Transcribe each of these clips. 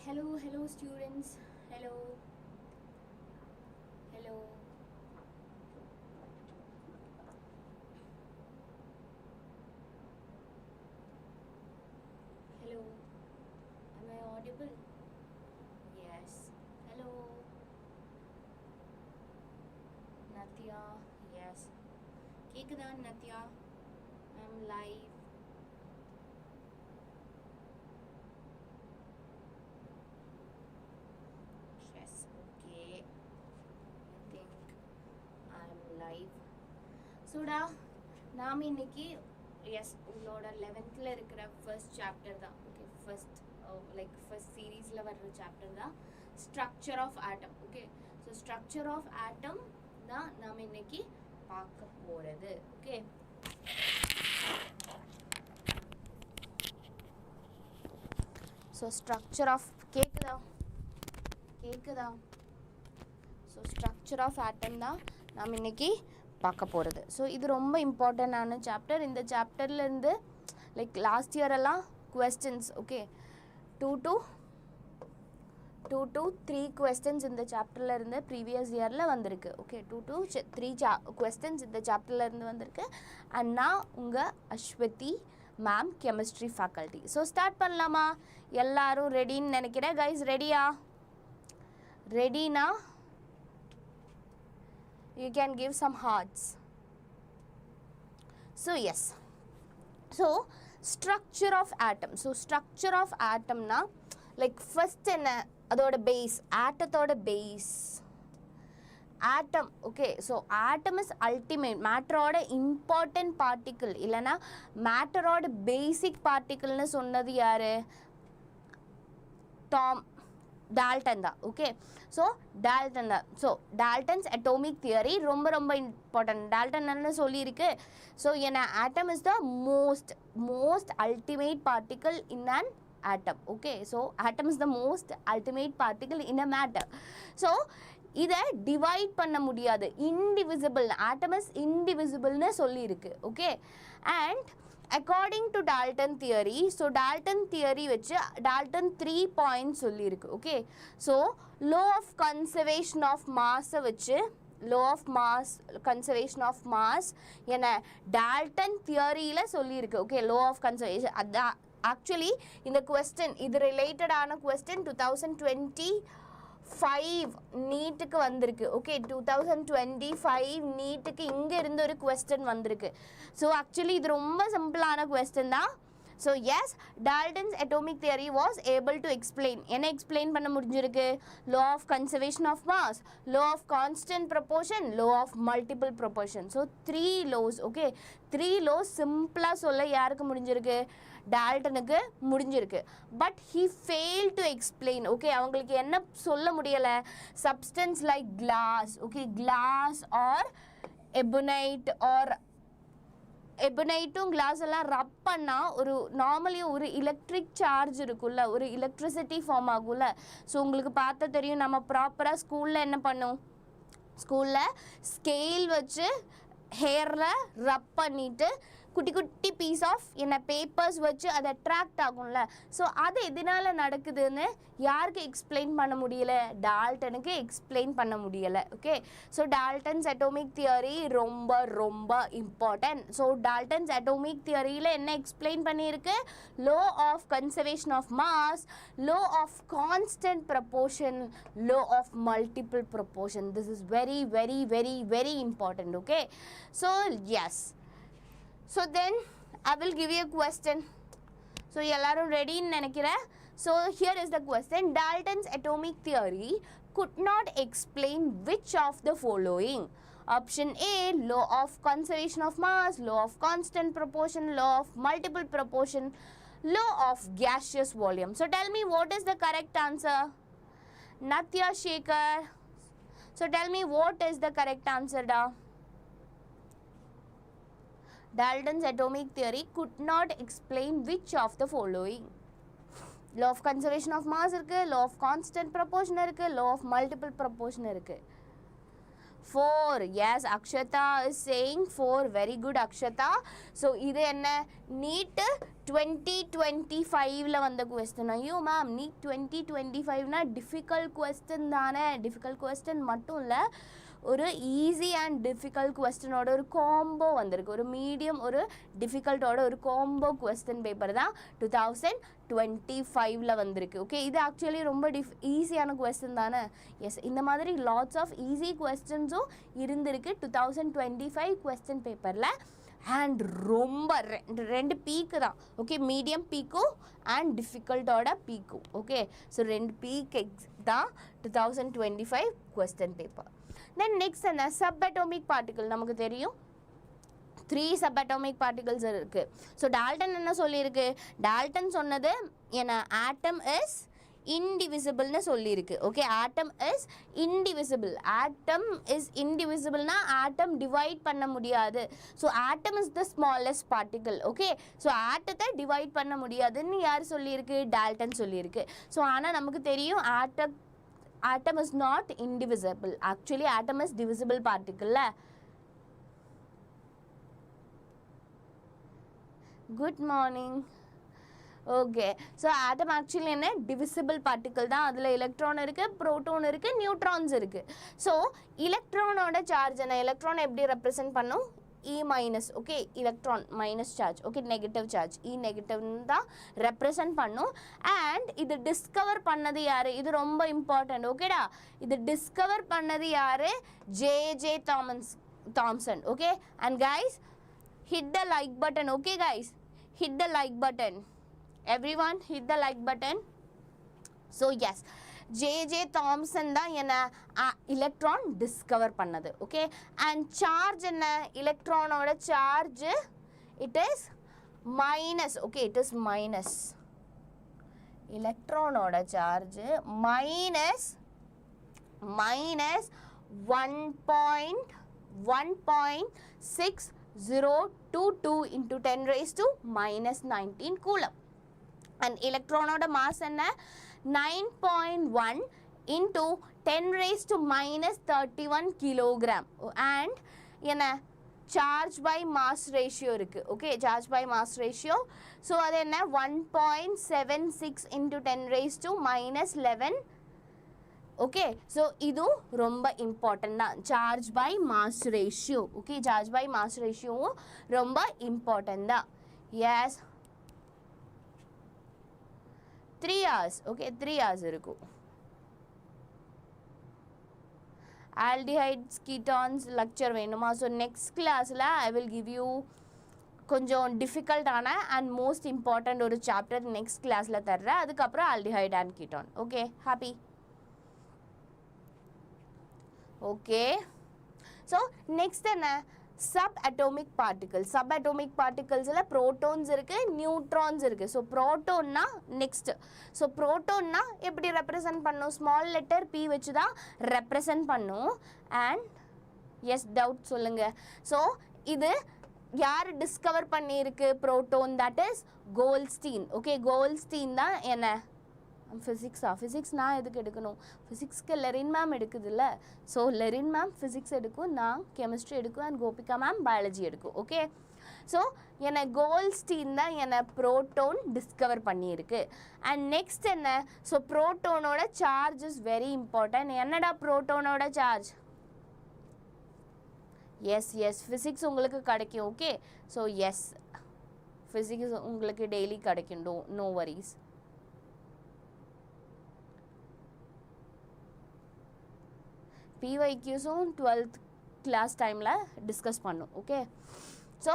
Hello students. Hello. Hello. Hello. Am I audible? Yes. Hello. Natya. Yes. கேக்குதா Natya? I'm live. Yes, okay. I think I'm live. So da நாம் இன்னைக்கு yes உங்களோட 11th ல இருக்கிற first chapter தான். Okay, first series ல வர்ற chapter தான் structure of atom. Okay, so structure of atom தான் நாம் இன்னைக்கு பார்க்க போறது. Okay, so structure of கேக்குதா ஸோ ஸ்ட்ரக்சர் ஆஃப் ஆட்டம் தான் நாம் இன்னைக்கு பார்க்க போகிறது. ஸோ இது ரொம்ப இம்பார்ட்டண்டான சாப்டர். இந்த சாப்டர்லேருந்து லைக் லாஸ்ட் இயர் எல்லாம் கொஸ்டின்ஸ் ஓகே 2 to 3 கொஸ்டின்ஸ் இந்த சாப்டர்லேருந்து ப்ரீவியஸ் இயரில் வந்திருக்கு. ஓகே 2 to 3 கொஸ்டின்ஸ் இந்த சாப்டர்லேருந்து வந்திருக்கு. அண்ட் நான் உங்கள் Aswathi ma'am chemistry faculty. So start பண்ணலாமா? எல்லாரும் ரெடின்னு நினைக்கிறேன். கைஸ் ரெடியா? ரெடினா you can give some hearts. So yes, so structure of atom. So structure of atom na like first enna adoda base, atomoda base atom. Okay, so atom is ultimate matter oda important particle illana matter oda basic particle nu sonnadhu yaru? Dalton da. Okay, so Dalton da. So Dalton's atomic theory ரொம்ப important. Dalton என்ன சொல்லியிருக்கு? So an atom is the most ultimate particle in an atom. Okay, so atom is the most ultimate particle in a matter. So இதை divide பண்ண முடியாது, indivisible. atom is indivisible னு சொல்லியிருக்கு. Okay, and according to Dalton theory, so Dalton theory வச்சு Dalton 3 points சொல்லியிருக்கு. Okay, so law of conservation of mass வச்சு law of mass conservation of mass என்ன Dalton theoryல சொல்லியிருக்கு. Okay, law of conservation அதான் actually இந்த question இது related ஆன question 2025 நீட்டுக்கு வந்திருக்கு. ஓகே 2025 நீட்டுக்கு இங்க இருந்து ஒரு question வந்திருக்கு. ஸோ ஆக்சுவலி இது ரொம்ப சிம்பிளான question தான். So yes, Dalton's atomic theory was able to explain. என்ன எக்ஸ்பிளைன் பண்ண முடிஞ்சிருக்கு? Law of conservation of mass, law of constant proportion, law of multiple proportion. So 3 laws. Okay 3 laws சிம்பிளாக சொல்ல யாருக்கு முடிஞ்சிருக்கு? டால்டனுக்கு முடிஞ்சிருக்கு. But he fail to explain. Okay அவங்களுக்கு என்ன சொல்ல முடியலை? Substance like glass. Okay glass or ebonite or எபனைட்டும் கிளாஸ் எல்லாம் ரப் பண்ணால் ஒரு நார்மலி ஒரு எலக்ட்ரிக் சார்ஜ் இருக்குல்ல, ஒரு எலக்ட்ரிசிட்டி ஃபார்ம் ஆகும்ல. ஸோ உங்களுக்கு பார்த்தா தெரியும், நம்ம ப்ராப்பராக ஸ்கூலில் என்ன பண்ணும்? ஸ்கூலில் ஸ்கேல் வச்சு ஹேரில் ரப் பண்ணிவிட்டு குட்டி குட்டி பீஸ் ஆஃப் என்ன பேப்பர்ஸ் வச்சு அதை அட்ராக்ட் ஆகும்ல. ஸோ அது எதனால் நடக்குதுன்னு யாருக்கு எக்ஸ்பிளைன் பண்ண முடியலை? டால்டனுக்கு எக்ஸ்பிளைன் பண்ண முடியலை. Okay so Dalton's atomic theory ரொம்ப ரொம்ப இம்பார்ட்டன்ட். ஸோ டால்டன்ஸ் அட்டோமிக் தியரியில் என்ன எக்ஸ்பிளைன் பண்ணியிருக்கு? Law of conservation of mass, law of constant proportion, law of multiple proportion. This is very very very very important. Okay so yes, so then I will give you a question. So எல்லாரும் ரெடின்னு நினைக்கிறேன். So here is the question. Dalton's atomic theory could not explain which of the following? Option A, law of conservation of mass, law of constant proportion, law of multiple proportion, law of gaseous volume. So tell me what is the correct answer? Natya Shekhar. So tell me what is the correct answer da? Dalton's atomic theory could not explain which of the following? Law of conservation of mass இருக்கு, law of constant proportion இருக்கு, law of multiple proportion இருக்கு. 4. Yes, Akshata is saying 4. Very good, Akshata. So, இது என்ன NEET 2025 ல வந்த question. ஐயோ ma'am NEET 2025 னா difficult question தானே? difficult question மட்டும் இல்லை, ஒரு ஈஸி அண்ட் டிஃபிகல்ட் கொஸ்டினோட ஒரு காம்போ வந்திருக்கு. ஒரு மீடியம் ஒரு டிஃபிகல்ட்டோட ஒரு காம்போ கொஸ்டின் பேப்பர் தான் 2025ல வந்திருக்கு. ஓகே, இது ஆக்சுவலி ரொம்ப ஈஸியான கொஸ்டின் தானே? எஸ், இந்த மாதிரி லாட்ஸ் ஆஃப் ஈஸி கொஸ்டின்ஸும் இருந்திருக்கு 2025 கொஸ்டின் பேப்பரில். அண்ட் ரொம்ப ரெண்டு பீக்கு தான். ஓகே, மீடியம் பீக்கும் அண்ட் டிஃபிகல்ட்டோட பீக்கும். ஓகே, ஸோ ரெண்டு பீக் தான் 2025 கொஸ்டின் பேப்பர். Then next என்ன subatomic particle நமக்கு தெரியும் 3 subatomic particles இருக்கு. ஸோ டால்டன் என்ன சொல்லியிருக்கு? டால்டன் சொன்னது என்ன ஆட்டம் இஸ் இன்டிவிசிபிள்னு சொல்லியிருக்கு. Okay, atom is indivisible. Atom is இன்டிவிசிபிள்னா ஆட்டம் டிவைட் பண்ண முடியாது. So atom is the smallest particle. Okay, so ஆட்டத்தை டிவைட் பண்ண முடியாதுன்னு யார் சொல்லியிருக்கு? டால்டன் சொல்லியிருக்கு. ஸோ ஆனால் நமக்கு தெரியும் atom is not indivisible. Actually atom is divisible particle la. Good morning. Okay, so atom actually என்ன divisible particle தான். அதில் எலக்ட்ரான் இருக்கு, புரோட்டான் இருக்கு, நியூட்ரான்ஸ் இருக்கு. ஸோ எலக்ட்ரானோட சார்ஜ் என்ன? எலக்ட்ரான் எப்படி ரெப்ரசன்ட் பண்ணும்? E minus. Okay, electron minus charge. Okay, negative charge. E நெகட்டிவ்னு தான் ரெப்ரசன்ட் பண்ணும். அண்ட் இது டிஸ்கவர் பண்ணது யார்? இது ரொம்ப இம்பார்ட்டன்ட். ஓகேடா, இது டிஸ்கவர் பண்ணது யார்? J Thomson. Okay, and guys hit the like button. Okay guys, hit the like button. Everyone hit the like button. So yes, J.J. Thomson தான் என்ன எலக்ட்ரான் டிஸ்கவர் பண்ணது. ஓகே, அண்ட் சார்ஜ் என்ன? எலக்ட்ரானோட charge it is minus. Okay, it is minus. எலக்ட்ரானோட charge minus 1.6022 into 10 raised to minus 19 coulomb. And electronோட mass என்ன? 9.1 into 10 raised to minus 31 kilogram. And என்ன? charge by mass ratio இருக்கு. Okay, charge by mass ratio. So அது என்ன? 1.76 into 10 raised to minus 11. Okay, so இது ரொம்ப important தான். charge by mass ratio. Okay, charge by mass ratio ரொம்ப important தான். Yes, 3 hours. Okay, 3 hours இருக்கும். aldehydes ketones lecture வேணுமா? So next classல I will give you கொஞ்சம் டிஃபிகல்ட்டான அண்ட் மோஸ்ட் இம்பார்ட்டன்ட் ஒரு சாப்டர் நெக்ஸ்ட் கிளாஸில் தர்றேன். அதுக்கப்புறம் aldehyde and ketone. Okay, happy? Okay, so next என்ன? subatomic particles. subatomic particlesல protons இருக்கு, neutrons இருக்கு. ஸோ ப்ரோட்டோன்னா நெக்ஸ்ட். ஸோ ப்ரோட்டோன்னா எப்படி ரெப்ரசன்ட் பண்ணும்? ஸ்மால் லெட்டர் P வச்சு தான் ரெப்ரசன்ட் பண்ணும். அண்ட் எஸ், டவுட் சொல்லுங்க. ஸோ இது யார் டிஸ்கவர் பண்ணியிருக்கு proton? That is Goldstein. Okay, Goldstein தான் என்ன? ஃபிசிக்ஸா? ஃபிசிக்ஸ் நான் எதுக்கு எடுக்கணும்? ஃபிசிக்ஸ்க்கு லெரின் மேம் எடுக்குதுல்ல. ஸோ லெரின் மேம் ஃபிசிக்ஸ் எடுக்கும், நான் கெமிஸ்ட்ரி எடுக்கும், அண்ட் கோபிகா மேம் பயாலஜி எடுக்கும். ஓகே, ஸோ என்னை கோல்ஸ்டீன் தான் என்னை ப்ரோட்டோன் டிஸ்கவர் பண்ணியிருக்கு. அண்ட் நெக்ஸ்ட் என்ன? ஸோ ப்ரோட்டோனோட சார்ஜ் இஸ் வெரி இம்பார்ட்டன்ட். என்னடா ப்ரோட்டோனோட சார்ஜ்? எஸ் எஸ், ஃபிசிக்ஸ் உங்களுக்கு கிடைக்கும். ஓகே, ஸோ எஸ், ஃபிசிக்ஸ் உங்களுக்கு டெய்லி கிடைக்கும். No worries. PYQஸும் 12th கிளாஸ் டைமில் டிஸ்கஸ் பண்ணும். ஓகே, ஸோ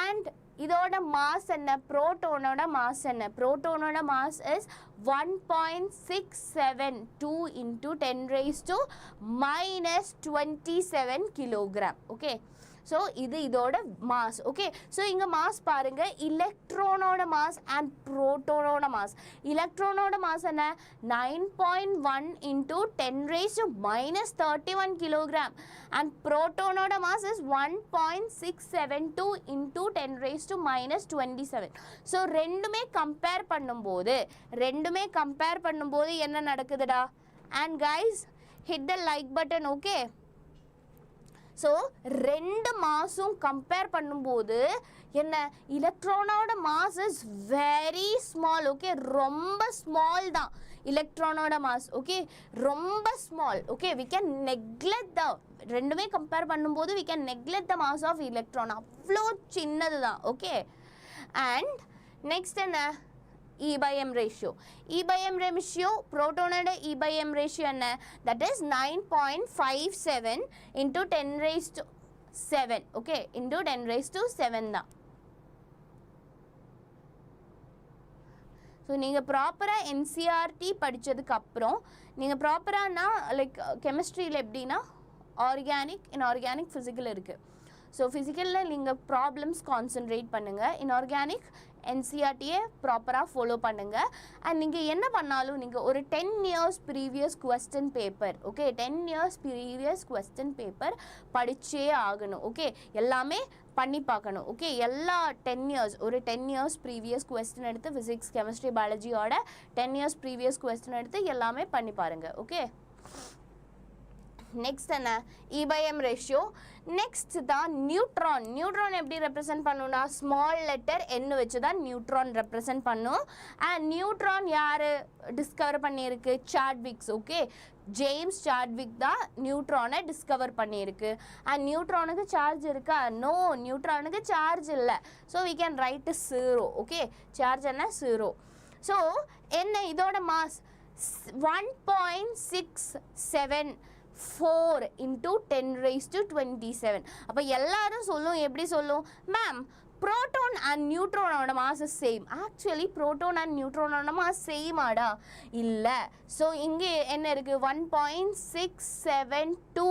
அண்ட் இதோட மாஸ் என்ன? ப்ரோட்டோனோட மாஸ் என்ன? ப்ரோட்டோனோட mass is 1.672 into 10 raised to minus 27 kilogram. Okay, so இது இதோட மாஸ். ஓகே, ஸோ இங்கே மாஸ் பாருங்கள், எலக்ட்ரானோட மாஸ் அண்ட் ப்ரோட்டோனோட மாஸ். எலக்ட்ரானோட மாஸ் என்ன? 9.1 into 10 raised to minus 31 kilogram. And ப்ரோட்டோனோட mass is 1.672 into 10 raised to minus 27. So ரெண்டுமே கம்பேர் பண்ணும்போது என்ன நடக்குதுடா? And guys, hit the like button. Okay, so ரெண்டு மாஸும் கம்பேர் பண்ணும்போது என்ன எலக்ட்ரானோட mass is very small. Okay, ரொம்ப ஸ்மால் தான் எலக்ட்ரானோட மாஸ். ஓகே, ரொம்ப small. Okay, we can neglect the ரெண்டுமே கம்பேர் பண்ணும்போது we can neglect the mass of electron. அவ்வளோ சின்னது தான். ஓகே, அண்ட் நெக்ஸ்ட் என்ன E by M ratio. E by M ratio, protonோட E by M ratio என்ன? That is 9.57 into 10 raised to 7. Okay, into 10 raised to 7 தான். So நீங்கள் ப்ராப்பராக NCERT படித்ததுக்கு அப்புறம் நீங்கள் ப்ராப்பரானா லைக் கெமிஸ்ட்ரியில் எப்படின்னா ஆர்கானிக், இன்ஆர்கானிக், ஃபிசிக்கல் இருக்குது. ஸோ ஃபிசிக்கலில் நீங்கள் ப்ராப்ளம்ஸ் கான்சன்ட்ரேட் பண்ணுங்கள், இன்ஆர்கானிக் NCERTயை ப்ராப்பராக ஃபாலோ பண்ணுங்கள். அண்ட் நீங்கள் என்ன பண்ணாலும் நீங்கள் ஒரு 10 years previous question paper, okay 10 years previous question paper படித்தே ஆகணும். ஓகே, எல்லாமே பண்ணி பார்க்கணும். ஓகே, எல்லா 10 years ஒரு 10 years ப்ரீவியஸ் கொஸ்டின் எடுத்து ஃபிசிக்ஸ், கெமிஸ்ட்ரி, பயாலஜியோட 10 years ப்ரீவியஸ் கொஸ்டின் எடுத்து எல்லாமே பண்ணி பாருங்கள். ஓகே, நெக்ஸ்ட் என்ன E by M ratio. Next தான் நியூட்ரான். நியூட்ரான் எப்படி ரெப்ரசென்ட் பண்ணுன்னா ஸ்மால் லெட்டர் N வச்சு தான் நியூட்ரான் ரெப்ரசென்ட் பண்ணும். அண்ட் நியூட்ரான் யார் டிஸ்கவர் பண்ணியிருக்கு? சாட்விக்ஸ். ஓகே, ஜேம்ஸ் சாட்விக் தான் நியூட்ரானை டிஸ்கவர் பண்ணியிருக்கு. அண்ட் நியூட்ரானுக்கு சார்ஜ் இருக்கா? நோ, நியூட்ரானுக்கு சார்ஜ் இல்லை. So we can write 0. Okay, charge என்ன? 0. ஸோ என்ன இதோட மாஸ் 1.674 into 10 raised to 27. அப்போ எல்லாரும் சொல்லும், எப்படி சொல்லும்? மேம் ப்ரோட்டான் அண்ட் நியூட்ரானோட mass same. Actually proton and நியூட்ரானோட மாஸ் சேம் ஆடா? இல்லை. ஸோ இங்கே என்ன இருக்குது? 1.672.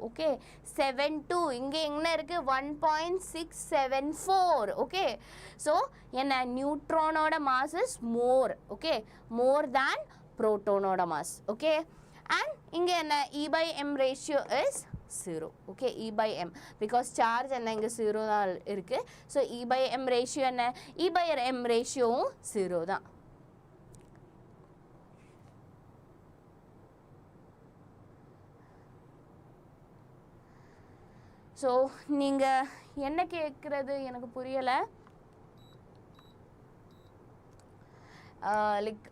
ஓகே, 72. இங்கே என்ன இருக்குது? 1.674. ஓகே, ஸோ என்ன நியூட்ரானோட mass is more. Okay, more than ப்ரோட்டானோட மாஸ். ஓகே, and இங்கே என்ன E by M ratio is 0. okay, E by M because charge என்ன இங்கே 0 தான் இருக்கு. so E by M ratio என்ன? E by M ratio 0 தான். so நீங்க என்ன கேட்குறது எனக்கு புரியலை. லைக்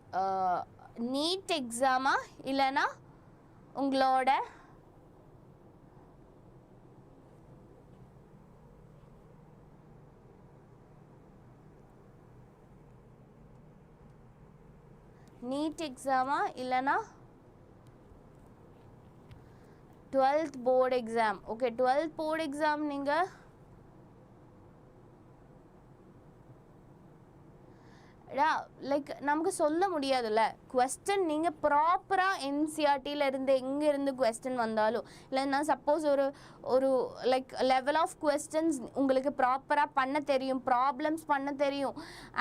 நீட் எக்ஸாமா இல்லைனா உங்களோட நீட் எக்ஸாமா இல்லைனா 12th board exam. Okay, 12th board exam நீங்கள் லைக் நமக்கு சொல்ல முடியாதுல்ல. கொஸ்டின் நீங்கள் ப்ராப்பராக NCERTயில் இருந்து எங்கே இருந்து கொஸ்டின் வந்தாலும் இல்லைன்னா சப்போஸ் ஒரு லைக் லெவல் ஆஃப் கொஸ்டின்ஸ் உங்களுக்கு ப்ராப்பராக பண்ண தெரியும், ப்ராப்ளம்ஸ் பண்ண தெரியும்.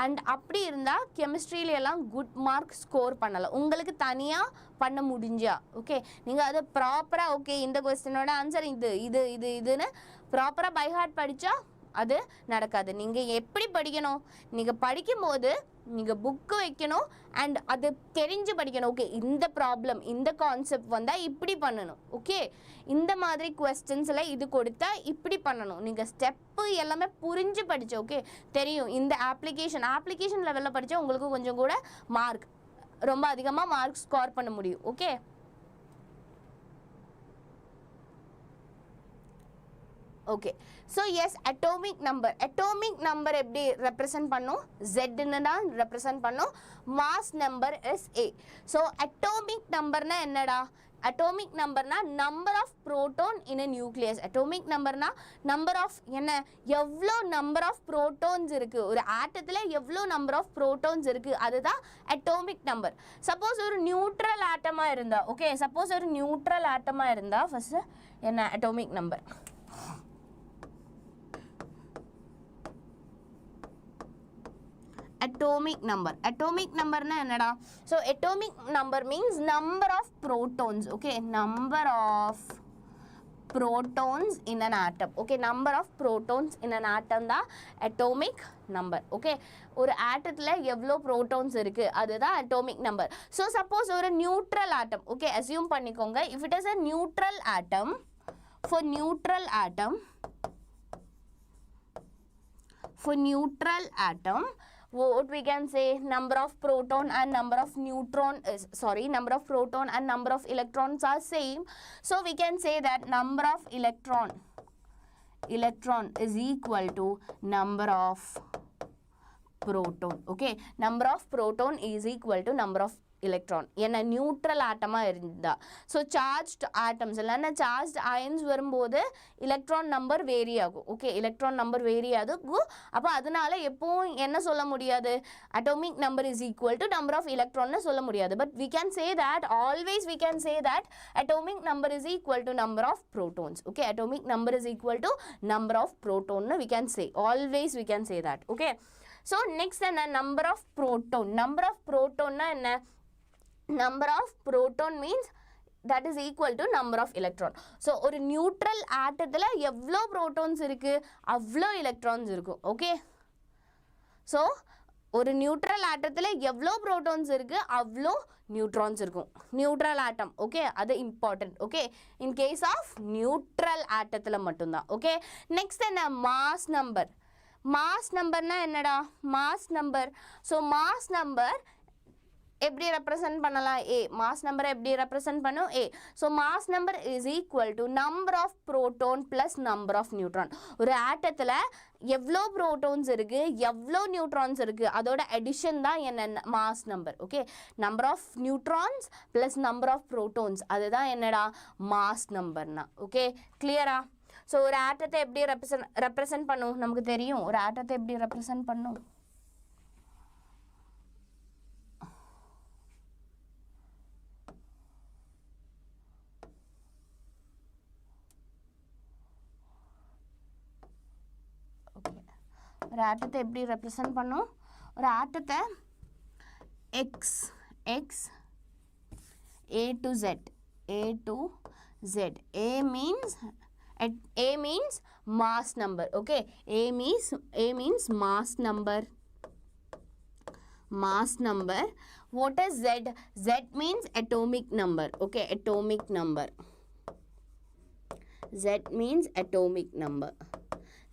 அண்ட் அப்படி இருந்தால் கெமிஸ்ட்ரியில எல்லாம் குட் மார்க் ஸ்கோர் பண்ணலாம் உங்களுக்கு தனியாக பண்ண முடிஞ்சா. ஓகே, நீங்கள் அதை ப்ராப்பராக ஓகே இந்த கொஸ்டினோட ஆன்சர் இதுன்னு ப்ராப்பராக பை ஹார்ட் படித்தா அது நடக்காது. நீங்கள் எப்படி படிக்கணும்? நீங்கள் படிக்கும்போது நீங்கள் புக்கு வைக்கணும் அண்ட் அது தெரிஞ்சு படிக்கணும். ஓகே, இந்த ப்ராப்ளம் இந்த கான்செப்ட் வந்தால் இப்படி பண்ணணும். ஓகே, இந்த மாதிரி கொஸ்டின்ஸில் இது கொடுத்தா இப்படி பண்ணணும். நீங்கள் ஸ்டெப்பு எல்லாமே புரிஞ்சு படிச்சு ஓகே தெரியும். இந்த அப்ளிகேஷன் லெவலில் படித்தா உங்களுக்கு கொஞ்சம் கூட மார்க் ரொம்ப அதிகமாக மார்க் ஸ்கோர் பண்ண முடியும். Okay, okay. So yes, atomic number எப்படி ரெப்ரசன்ட் பண்ணும்? ஜெட்னு தான் ரெப்ரசன்ட் பண்ணும். Mass number is A. So atomic நம்பர்னா என்னடா? அட்டோமிக் நம்பர்னா number of proton in a nucleus. Atomic நம்பர்னா நம்பர் ஆஃப் என்ன, எவ்வளோ நம்பர் ஆஃப் புரோட்டான்ஸ் இருக்குது ஒரு ஆட்டத்தில், எவ்வளோ நம்பர் ஆஃப் புரோட்டான்ஸ் இருக்குது, அதுதான் அட்டோமிக் நம்பர். சப்போஸ் ஒரு நியூட்ரல் ஆட்டமாக இருந்தால் ஓகே, சப்போஸ் ஒரு நியூட்ரல் ஆட்டமாக இருந்தால் ஃபஸ்ட்டு என்ன atomic number? atomic number na என்னடா? so atomic number means number of protons. okay, number of protons in an atom. okay, number of protons in an atom da atomic number. okay, ஒரு ஆட்டத்துல எவ்வளோ protons இருக்கு அதுதான் atomic number. so suppose ஒரு neutral atom okay assume பண்ணிக்கோங்க, if it is a neutral atom for neutral atom, what we can say, number of proton and number of neutron is, number of proton and number of electrons are same. So we can say that number of electron is equal to number of proton. Okay, number of proton is equal to number of electron. என்ன neutral ஆட்டமாக இருந்தா. So charged atoms இல்லைன்னா charged ions வரும்போது electron number vary ஆகும். Okay, electron number vary ஆகும். அப்போ அதனால எப்பவும் என்ன சொல்ல முடியாது, atomic number is equal to number of எலக்ட்ரான்னு சொல்ல முடியாது. But we can say that, always we can say that atomic number is equal to number of protons. Okay, atomic number is equal to number of proton we can say, always we can say that. Okay, so next என்ன, number of proton. Number of proton na என்ன, number of proton means that is equal to number of electron. So ஒரு neutral ஆட்டத்தில் எவ்வளோ protons இருக்குது அவ்வளோ electrons இருக்கும். Okay, so ஒரு neutral ஆட்டத்தில் எவ்வளோ ப்ரோட்டான்ஸ் இருக்குது அவ்வளோ நியூட்ரான்ஸ் இருக்கும். நியூட்ரல் ஆட்டம், ஓகே, அது important. Okay, in case of neutral ஆட்டத்தில் மட்டும்தான். ஓகே, நெக்ஸ்ட் என்ன, மாஸ் நம்பர். மாஸ் நம்பர்னா என்னடா, mass number. So mass number எப்படி ரெப்ரசன்ட் பண்ணலாம், ஏ. மாஸ் நம்பரை எப்படி ரெப்ரசன்ட் பண்ணும், A. So mass number is equal to number of proton plus number of neutron. ஒரு ஆட்டத்தில் எவ்வளோ ப்ரோட்டான்ஸ் இருக்குது எவ்வளோ நியூட்ரான்ஸ் இருக்குது அதோட அடிஷன் தான் என்ன, mass number. Okay, number of neutrons plus number of protons அதுதான் என்னடா மாஸ் நம்பர்னா. ஓகே, கிளியரா? ஸோ ஒரு ஆட்டத்தை எப்படி ரெப்ரசன்ட் பண்ணும் நமக்கு தெரியும். ஒரு ஆட்டத்தை எப்படி ரெப்ரசன்ட் பண்ணும், ஒரு ஆட்டத்தை எப்படி ரெப்ரசன்ட் பண்ணும், ஒரு ஆட்டத்தை X A to Z, A means mass number. Okay, A means mass number. What is Z? Z means atomic number. Okay, atomic number. Z means atomic number.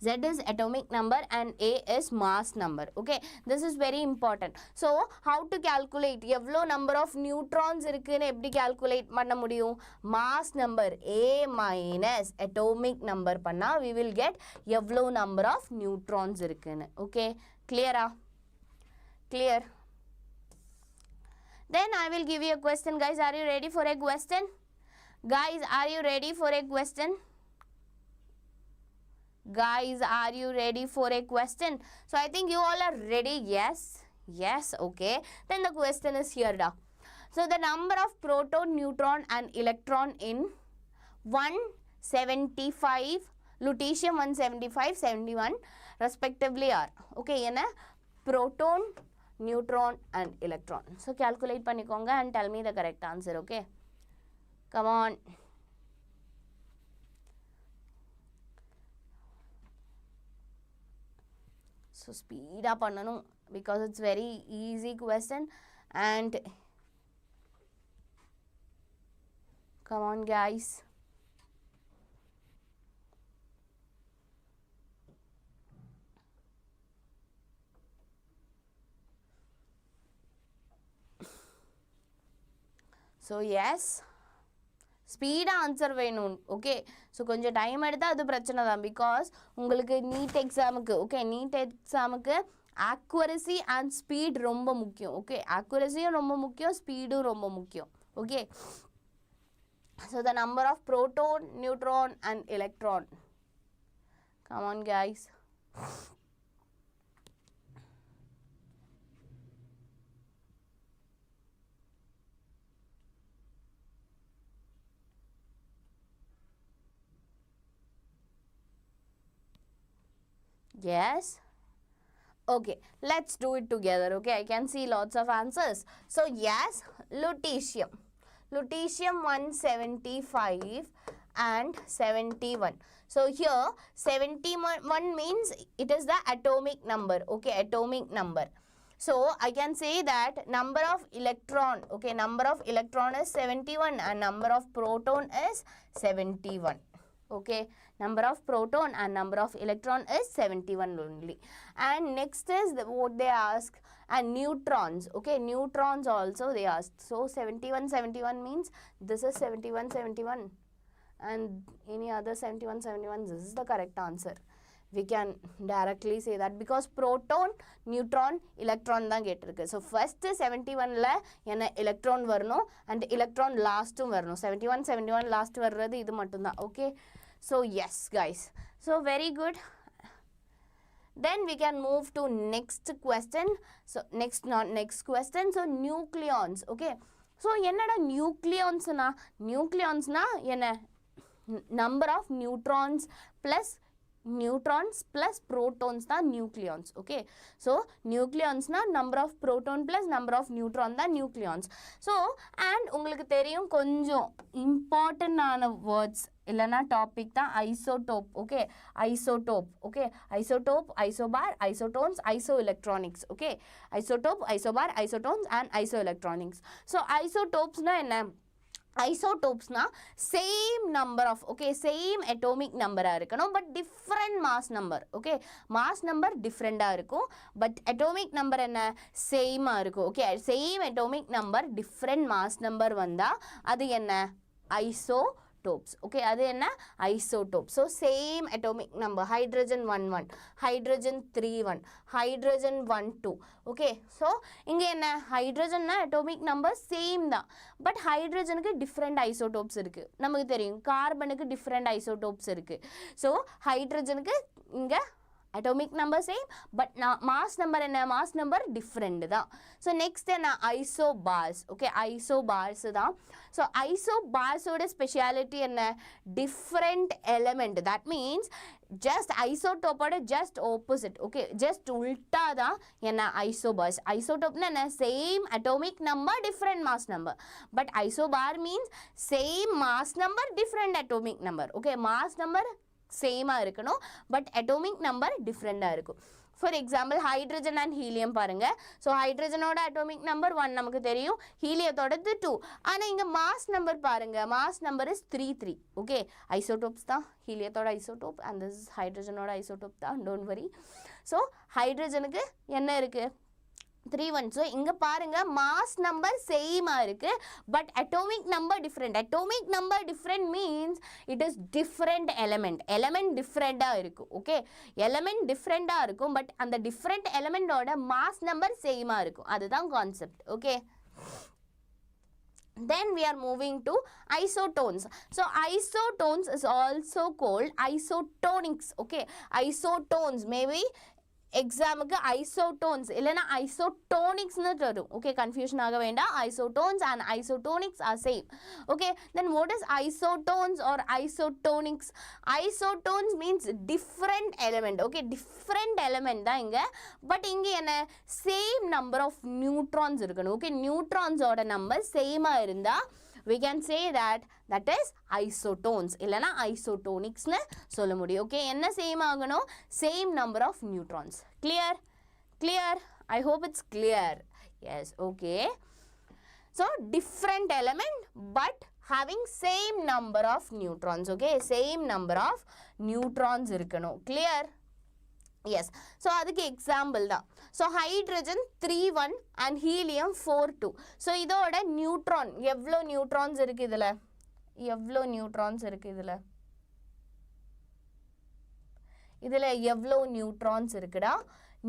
Z is atomic number and A is mass number. Okay, this is very important. So how to calculate, எவ்வளோ number of neutrons இருக்குன்னு எப்படி calculate பண்ண முடியும், mass number A minus atomic number பண்ணா we will get எவ்வளோ number of neutrons இருக்குன்னு. Okay, clear? Clear? Then I will give you a question. Guys, are you ready for a question? Guys, are you ready for a question? Guys, are you ready for a question? So I think you all are ready. Yes, okay. Then the question is here da. So the number of proton, neutron and electron in 175 lutetium 175 71 respectively are. Okay, என்ன proton, neutron and electron. So calculate பண்ணிக்கோங்க and tell me the correct answer. Okay, come on. So speed up பண்ணனும் because it's very easy question and come on guys. So yes, ஸ்பீடாக answer வேணும். Okay, so கொஞ்சம் time எடுத்தால் அது பிரச்சனை தான். Because உங்களுக்கு நீட் எக்ஸாமுக்கு, ஓகே, நீட் எக்ஸாமுக்கு ஆக்குரசி அண்ட் ஸ்பீட் ரொம்ப முக்கியம். ஓகே, ஆக்குரசியும் ரொம்ப முக்கியம், ஸ்பீடும் ரொம்ப முக்கியம். Okay, so the number of proton, neutron and electron. Come on guys. Yes, okay, let's do it together. Okay, I can see lots of answers. So yes, lutetium 175 and 71. So here 71 means it is the atomic number. Okay, atomic number. So I can say that number of electron, okay, number of electron is 71 and number of proton is 71. Okay, number of proton and number of electron is 71 only. And next is what they ask, and neutrons. Okay, neutrons also they ask. So 71 means this is 71 and any other 71 this is the correct answer. We can directly say that because proton, neutron, electron தான் கேட்டிருக்கு. So first 71ல என்ன electron வரணும் and electron last வரணும். 71 last வர்றது இது மட்டும்தான். Okay, so yes guys, so very good. Then we can move to next question. So next question, so nucleons. Okay, so என்னடா nucleonsனா என்ன number of neutrons plus protons தான் nucleons. Okay, so nucleons na number of proton plus number of neutron தான் nucleons. So and உங்களுக்கு தெரியும் கொஞ்சம் important ஆன words இல்லனா topic தான் isotope. Okay, isotope. Okay, isotope, isobar, isotons, isoelectronics. Okay, isotope, isobar, isotons and isoelectronics. So isotopes na என்ன, isotopes na same number of, okay, same atomic number இருக்கணும் but different mass number. Okay, mass number different இருக்கும் but atomic number என்ன same இருக்கும். Okay, same atomic number different mass number வந்தா அது என்ன isotopes. Okay, அது என்ன isotopes. So same atomic number, hydrogen 11, hydrogen 31, hydrogen 12. Okay, so இங்க என்ன hydrogen na atomic number same தான் but hydrogen க்கு different isotopes இருக்கு. நமக்கு தெரியும் carbon க்கு different isotopes இருக்கு. So hydrogen க்கு இங்க atomic number same but mass number என்ன mass number different தான். So next என்ன isobars. Okay, isobars தான். So isobars ஓட speciality என்ன different element, that means just isotope ஓட just opposite. Okay, just உல்டா தான் என்ன isobars. Isotope என்ன same atomic number different mass number but isobar means same mass number different atomic number. Okay, mass number same இருக்கணும் but atomic number different இருக்கும். For example, hydrogen and helium பாருங்க. So hydrogen ஓட atomic number 1 நமக்கு தெரியும், ஹீலியத்தோடது 2. ஆனா இங்க mass number பாருங்க, mass number is 3. Okay, isotopes தான் ஹீலியத்தோட isotope and this is hydrogen ஓட isotope தான், don't worry. So hydrogenக்கு என்ன இருக்கு 3 so இங்க பாருங்க mass number same இருக்கு but atomic number different. Atomic number different means it is different element different இருக்கும். Okay, element different இருக்கும் but அந்த different element ஓட mass number same இருக்கும், அதுதான் concept. Okay, then we are moving to isotones. So isotones is also called isotonics. Okay, isotones maybe எக்ஸாமுக்கு isotones இல்லைனா ஐசோட்டோனிக்ஸ்னு வரும். ஓகே, கன்ஃபியூஷன் ஆக வேண்டாம். Isotones and isotonics are same. Okay, then what is isotones or isotonics? Isotones means different element. Okay, different element தான் இங்கே but இங்கே என்ன சேம் நம்பர் ஆஃப் நியூட்ரான்ஸ் இருக்கணும். ஓகே, நியூட்ரான்ஸோட நம்பர் சேமாக இருந்தால் we can say that is isotones இல்லனா isotonics னு சொல்ல முடியும். ஓகே, என்ன சேம் ஆகணும்? Same number of neutrons. clear I hope it's clear. Yes, okay, so different element but having same number of neutrons. Okay, same number of neutrons இருக்கணும். clear? Yes, so அதுக்கு example தான். So hydrogen 3 and helium 4 so இதோட neutron எவ்வளோ neutrons இருக்குது இதில்? எவ்வளோ neutrons இருக்குது எவ்வளோ நியூட்ரான்ஸ் இருக்குடா?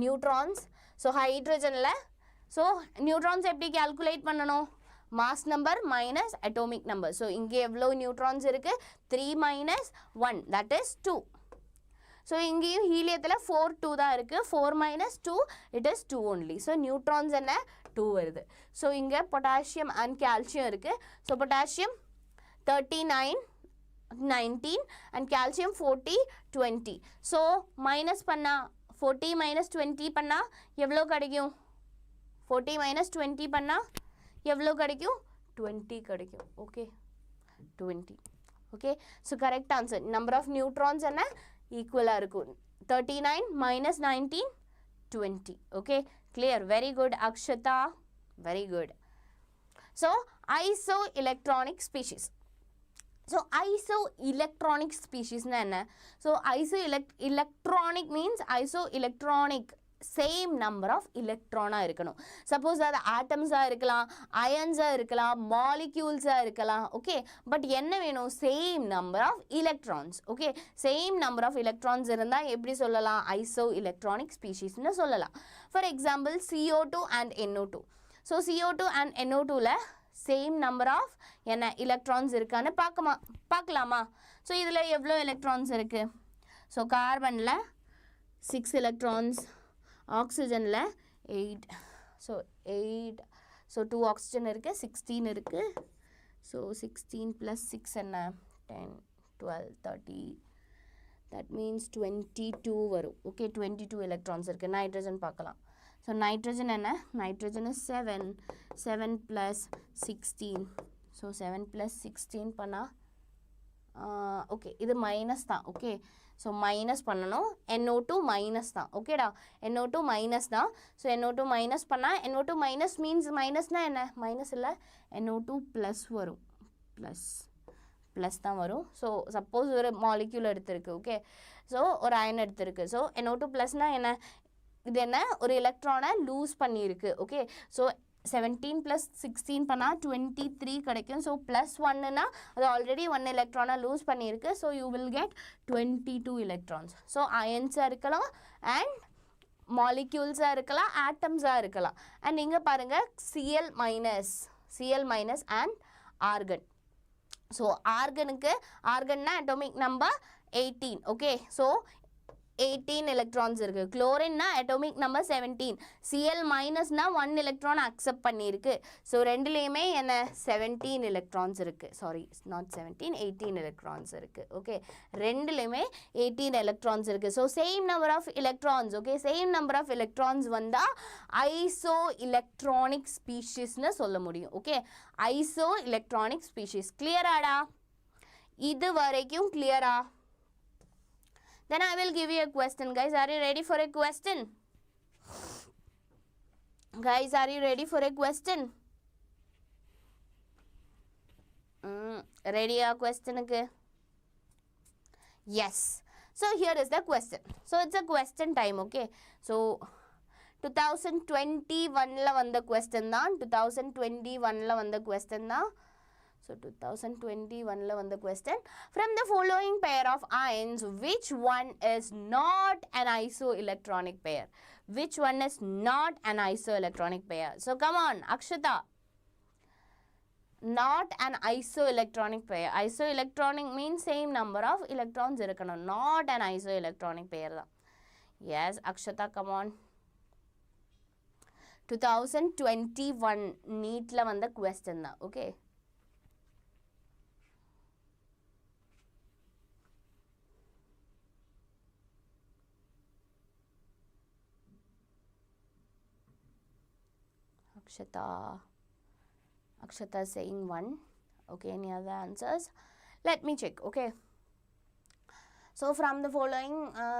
நியூட்ரான்ஸ். ஸோ ஹைட்ரஜனில் ஸோ நியூட்ரான்ஸ் எப்படி கால்குலேட் பண்ணணும்? Mass number minus atomic number. So இங்கே எவ்வளோ நியூட்ரான்ஸ் இருக்குது? 3 - 1 that is 2. ஸோ இங்கேயும் ஹீலியத்தில் 4 தான் இருக்குது. 4 - 2 it is 2 only. So neutrons என்ன 2 வருது. ஸோ இங்கே பொட்டாசியம் அண்ட் கால்சியம் இருக்குது. So potassium 39 19 and calcium 40 20. So minus பண்ணால் 40 - 20 பண்ணால் எவ்வளோ கிடைக்கும்? 40 - 20 பண்ணால் எவ்வளோ கிடைக்கும்? 20 கிடைக்கும். Okay, 20. Okay, so correct answer. Number of neutrons என்ன ஈக்குவலாக இருக்கும். 39 - 19 20. Okay, clear. Very good Akshata, very good. So isoelectronic species. So isoelectronic species na enna? So isoelectronic means isoelectronic, same number of electron இருக்கணும். Suppose அது atoms இருக்கலாம், ions இருக்கலாம், molecules இருக்கலாம், okay, but என்ன வேணும்? Same number of electrons, okay, same number of electrons இருந்தா எப்படி சொல்லலாம்? Isoelectronic species னு சொல்லலாம். For example, CO2 and NO2. So CO2 and NO2 ல same number of என்ன electrons இருக்கான்னு பார்க்கலாமா? So இதுல எவ்வளோ electrons இருக்கு? So carbonல 6 electrons, oxygen la 8, so 8, so 2 oxygen irukku, 16 irukku, so 16 plus 6 enna 10 12 30, that means 22 varum, okay, 22 electrons irukku. Nitrogen paakalam. So nitrogen enna, nitrogen is 7 plus 16, so 7 plus 16 panna okay, இது minus தான், okay, so minus பண்ணணும், NO2 minus தான், ஓகேடா, NO2 minus தான். So NO2 minus பண்ணால் NO2 minus means மைனஸ்னால் என்ன? Minus இல்லை, NO2 plus வரும், ப்ளஸ் தான் வரும். ஸோ சப்போஸ் ஒரு மாலிக்யூல் எடுத்திருக்கு, ஓகே, ஸோ ஒரு அயன் எடுத்திருக்கு, ஸோ NO2 ப்ளஸ்னால் என்ன? இது என்ன? ஒரு எலக்ட்ரானை லூஸ் பண்ணியிருக்கு, ஓகே. ஸோ 17 plus 16 பண்ணா 23 கிடைக்கும். ஸோ ப்ளஸ் ஒன்னுனா அது ஆல்ரெடி 1 எலக்ட்ரானை லூஸ் பண்ணியிருக்கு. So you will get 22 electrons. So அயன்ஸாக இருக்கலாம் அண்ட் மாலிக்யூல்ஸாக இருக்கலாம், ஆட்டம்ஸாக இருக்கலாம். அண்ட் இங்கே பாருங்கள் Cl minus and argon. So ஆர்கன்னா atomic number 18, okay. So 18 electrons இருக்கு. chlorine na atomic number 17, Cl minus na 1 electron accept பண்ணிருக்கு. so ரெண்டுலயுமே என்ன 17 electrons இருக்கு, sorry not 17, 18 electrons இருக்கு, okay, ரெண்டுலயுமே 18 electrons இருக்கு. so same number of electrons, okay, same number of electrons வந்தா isoelectronic species னு சொல்ல முடியும், okay, isoelectronic species. clear ஆடா? இது வரைக்கும் clear ah? Then I will give you a question, guys. Are you ready for a question? Guys, are you ready for a question? Ready a question? Yes. So here is the question. So it's a question time, okay. So 2021 la vanda question da, 2021 la vanda question da. So 2021 la vanda question. From the following pair of ions, which one is not an isoelectronic pair? Which one is not an isoelectronic pair? So come on, Akshita. Not an isoelectronic pair. Isoelectronic means same number of electrons irukkanum. Not an isoelectronic pair da. Yes, Akshita, come on. 2021 Neet la vanda question da, okay. Akshata is saying 1. Okay, any other answers? Let me check, okay. So from the following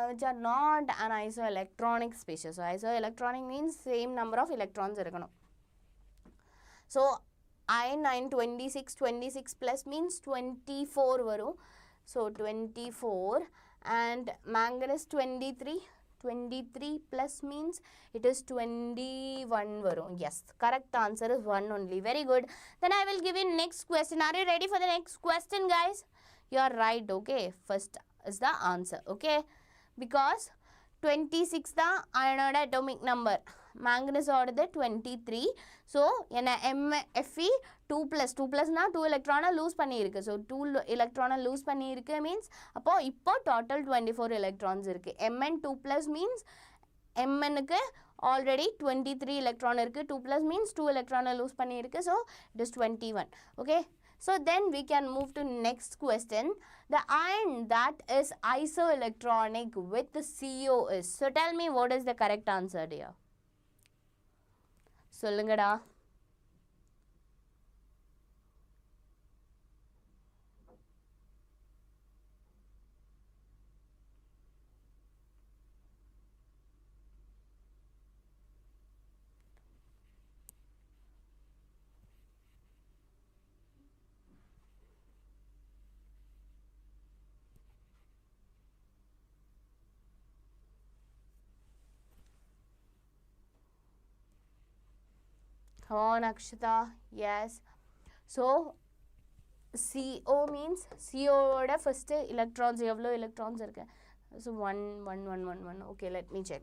which are not an isoelectronic species. So isoelectronic means same number of electrons irukkanum. So iron 26 plus means 24 varum. So 24 and manganese 23 plus means it is 21 varum. Yes, correct answer is 1 only. Very good. Then I will give you next question. Are you ready for the next question, guys? You are right, okay. First is the answer, okay, because 26 the iron atomic number, manganese order 23. so என்ன Fe 2 na 2 electron lose பண்ணியிருக்கு. so 2 electron lose பண்ணியிருக்கு means அப்போ இப்போ total 24 electrons இருக்கு. Mn 2 means Mn க்கு already 23 electron இருக்கு. 2 means 2 electron lose பண்ணியிருக்கு. so it is 21, okay. So then we can move to next question. The ion that is isoelectronic with the CO is. So tell me what is the correct answer, dear. Sollungada. Come on, Akshita. Yes. So CO means CO oda first electrons evlo electrons irukku. So 1 1 1 1 1. Okay, let me check.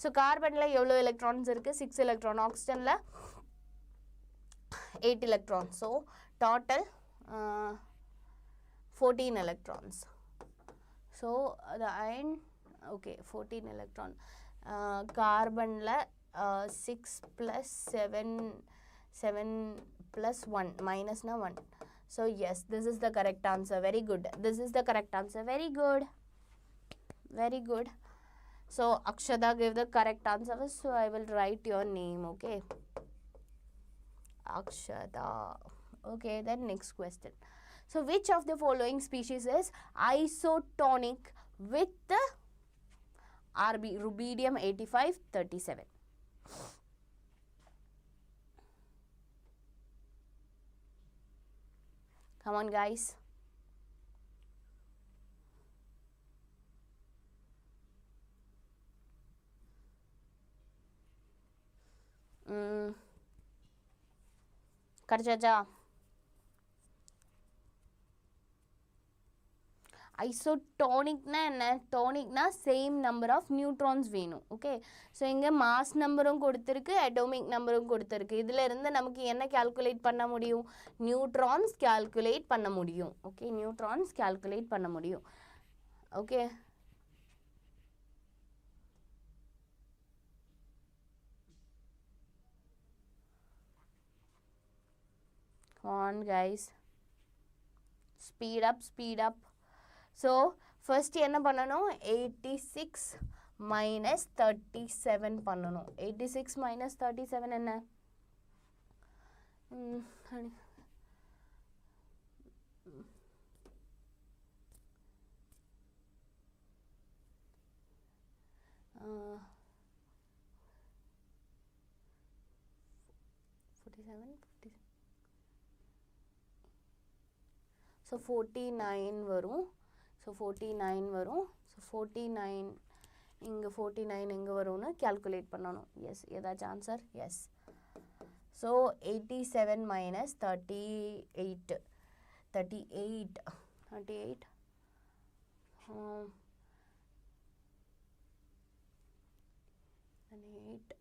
So carbon la evlo electrons irukku? 6 electron. Oxygen la 8 electrons. So total 14 electrons. So the iron, okay, 14 electron. Carbon la 6 plus 7 plus 1 minus na 1. So yes, this is the correct answer. Very good. This is the correct answer. Very good. Very good. So Akshada gave the correct answer. So I will write your name. Okay. Akshada. Okay. Then next question. So which of the following species is isotonic with the rubidium 8537? Come on, guys. Karchacha. Isotonic na enna? Tonic na same number of neutrons venum. Okay. So inga mass number கொடுத்திருக்கு, atomic number கொடுத்திருக்கு. இதில இருந்து நமக்கு என்ன calculate பண்ண முடியும்? Neutrons calculate பண்ண முடியும். Okay, neutrons calculate பண்ண முடியும். Okay. Come on, guys. Speed up, speed up. So first என்ன பண்ணனும்? 86 minus 37 பண்ணனும். 86 minus 37 என்ன? 47 so 49 வரும். So 49 வரும். So 49 இங்க 49 எங்க வரும்னு calculate பண்ணனும். Yes, ஏதாச்சும் answer? Yes. So 87 minus 38 38 38 38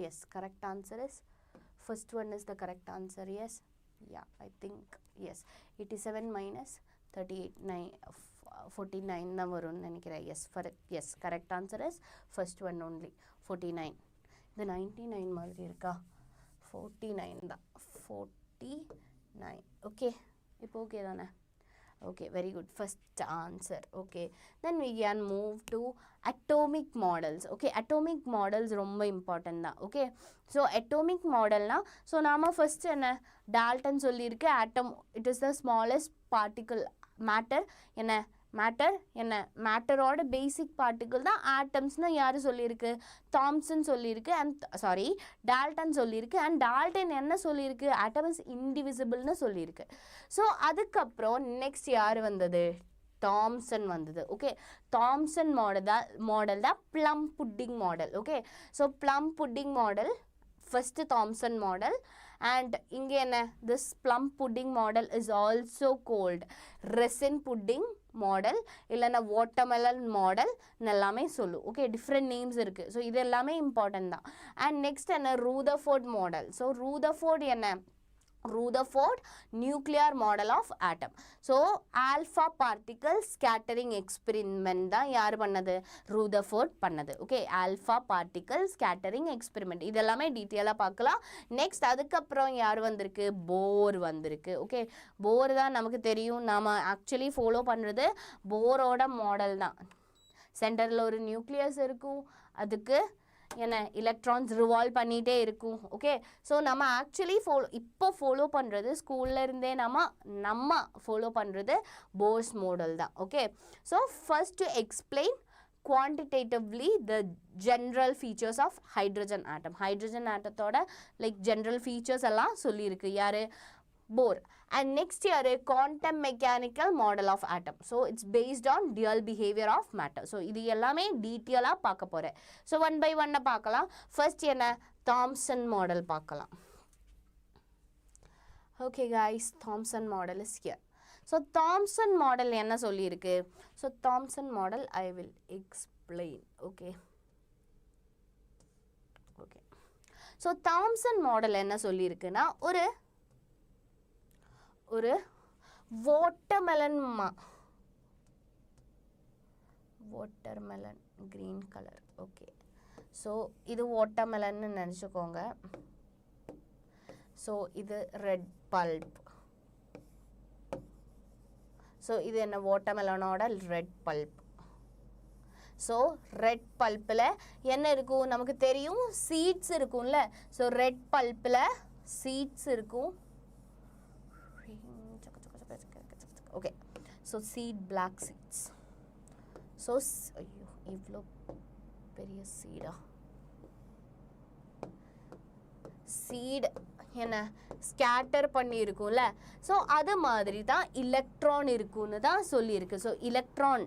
Yes, correct answer is first one is the correct answer. Yes, yeah, I think yes. 87 minus 38 49 na varun nenikira. Yes, for yes, correct answer is first one only 49. The 99 மாதிரி இருக்கா? 49 தான். 49. Okay, இப்போ okay தானே? Okay, very good. First answer. Okay, then we can move to atomic models. Okay, atomic models ரொம்ப important தான். Okay, so atomic model na so நாம first என்ன Dalton சொல்லிருக்கு atom it is the smallest particle matter என்ன matter என்ன matterோட basic particle தான் atoms னு யாரு சொல்லிருக்கு? Thomson சொல்லிருக்கு and sorry Dalton சொல்லிருக்கு and Dalton என்ன சொல்லிருக்கு? atom is indivisible னு சொல்லிருக்கு. So அதுக்கு அப்புறம் next யாரு வந்தது? Thomson வந்தது. Okay, Thomson model தான் plum pudding model. Okay, so plum pudding model first Thomson model and இங்க என்ன this plum pudding model is also called resin pudding model இல்லனா watermelon model எல்லாமே சொல்லு. Okay, different names இருக்கு. So இது எல்லாமே important தான். And next என்ன Rutherford model. So Rutherford என்ன Rutherford nuclear model of atom. So alpha particle scattering experiment தான் யார் பண்ணது? Rutherford பண்ணது. Okay, alpha particle scattering experiment. இதெல்லாமே டீட்டெயிலா பார்க்கலாம். நெக்ஸ்ட் அதுக்கு அப்புறம் யார் வந்திருக்கு? Bohr வந்திருக்கு. Okay, Bohr தான் நமக்கு தெரியும். நாம actually follow பண்றது Bohrோட மாடல் தான். சென்டர்ல ஒரு நியூக்ளியஸ் இருக்கும். அதுக்கு என்ன எலக்ட்ரான்ஸ் ரிவால்வ் பண்ணிட்டே இருக்கும். ஓகே, ஸோ நம்ம ஆக்சுவலி இப்போ ஃபாலோ பண்ணுறது ஸ்கூல்ல இருந்தே நம்ம ஃபாலோ பண்ணுறது போர்ஸ் மாடல் தான். Okay, so first to explain quantitatively the general features of hydrogen atom. hydrogen atomத்தோட like general features எல்லாம் சொல்லியிருக்கு. யாரு? Bohr. And next year a quantum mechanical model of atom. So it's based on dual behavior of matter. So இது எல்லாமே டீட்டெயிலா பார்க்க போறேன். So one by one பார்க்கலாம். First என்ன Thomson model பார்க்கலாம். Okay guys, Thomson model is here. So Thomson model என்ன சொல்லி இருக்கு? So Thomson model I will explain. Okay. Okay. So Thomson model என்ன சொல்லி இருக்குன்னா ஒரு watermelon green color. Okay. So இது watermelon னு நினைச்சுக்கோங்க. So இது red pulp. So இது என்ன watermelon ஓட red pulp. So red pulp ல என்ன இருக்கும் நமக்கு தெரியும் seeds இருக்கும்ல. So red pulp ல seeds இருக்கும். Okay. So seed black seeds. So ஐயோ இவ்ளோ பெரிய சீடா seed என்ன scatter பண்ணி இருக்கும்ல. So அது மாதிரி தான் electron இருக்குன்னு தான் சொல்லி இருக்கு. So electron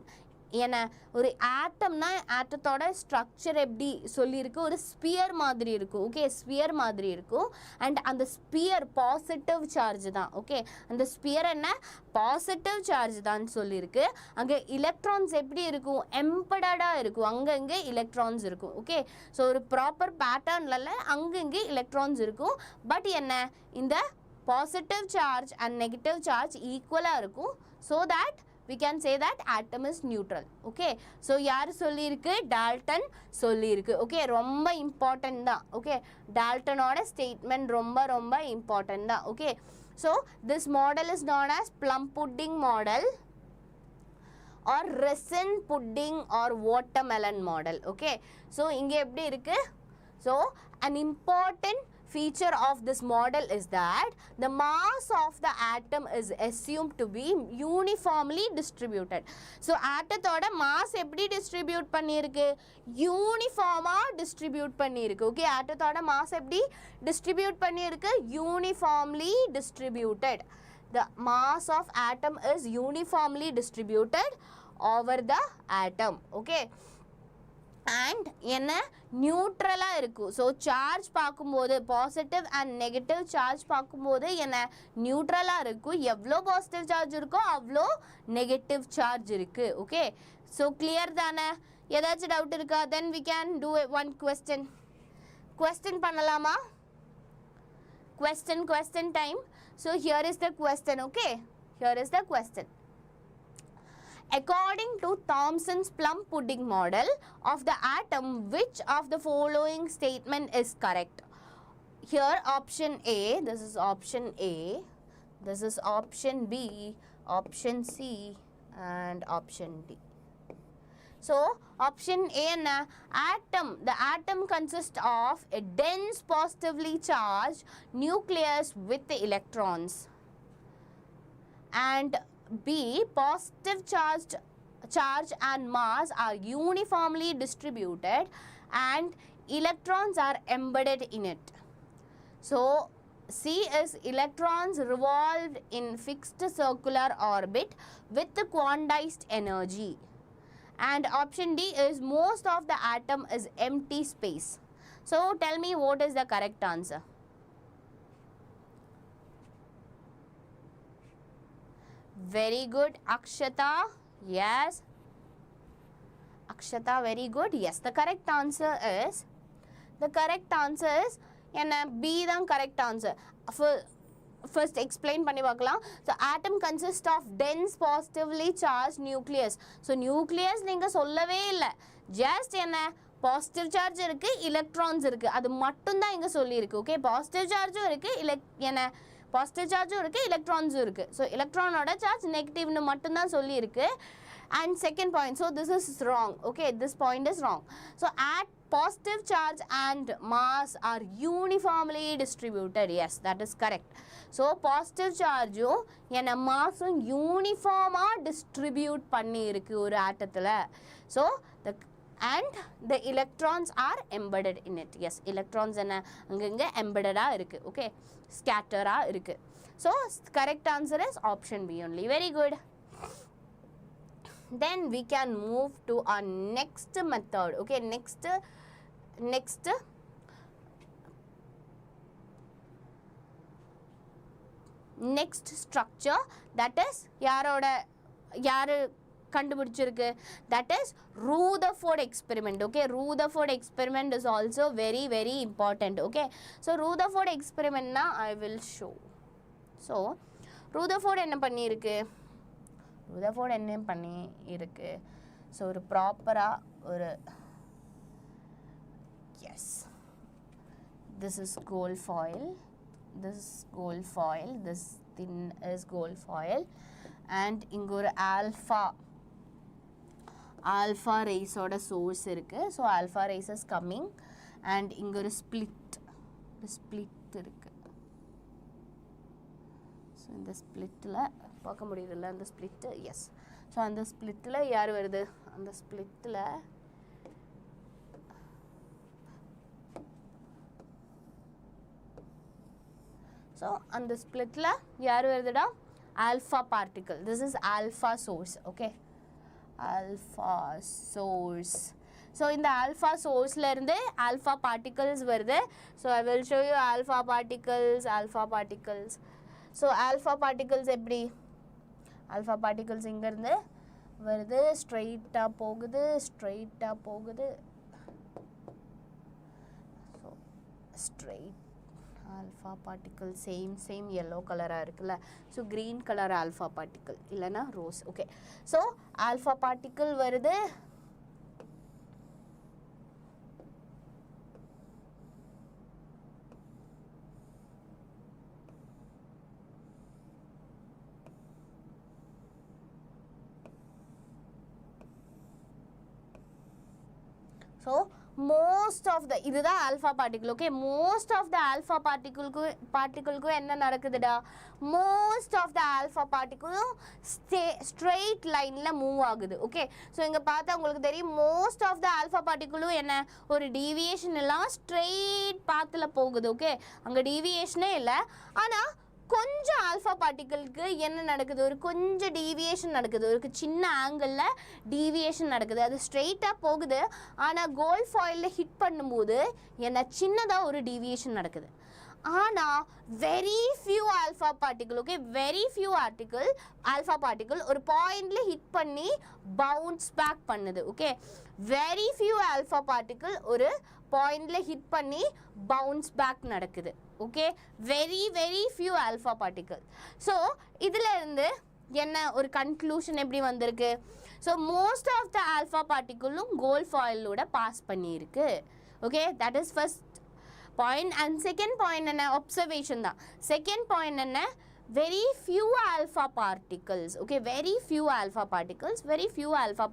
என்ன ஒரு ஆட்டம்னா ஆட்டத்தோட ஸ்ட்ரக்சர் எப்படி சொல்லியிருக்கு ஒரு ஸ்பியர் மாதிரி இருக்கும். ஓகே ஸ்பியர் மாதிரி இருக்கும். அண்ட் அந்த ஸ்பியர் பாசிட்டிவ் சார்ஜ் தான். ஓகே அந்த ஸ்பியர் என்ன பாசிட்டிவ் சார்ஜ் தான் சொல்லியிருக்கு. அங்கே எலக்ட்ரான்ஸ் எப்படி இருக்கும் எம்படடாக இருக்கும். அங்கங்கே எலக்ட்ரான்ஸ் இருக்கும். ஓகே ஸோ ஒரு ப்ராப்பர் பேட்டர்னில் அங்கங்கே எலக்ட்ரான்ஸ் இருக்கும். பட் என்ன இந்த positive charge and negative charge ஈக்குவலாக இருக்கும். So that we can say that atom is neutral. Okay so yaar solli irukku Dalton solli irukku. Okay romba important da. Okay Dalton oda statement romba important da. Okay so this model is known as plum pudding model or resin pudding or watermelon model. Okay so inge eppadi irukku. So an important feature of this model is that the mass of the atom is assumed to be uniformly distributed. So ஆட்டத்தோட mass எப்படி distribute பண்ணியிருக்கு யூனிஃபார்மா distribute பண்ணியிருக்கு. Okay ஆட்டத்தோட mass எப்படி distribute பண்ணியிருக்கு uniformly distributed. The mass of atom is uniformly distributed over the atom. Okay and என்ன நியூட்ரலாக இருக்கும். So charge பார்க்கும்போது positive and negative charge பார்க்கும்போது என்ன நியூட்ரலாக இருக்கும். எவ்வளோ பாசிட்டிவ் சார்ஜ் இருக்கோ அவ்வளோ நெகட்டிவ் சார்ஜ் இருக்குது. ஓகே ஸோ கிளியர் தானே? ஏதாச்சும் டவுட் இருக்கா? Then we can do one question பண்ணலாமா? question time. So here is the question. Okay here is the question. According to Thomson's plum pudding model of the atom, which of the following statement is correct? Here option A, this is option A, this is option B, option C and option D. So option A na atom, the atom consists of a dense positively charged nucleus with the electrons, and B positive charge and mass are uniformly distributed and electrons are embedded in it. So C is electrons revolved in fixed circular orbit with the quantized energy, and option D is most of the atom is empty space. So tell me what is the correct answer? Very good Akshata. Yes Akshata very good. Yes the correct answer is என்ன B தான் correct answer. First explain பண்ணி பார்க்கலாம். So atom consists of dense positively charged nucleus. So nucleus நீங்க சொல்லவே இல்லை. just என்ன positive charge இருக்கு electrons இருக்கு அது மட்டும் தான் இங்க சொல்லி இருக்கு. ஓகே பாசிட்டிவ் சார்ஜும் இருக்கு என்ன பாசிட்டிவ் சார்ஜும் இருக்குது எலக்ட்ரான்ஸும் இருக்குது. ஸோ எலக்ட்ரானோட சார்ஜ் நெகட்டிவ்னு மட்டும்தான் சொல்லியிருக்கு. And second point so this is wrong. Okay this point is wrong. So at positive charge and mass are uniformly distributed. Yes that is correct. So positive chargeum என்ன மாஸும் யூனிஃபார்மாக distribute பண்ணி இருக்கு ஒரு ஆட்டத்தில். So and the electrons are embedded in it. Yes electrons என்ன அங்கங்க embedded-ஆ இருக்கு. Okay ஸ்கேட்டராக இருக்கு. So correct answer is option B only. Very good. Then we can move to our next method. Okay, next structure, that is யாரு கண்டுபிடிச்சிருக்கு, that is Rutherford experiment. Okay, Rutherford experiment is also very very important. Okay, so Rutherford experiment na I will show. So Rutherford என்ன பண்ணியிருக்கு, Rutherford என்ன பண்ணியிருக்கு, so ஒரு ப்ராப்பரா ஒரு yes, this is gold foil, this is gold foil, this thin is gold foil, and இங்க ஒரு alpha rays ஓட source இருக்கு. So alpha rays is coming, and இங்க ஒரு split இருக்கு. So இந்த splitல பார்க்க முடியுதுல்ல அந்த split, yes. So அந்த splitல யார் வருது, அந்த splitல so அந்த splitல யார் வருதுடா, alpha particle. This is alpha source. Okay, alpha source. So in the alpha source la irundhe alpha particles varudhu. So I will show you alpha particles. So alpha particles eppadi, alpha particles inga irundhe varudhu, straight ah pogudhu. So straight alpha particle, same yellow color ah irukla. So green color alpha particle illana rose. Okay, so alpha particle varudhu, so most of the இதுதா alpha particle. Okay, most of the alpha particle க்கு என்ன நடக்குதுடா, most of the alpha particle straight line ல move ஆகுது. Okay, so இங்க பார்த்தா உங்களுக்கு தெரியும் most of the alpha particle என்ன ஒரு deviation இல்லாம straight pathல போகுது. Okay, அங்க deviation இல்ல, ஆனா கொஞ்சம் ஆல்ஃபா பார்ட்டிகிளுக்கு என்ன நடக்குது, ஒரு கொஞ்சம் டீவியேஷன் நடக்குது, ஒரு சின்ன ஆங்கிளில் டீவியேஷன் நடக்குது. அது ஸ்ட்ரெயிட்டாக போகுது, ஆனால் கோல்ட் ஃபாயிலில் ஹிட் பண்ணும்போது என்ன சின்னதாக ஒரு டீவியேஷன் நடக்குது. ஆனால் very few alpha particle, okay, very few alpha particle ஒரு பாயிண்டில் ஹிட் பண்ணி பவுன்ஸ் பேக் பண்ணுது. Okay, very few alpha particle ஒரு பாயிண்டில் ஹிட் பண்ணி பவுன்ஸ் பேக் நடக்குது. Okay, very very few alpha particle. So இதில் இருந்து என்ன ஒரு கன்க்ளூஷன் எப்படி வந்திருக்கு, so most of the alpha பார்ட்டிகிளும் கோல்ட் ஃபாயிலோட பாஸ் பண்ணியிருக்கு. Okay, that is first point. And second point என்ன, ஒப்சர்வேஷன் தான். செகண்ட் பாயிண்ட் என்ன, very few alpha particles. Okay, very few alpha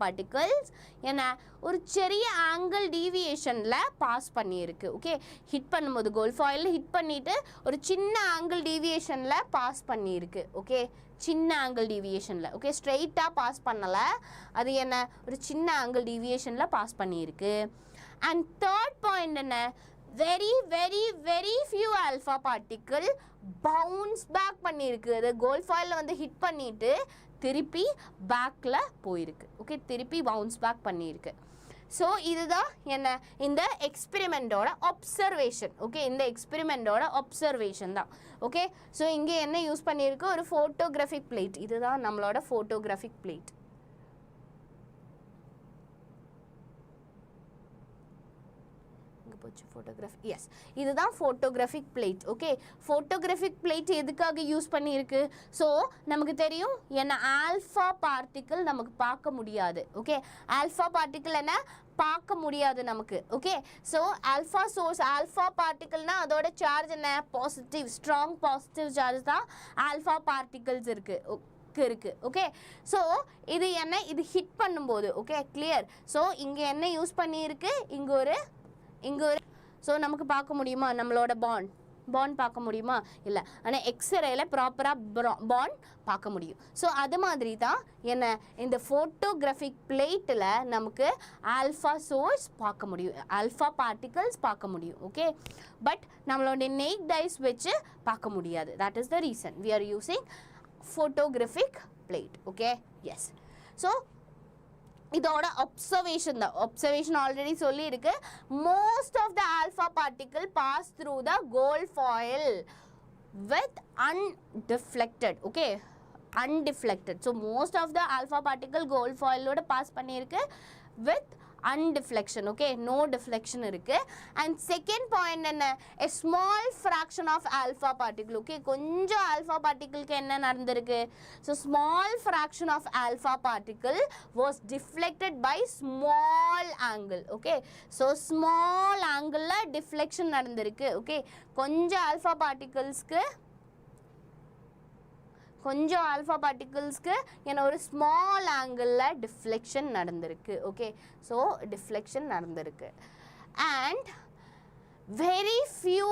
particles என்ன ஒரு சிறிய ஆங்கிள் டீவியேஷன்ல பாஸ் பண்ணியிருக்கு. ஓகே, ஹிட் பண்ணும்போது கோல்ட் ஃபாயிலில் ஹிட் பண்ணிட்டு ஒரு சின்ன ஆங்கிள் டீவியேஷன்ல பாஸ் பண்ணியிருக்கு. ஓகே, சின்ன ஆங்கிள் டீவியேஷன்ல. ஓகே, ஸ்ட்ரெயிட்டாக பாஸ் பண்ணலை, அது என்ன ஒரு சின்ன ஆங்கிள் டீவியேஷன்ல பாஸ் பண்ணியிருக்கு. அண்ட் தேர்ட் பாயிண்ட் என்ன, very very very few alpha particle bounce back பண்ணியிருக்கு. அது கோல்ட் ஃபாயிலில் வந்து ஹிட் பண்ணிட்டு திருப்பி பேக்கில் போயிருக்கு. ஓகே, திருப்பி பவுன்ஸ் பேக் பண்ணியிருக்கு. ஸோ இதுதான் என்ன இந்த எக்ஸ்பெரிமெண்ட்டோட ஒப்சர்வேஷன். ஓகே, இந்த எக்ஸ்பெரிமெண்ட்டோட ஒப்சர்வேஷன் தான். ஓகே, ஸோ இங்கே என்ன யூஸ் பண்ணியிருக்கு, ஒரு ஃபோட்டோகிராஃபிக் பிளேட். இதுதான் நம்மளோட ஃபோட்டோகிராஃபிக் பிளேட். ஃபோட்டோகிராஃபி, எஸ், இதுதான் photographic plate. Okay, photographic plate எதுக்காக யூஸ் பண்ணியிருக்கு, ஸோ நமக்கு தெரியும் என்ன ஆல்ஃபா பார்ட்டிக்கிள் நமக்கு பார்க்க முடியாது. ஓகே, ஆல்ஃபா பார்ட்டிக்கிள் என்ன பார்க்க முடியாது நமக்கு. Okay, so alpha source, alpha பார்ட்டிக்கிள்னா அதோட சார்ஜ் என்ன, பாசிட்டிவ், ஸ்ட்ராங் பாசிட்டிவ் சார்ஜ் தான் ஆல்ஃபா பார்ட்டிகிள்ஸ் இருக்கு. ஓகே, ஸோ இது என்ன, இது ஹிட் பண்ணும்போது, ஓகே கிளியர். ஸோ இங்கே என்ன யூஸ் பண்ணியிருக்கு, இங்கே ஒரு ஸோ நமக்கு பார்க்க முடியுமா நம்மளோட பாண்ட் பார்க்க முடியுமா? இல்லை. ஆனால் எக்ஸ்ரேல ப்ராப்பராக பாண்ட் பார்க்க முடியும். ஸோ அது மாதிரி தான் என்ன இந்த ஃபோட்டோகிராஃபிக் பிளேட்டில் நமக்கு ஆல்ஃபா சோர்ஸ் பார்க்க முடியும், ஆல்ஃபா பார்ட்டிகல்ஸ் பார்க்க முடியும். ஓகே, பட் நம்மளோட நெக் டைஸ் வச்சு பார்க்க முடியாது. That is the reason we are using photographic plate. Okay, yes. So இதோட observation தான். observation already சொல்லி இருக்கு. Most of the alpha particle pass through the gold foil with undeflected. Okay, undeflected. So most of the alpha particle gold foil ஓட pass பண்ணிருக்கு with undeflection. Okay, no deflection இருக்கு. And second point என்ன, a small fraction of alpha particle. Okay, கொஞ்சம் alpha particle க்கு என்ன நடந்திருக்கு? So small fraction of alpha particle was deflected by small angle. Okay, so small angle ல deflection நடந்திருக்கு. Okay, கொஞ்சம் alpha particles க்கு கொஞ்சம் ஆல்ஃபா பார்ட்டிகிள்ஸ்க்கு என்ன ஒரு ஸ்மால் ஆங்கிளில் டிஃப்ளெக்ஷன் நடந்திருக்கு. ஓகே, ஸோ டிஃப்ளெக்ஷன் நடந்திருக்கு. And very few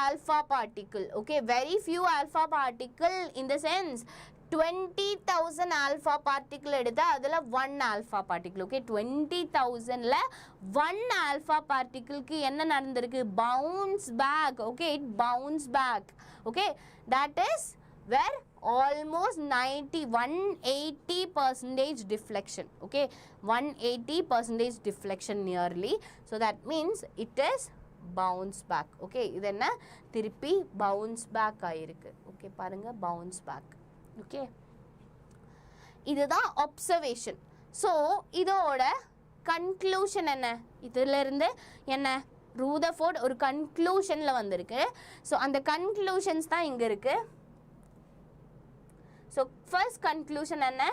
alpha particle. Okay, very few alpha particle in the sense 20,000 alpha particle எடுத்தா அதில் 1 alpha particle. Okay, 20,000ல 1 alpha particleக்கு என்ன நடந்திருக்கு? bounce back. Okay, it bounce back. Okay, that is where almost 180% deflection. Okay, 180% deflection nearly. So that means it is bounce back. Okay, இது என்ன திருப்பி bounce back ஆயிருக்கு. Okay, பாருங்க bounce back. Okay, இதுதான் observation. So இதோட conclusion என்ன? இதிலிருந்து என்ன Rutherford ஒரு conclusionல வந்திருக்கு. So அந்த conclusions தான் இங்க இருக்கு. So first conclusion என்ன?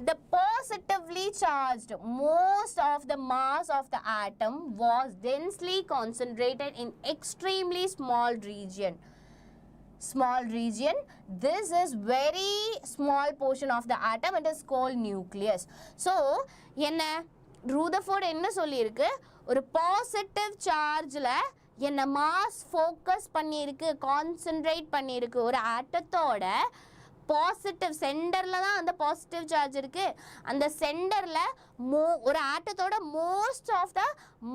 The positively charged most of the mass of the atom was densely concentrated in extremely small region. Small region. This is very small portion of the atom. It is called nucleus. So என்ன Rutherford என்ன சொல்லியிருக்கு? ஒரு positive சார்ஜில் என்ன mass focus பண்ணியிருக்கு, concentrate பண்ணியிருக்கு. ஒரு ஆட்டத்தோட positive சென்டரில் தான் அந்த பாசிட்டிவ் சார்ஜ் இருக்குது. அந்த சென்டரில் ஒரு ஆட்டத்தோட மோஸ்ட் ஆஃப் த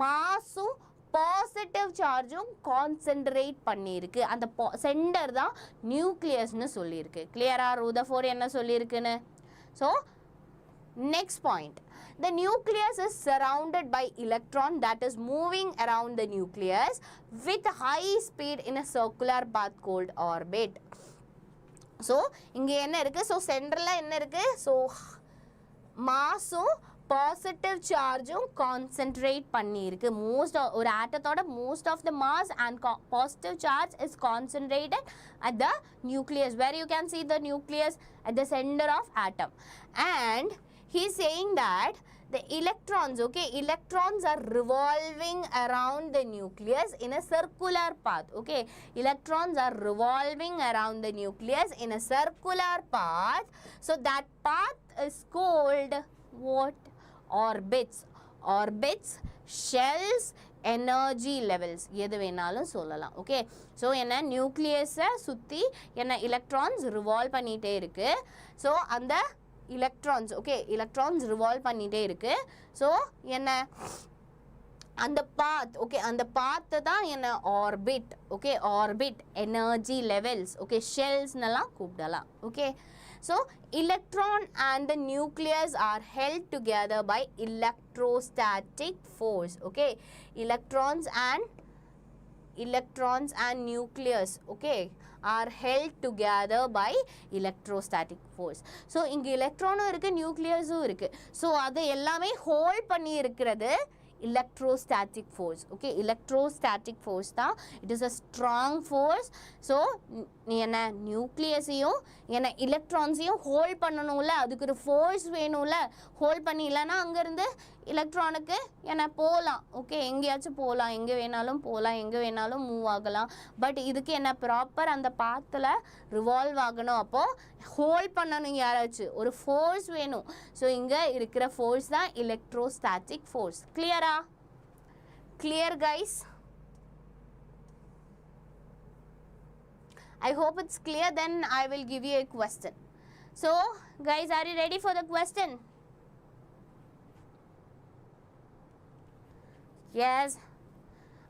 மாஸும் பாசிட்டிவ் சார்ஜும் கான்சென்ட்ரேட் பண்ணியிருக்கு. அந்த சென்டர் தான் நியூக்ளியஸ்னு சொல்லியிருக்கு. கிளியராக Rutherford என்ன சொல்லியிருக்குன்னு? So next point, the nucleus is surrounded by electron that is moving around the nucleus with high speed in a circular path called orbit. So இங்கே என்ன இருக்குது? ஸோ சென்டரில் என்ன இருக்குது? ஸோ மாஸும் பாசிட்டிவ் சார்ஜும் கான்சென்ட்ரேட் பண்ணியிருக்கு. மோஸ்ட் ஒரு ஆட்டத்தோட most of the mass and positive charge is concentrated at the nucleus, where you can see the nucleus at the center of atom. And he is saying that the electrons, okay, electrons are revolving around the nucleus in a circular path. Okay, electrons are revolving around the nucleus in a circular path. So that path is called what? Orbits. Orbits, shells, energy levels, எது வேணாலும் சொல்லலாம். Okay, so என்ன நியூக்ளியஸை சுற்றி என்ன electrons revolve பண்ணிகிட்டே இருக்குது. So அந்த electrons, okay, electrons revolve பண்ணிட்டே இருக்கு. ஸோ என்ன அந்த பாத், ஓகே, அந்த பாத்து தான் என்ன orbit. Okay, orbit, energy levels, okay, ஷெல்ஸ்னெல்லாம் கூப்பிடலாம். Okay, so electron and the nucleus are held together by electrostatic force. Okay, electrons and nucleus, okay, are held together by electrostatic force. So இங்கே எலக்ட்ரானும் இருக்குது, நியூக்ளியஸும் இருக்குது. So அதை எல்லாமே hold பண்ணி இருக்கிறது electrostatic force. Okay, electrostatic force தான், it is a strong force. So என்ன நியூக்ளியஸையும் என்ன எலக்ட்ரான்ஸையும் ஹோல்ட் பண்ணணும்ல, அதுக்கு ஒரு ஃபோர்ஸ் வேணும்ல. ஹோல்ட் பண்ணி இல்லைன்னா அங்கேருந்து எலக்ட்ரானுக்கு என்ன போகலாம். ஓகே, எங்கேயாச்சும் போகலாம், எங்கே வேணாலும் போகலாம், எங்கே வேணாலும் மூவ் ஆகலாம். பட் இதுக்கு என்ன ப்ராப்பர் அந்த பாத்தில் ரிவால்வ் ஆகணும். அப்போது ஹோல்ட் பண்ணணும் யாராச்சும், ஒரு ஃபோர்ஸ் வேணும். ஸோ இங்கே இருக்கிற ஃபோர்ஸ் தான் எலக்ட்ரோஸ்டாட்டிக் ஃபோர்ஸ். கிளியரா? Clear guys? I hope it's clear. Then I will give you a question. So guys, are you ready for the question? Yes,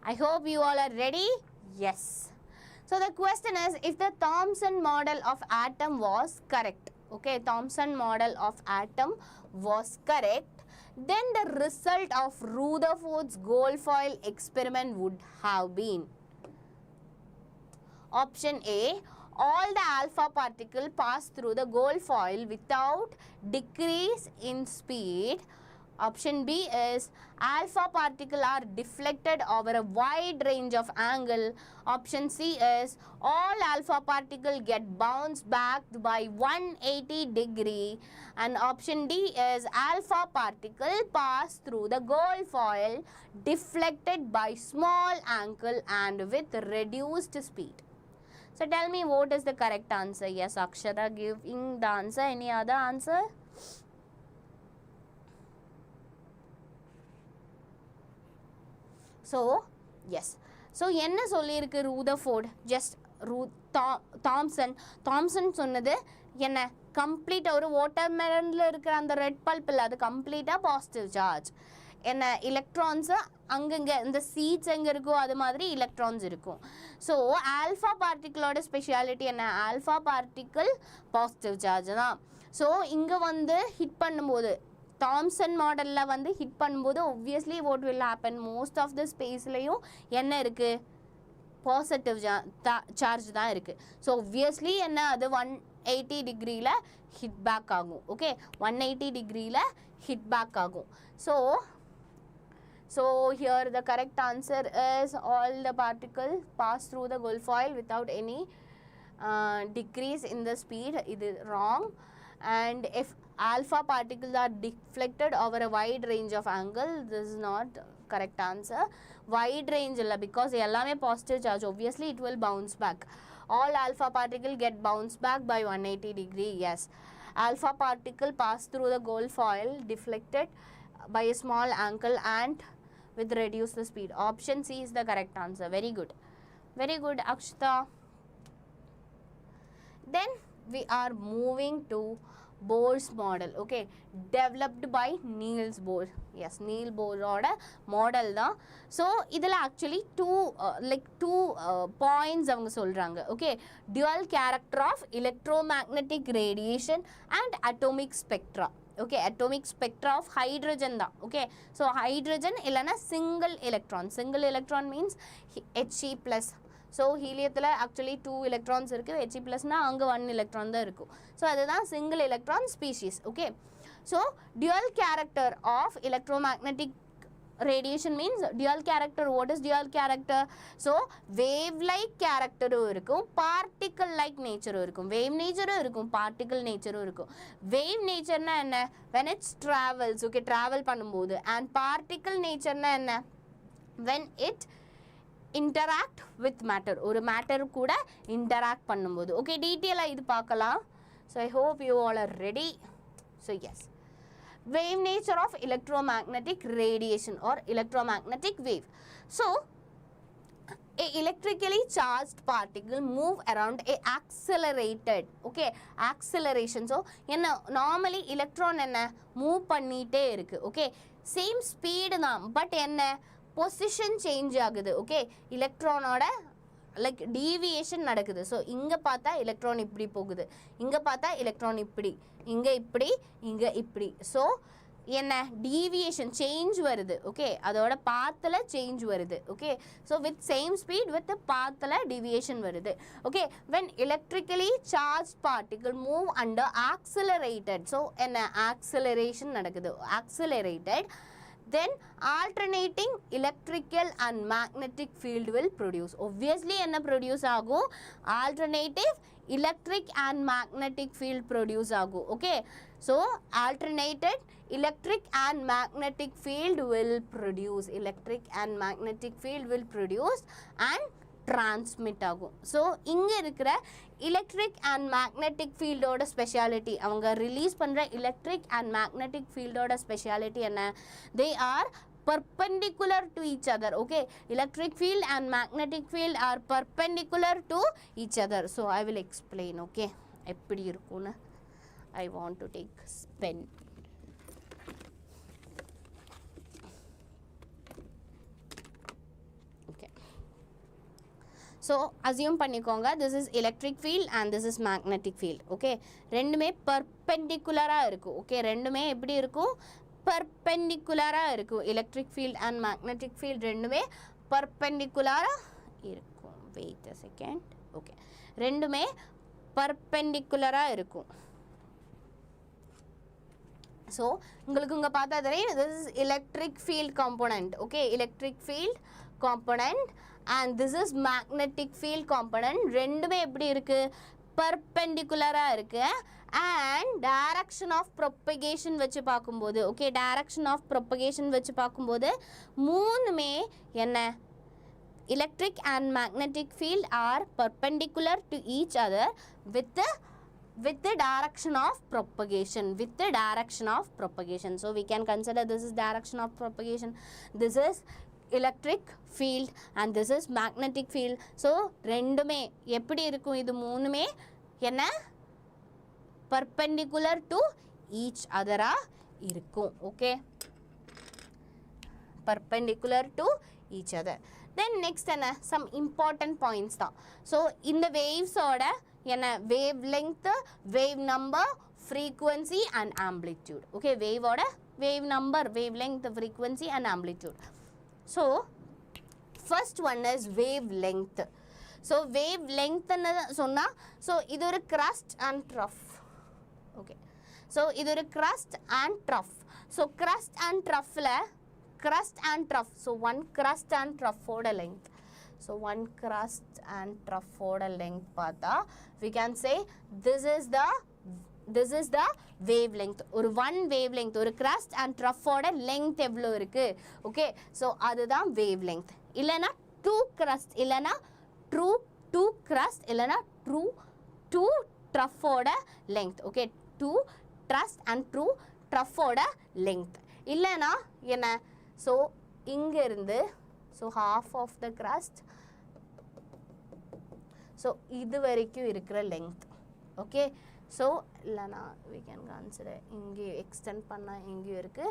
I hope you all are ready. Yes. So the question is, if the Thomson model of atom was correct, okay, Thomson model of atom was correct, then the result of Rutherford's gold foil experiment would have been. Option A, all the alpha particle pass through the gold foil without decrease in speed. Option B is alpha particle are deflected over a wide range of angle. Option C is all alpha particle get bounced back by 180 degree. And option D is alpha particle pass through the gold foil deflected by small angle and with reduced speed. So tell me, what is the correct answer? Yes, Akshara giving the answer. Any other answer? So yes, so என்ன சொல்லியிருக்கு Rutherford, just Thomson சொன்னது என்ன, கம்ப்ளீட்டாக ஒரு வாட்டர்மெலனில் இருக்கிற அந்த red bulb இல்லை, அது கம்ப்ளீட்டாக பாசிட்டிவ் சார்ஜ். என்ன, எலக்ட்ரான்ஸு அங்கங்கே இந்த சீட்ஸ் எங்கே இருக்கோ அது மாதிரி எலக்ட்ரான்ஸ் இருக்கும். ஸோ ஆல்ஃபா பார்ட்டிக்கிளோட ஸ்பெஷாலிட்டி என்ன, ஆல்ஃபா பார்ட்டிக்கிள் பாசிட்டிவ் சார்ஜ் தான். ஸோ இங்கே வந்து ஹிட் பண்ணும்போது, தாம்சன் மாடலில் வந்து ஹிட் பண்ணும்போது obviously what will happen, most of the ஸ்பேஸ்லேயும் என்ன இருக்குது, பாசிட்டிவ் சார்ஜ் தான் இருக்குது. ஸோ obviously என்ன, அது 180 டிகிரியில் ஹிட் பேக் ஆகும். ஓகே, 180 டிகிரியில் ஹிட் பேக் ஆகும். So here the correct answer is all the particles pass through the gold foil without any decrease in the speed. It is wrong. And if alpha particles are deflected over a wide range of angle, this is not correct answer. Wide range illa, because ellame positive charge, obviously it will bounce back. All alpha particle get bounced back by 180 degree. Yes, alpha particle pass through the gold foil deflected by a small angle and with reduce the speed. Option C is the correct answer. Very good, Akshita. Then we are moving to Bohr's model. Okay, developed by Niels Bohr. Yes, Niels Bohr oda model da. So idhula actually two points avanga solranga. Okay, dual character of electromagnetic radiation and atomic spectra. Okay, atomic spectra of hydrogen da. Okay, so hydrogen illana single electron means He plus. So helium actually 2 electrons irukku, He plus na anga 1 electron da irukku. So adha single electron species. Okay, so dual character of electromagnetic radiation means dual character. What is dual character? So wave like character irukkum, particle like nature irukkum. Wave nature irukkum, particle nature irukkum. Wave nature na enna, when it travels, okay, travel பண்ணும்போது. And particle nature na enna, when it interact with matter, ஒரு matter கூட interact பண்ணும்போது. Okay, detail இது பார்க்கலாம். So I hope you all are ready. So yes, wave nature of electromagnetic radiation or electromagnetic wave. So a electrically charged particle move around a accelerated, okay, acceleration. So என்ன, normally electron என்ன move பண்ணிட்டே இருக்கு. Okay, same speed தான், but என்ன, position change ஆகுது. Okay, எலக்ட்ரானோட like deviation நடக்குது. So இங்கே பார்த்தா எலக்ட்ரான் இப்படி போகுது, இங்கே பார்த்தா எலக்ட்ரான் இப்படி, இங்கே இப்படி, இங்கே இப்படி. ஸோ என்ன, டீவியேஷன் சேஞ்ச் வருது. ஓகே, அதோட பாத்தில் சேஞ்ச் வருது. Okay, so with same speed with பாத்தில் டீவியேஷன் வருது. Okay, when electrically charge particle move under accelerated. So என்ன, ஆக்சிலரேஷன் நடக்குது, accelerated, then alternating electrical and magnetic field will produce. Obviously enna produce agu, alternative electric and magnetic field produce agu. Okay, so alternated electric and magnetic field will produce, electric and magnetic field will produce and transmit ஆகும். So இங்கே இருக்கிற electric and magnetic field ஓட speciality, அவங்க release பண்ணுற electric and magnetic field ஓட speciality என்ன, they are perpendicular to each other. Okay, electric field and magnetic field are perpendicular to each other. So I will explain. Okay, eppadi irukuna I want to take pen. Okay, so assume பண்ணிக்கோங்க this is electric field and this is magnetic field. Okay, ரெண்டுமே perpendicular இருக்கு. Okay, ரெண்டுமே எப்படி இருக்கும், perpendicular இருக்கும். electric field and magnetic field ரெண்டுமே perpendicular இருக்கும். wait a second. Okay, ரெண்டுமே perpendicular இருக்கும். so உங்களுக்கு இங்க பார்த்தா தெரியும் this is electric field component. Okay, electric field component and this is magnetic field component. ரெண்டுமே எப்படி இருக்கு, perpendicular இருக்கு. and direction of propagation வச்சு பார்க்கும்போது, okay, direction of propagation வச்சு பார்க்கும்போது மூணுமே என்ன, electric and magnetic field are perpendicular to each other with the direction of propagation, with the direction of propagation. So we can consider this is direction of propagation, this is electric field and this is magnetic field. So ரெண்டுமே எப்படி இருக்கும், இது மூணுமே என்ன, perpendicular to each other இருக்கும். Okay, perpendicular to each other. Then next என்ன, some important points தான். so இந்த waves ஓட என்ன, wavelength, wave number, frequency and amplitude. Okay, wave ஓட wave number, wavelength, frequency and amplitude. so first one is wavelength. so wavelength ன்னு சொன்னா, so இது ஒரு crust and trough. okay, so இது ஒரு crust and trough. so crust and trough ல, crust and trough, so one crust and trough ஓட length, so one crust and trough ஓட length பார்த்தா we can say this is the wavelength. ஒரு one wavelength, ஒரு crust and trough ஓட length எவ்வளோ இருக்கு. okay, so அதுதான் wavelength. இல்லைனா two crust, இல்லைனா two crust, இல்லைனா two trough ஓட length. okay, two crust and two trough ஓட length. இல்லைனா என்ன, so இங்க இருந்து, so half of the crust, so இது வரைக்கும் இருக்கிற length. okay, so இல்லைனா we can consider இங்கே extend பண்ணா இங்கேயும் இருக்கு,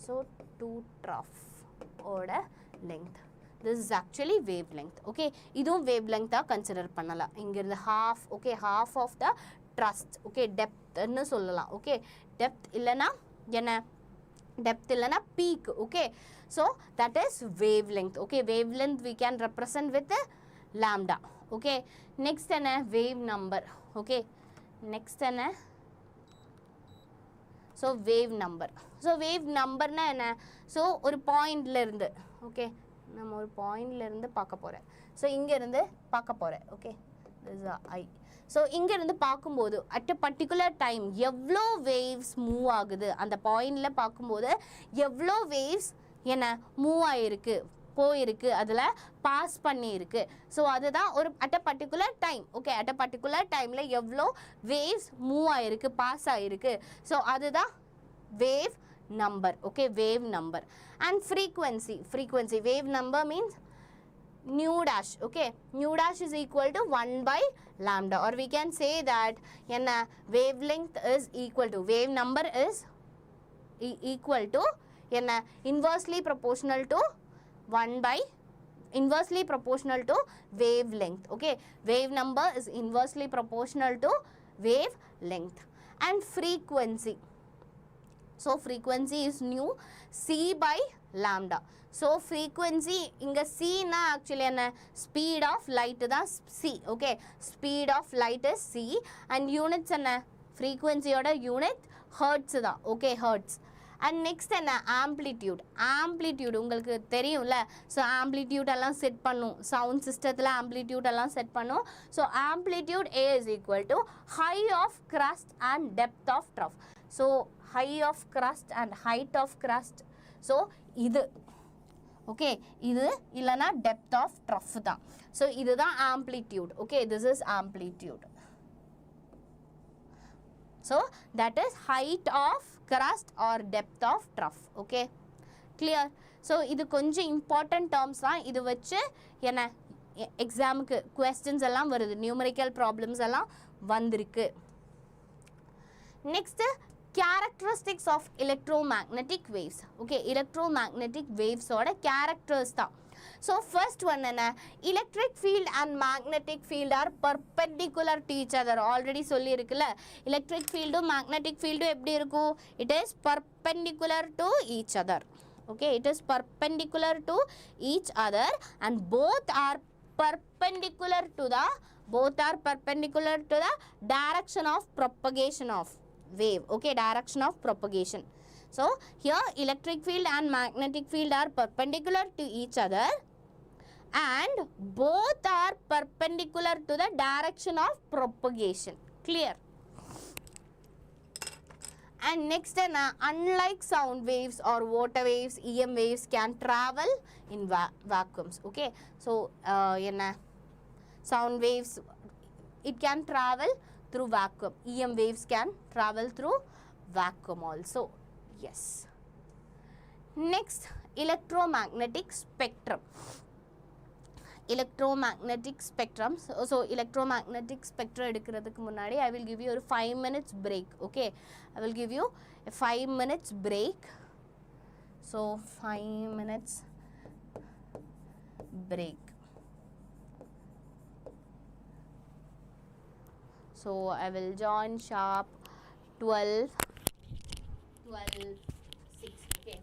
so two trough ஓட length. this is actually wavelength. okay, இதுவும் wavelength consider பண்ணலாம். இங்க இருந்து half, okay, half of the trust. okay, depth ன்னு சொல்லலாம். okay, depth இல்லைனா என்ன, depth இல்லைனா peak. okay, so that is wavelength. okay, wavelength we can represent with lambda. okay, next என்ன, wave number. okay, next என்ன, so wave number. so wave number னா என்ன, so ஒரு பாயிண்ட்ல இருந்து, okay, நம்ம ஒரு பாயிண்ட்ல இருந்து பார்க்க போறேன். so இங்க இருந்து பார்க்க போறேன். okay, this is I. so இங்க இருந்து பார்க்கும்போது at a particular time எவ்வளோ waves மூவ் ஆகுது, அந்த பாயிண்ட்ல பார்க்கும்போது எவ்வளோ waves என்ன மூவ் ஆயிருக்கு, போயிருக்கு, அதில் பாஸ் பண்ணியிருக்கு. ஸோ அதுதான் ஒரு at a particular time. okay, at a particular timeல எவ்வளோ waves மூவ் ஆயிருக்கு, பாஸ் ஆயிருக்கு. ஸோ அதுதான் wave number. okay, wave number. and frequency, wave number means nu dash. okay, nu dash is equal to 1 by lambda, or we can say that என்ன, wavelength is equal to, wave number is equal to என்ன, inversely proportional to 1 by, inversely proportional to wavelength. okay, wave number is inversely proportional to wavelength. and frequency, so frequency is nu c by lambda. so frequency இங்க c னா actually என்ன, speed of light தான் c. okay, speed of light is c and units என்ன, frequency ஓட unit hertz தான். okay, hertz. and next என்ன, amplitude. உங்களுக்கு தெரியும்ல, so amplitude எல்லாம் செட் பண்ணும், சவுண்ட் சிஸ்டத்தில் amplitude எல்லாம் செட் பண்ணும். so amplitude A is equal to height of crust and depth of trough. so height of crust and height of crust, so இது okay, இது இல்லைனா depth of trough தான். so இதுதான் amplitude. okay, this is amplitude. so that is height of crust or depth of trough. okay, clear. So இது கொஞ்சம் important terms தான். இது வச்சு என்ன எக்ஸாமுக்கு கொஸ்டின்ஸ் எல்லாம் வருது, நியூமரிக்கல் ப்ராப்ளம்ஸ் எல்லாம் வந்திருக்கு. Next characteristics of electromagnetic waves. Okay, electromagnetic waves ஓட characters தான். So first one என்ன, electric field and magnetic field are perpendicular to each other. already சொல்லி இருக்குல்ல, electric field magnetic field எப்படி இருக்கும், it is perpendicular to each other. Okay, it is perpendicular to each other and both are perpendicular to the direction of propagation of wave. Okay, direction of propagation. So here electric field and magnetic field are perpendicular to each other and both are perpendicular to the direction of propagation. Clear? And next, unlike sound waves or water waves, EM waves can travel in vacuums. Okay, so sound waves, it can travel through vacuum. EM waves can travel through vacuum also. Yes. Next, electromagnetic spectrum. Electromagnetic spectrum. So electromagnetic spectrum எடுக்கிறதுக்கு முன்னாடி I will give you a 5 minutes break. Okay, I will give you a 5 minutes break. So 5 minutes break. So I will join sharp 12:06. Okay.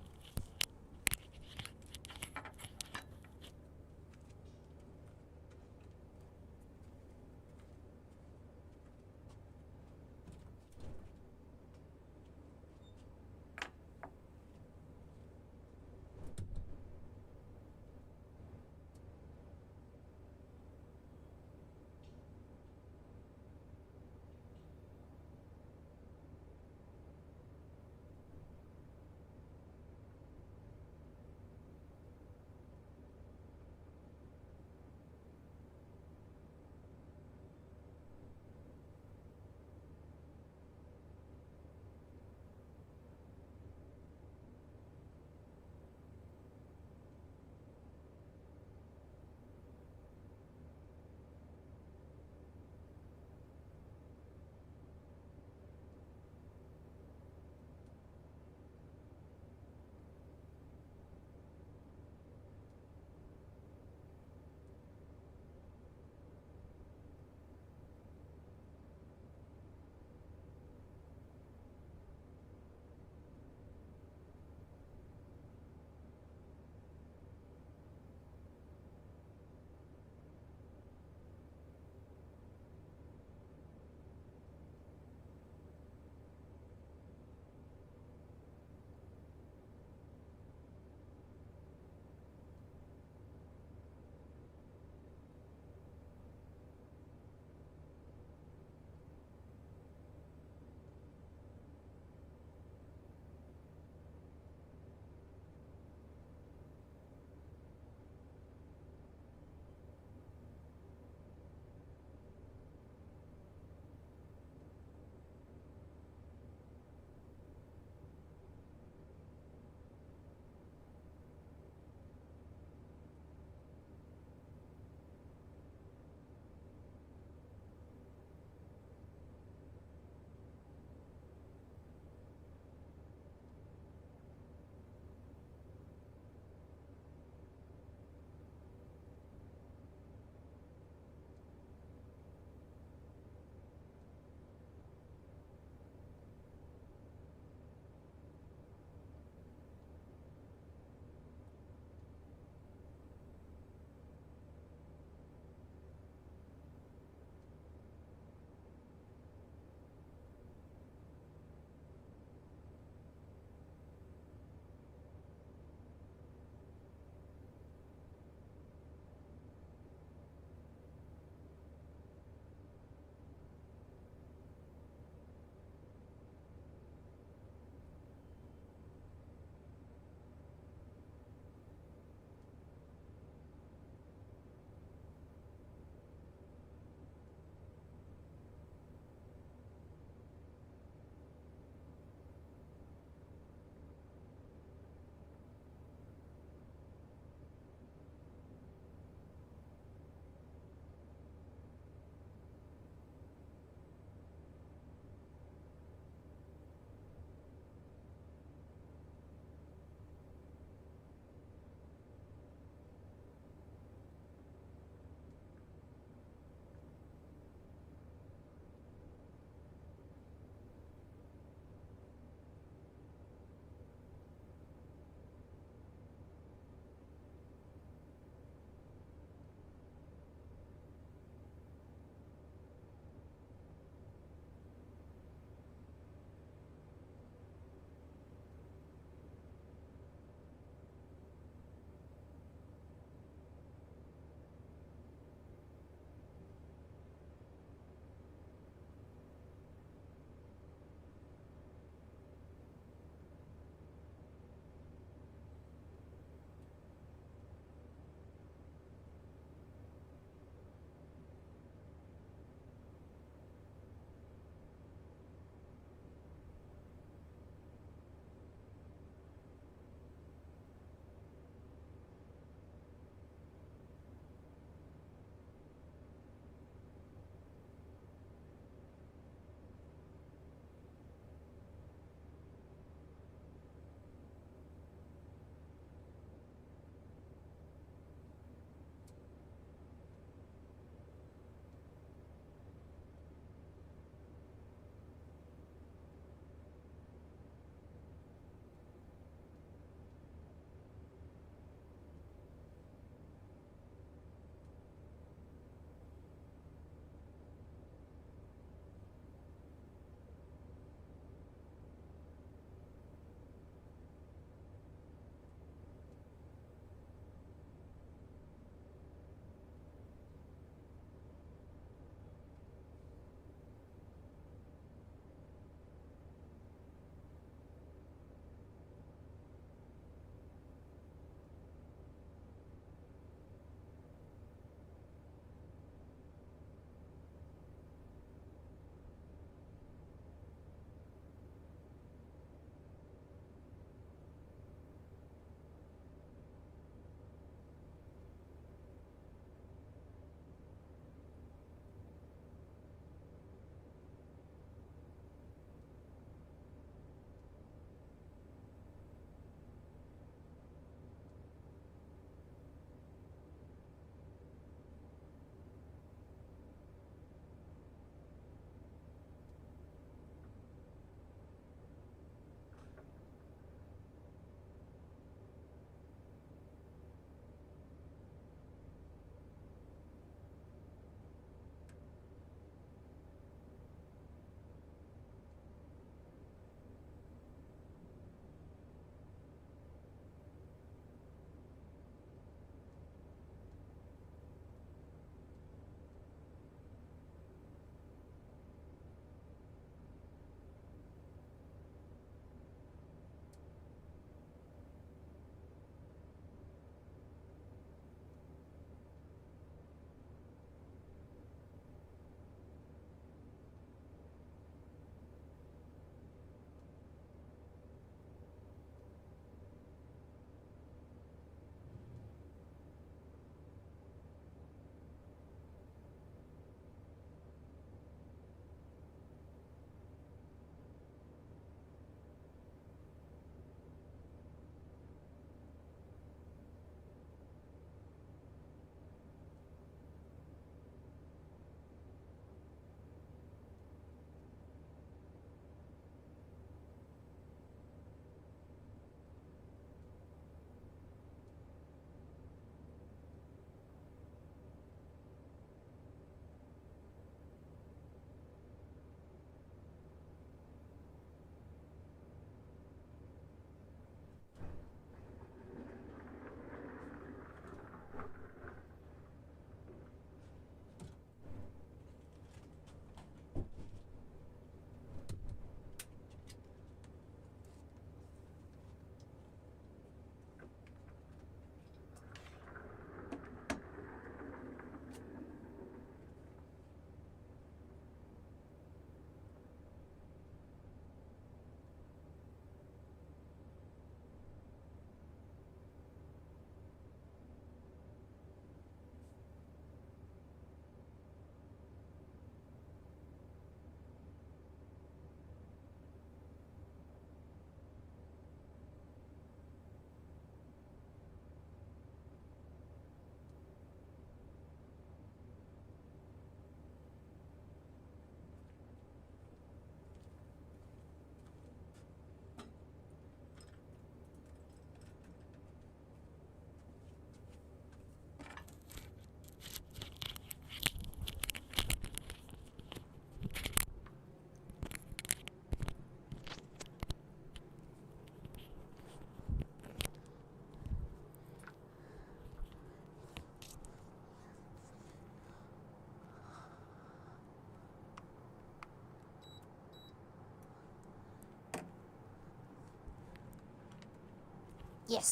yes.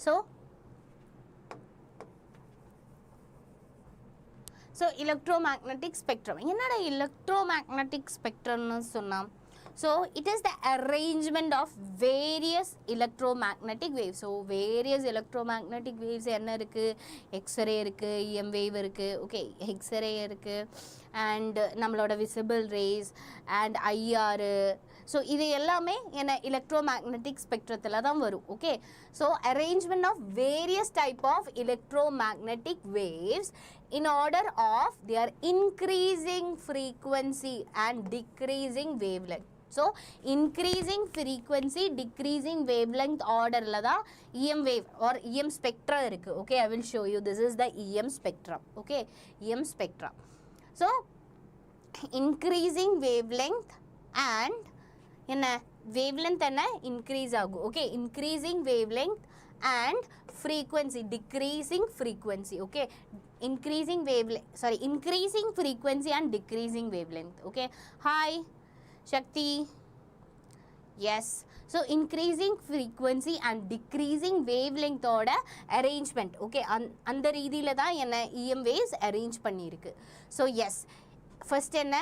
So electromagnetic spectrum. என்னடா electromagnetic spectrum னு சொன்னா? So it is the arrangement of various electromagnetic waves. So various electromagnetic waves என்ன இருக்கு? X-ray இருக்கு, EM wave இருக்கு, okay, X-ray இருக்கு, and நம்மளோட visible rays and IR. So இது எல்லாமே என்ன electromagnetic spectrத்துல தான் வரும். Okay, so arrangement of various type of electromagnetic waves in order of their increasing frequency and decreasing wavelength. So increasing frequency, decreasing wavelength order la da EM wave or EM spectra irukku. Okay, I will show you. This is the EM spectrum. Okay, EM spectra. So increasing wavelength and enna wavelength enna increase agu. Okay, increasing wavelength and frequency, decreasing frequency. Okay, increasing wavelength, sorry, increasing frequency and decreasing wavelength. Okay, hi Shakti. Yes, so increasing frequency and decreasing wavelength oda arrangement. Okay, அந்த ரீதியில தான் என்ன EM waves arrange பண்ணிருக்கு. So yes, first என்ன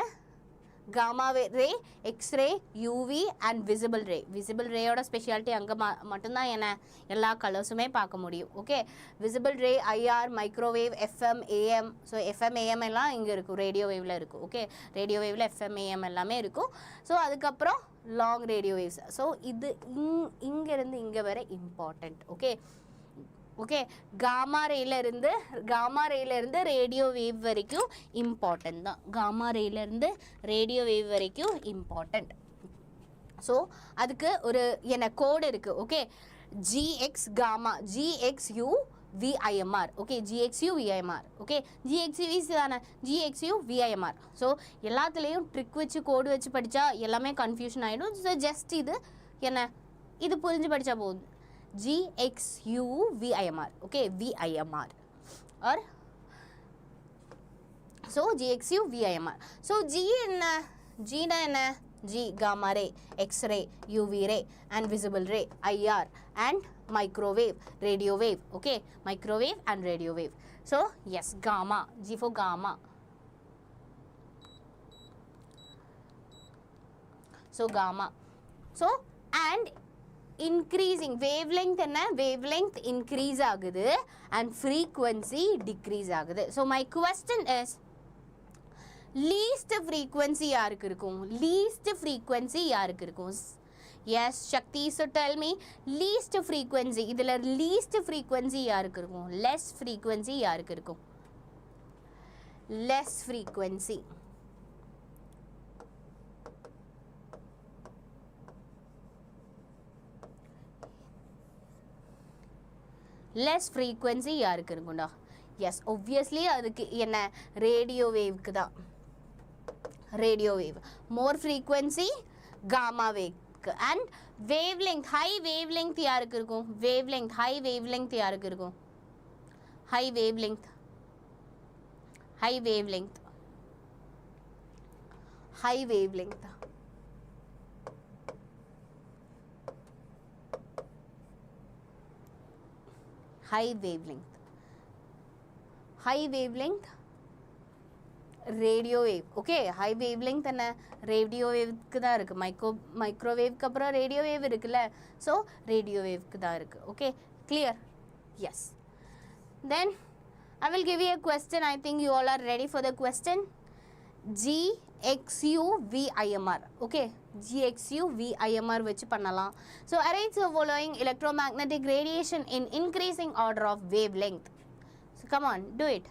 gamma ray, X-ray, UV and visible ray. Visible ray oda specialty அங்க மட்டும் தான் என்ன எல்லா கலர்ஸுமே பார்க்க முடியும். Okay, visible ray, IR, microwave, FM, AM. So FM, AM எல்லாம் இங்க இருக்கு, ரேடியோ வேவ்ல இருக்கு. Okay, ரேடியோ வேவ்ல FM, AM எல்லாமே இருக்கும். So அதுக்கு அப்புறம் long radio waves. So இது இங்க இருந்து இங்க வரை important. Okay, okay, gamma ray ல இருந்து ரேடியோ வேவ் வரைக்கும் இம்பார்ட்டன்ட் தான். gamma ray ல இருந்து ரேடியோ வேவ் வரைக்கும் இம்பார்ட்டன்ட். ஸோ அதுக்கு ஒரு என்ன கோடு இருக்கு. Okay, GX gamma, GXU VIMR. Okay, GXU VIMR. Okay, GXU is தானே, GXU VIMR. ஸோ எல்லாத்துலேயும் ட்ரிக் வச்சு கோடு வச்சு படித்தா எல்லாமே கன்ஃபியூஷன் ஆகிடும். ஸோ ஜஸ்ட் இது என்ன இது புரிஞ்சு படித்தா போதும். GXU VIMR. Okay, VIMR or so GXU VIMR. So G enna, G na enna, G gamma ray, X-ray, UV ray and visible ray, IR and microwave, radio wave. Okay, microwave and radio wave. So yes, gamma, G for gamma. So gamma. So and increasing wavelength enna, wavelength increase ஆகுது and frequency decrease ஆகுது. So my question is, least frequency யாருக்கு இருக்கும்? least frequency யாருக்கு இருக்கும்? Yes, Shakti, so tell me, least frequency, இதுல least frequency யாருக்கு இருக்கும்? less frequency யாருக்கு இருக்கும்? less frequency. less frequency யாருக்கு இருக்கும்டா? yes, obviously அதுக்கு என்ன ரேடியோ வேவ்க்கு தான். Radio wave. more frequency gamma வேவ்க்கு. and wavelength, high wavelength யாருக்கு இருக்கும்? wavelength, high wavelength யாருக்கு இருக்கும்? high wavelength, high wavelength, high wavelength. high wavelength, high wavelength radio wave. Okay, high wavelength என்ன radio wave க்கு தான் இருக்கு. microwave க்கு அப்புறம் radio wave இருக்குல்ல, so radio wave க்கு தான் இருக்கு. Okay, clear? Yes. Then I will give you a question. I think you all are ready for the question. GXU VIMR. Okay, GXU VIMR வச்சு பண்ணலாம். So arrange the following electromagnetic radiation in increasing order of wavelength. So come on, do it.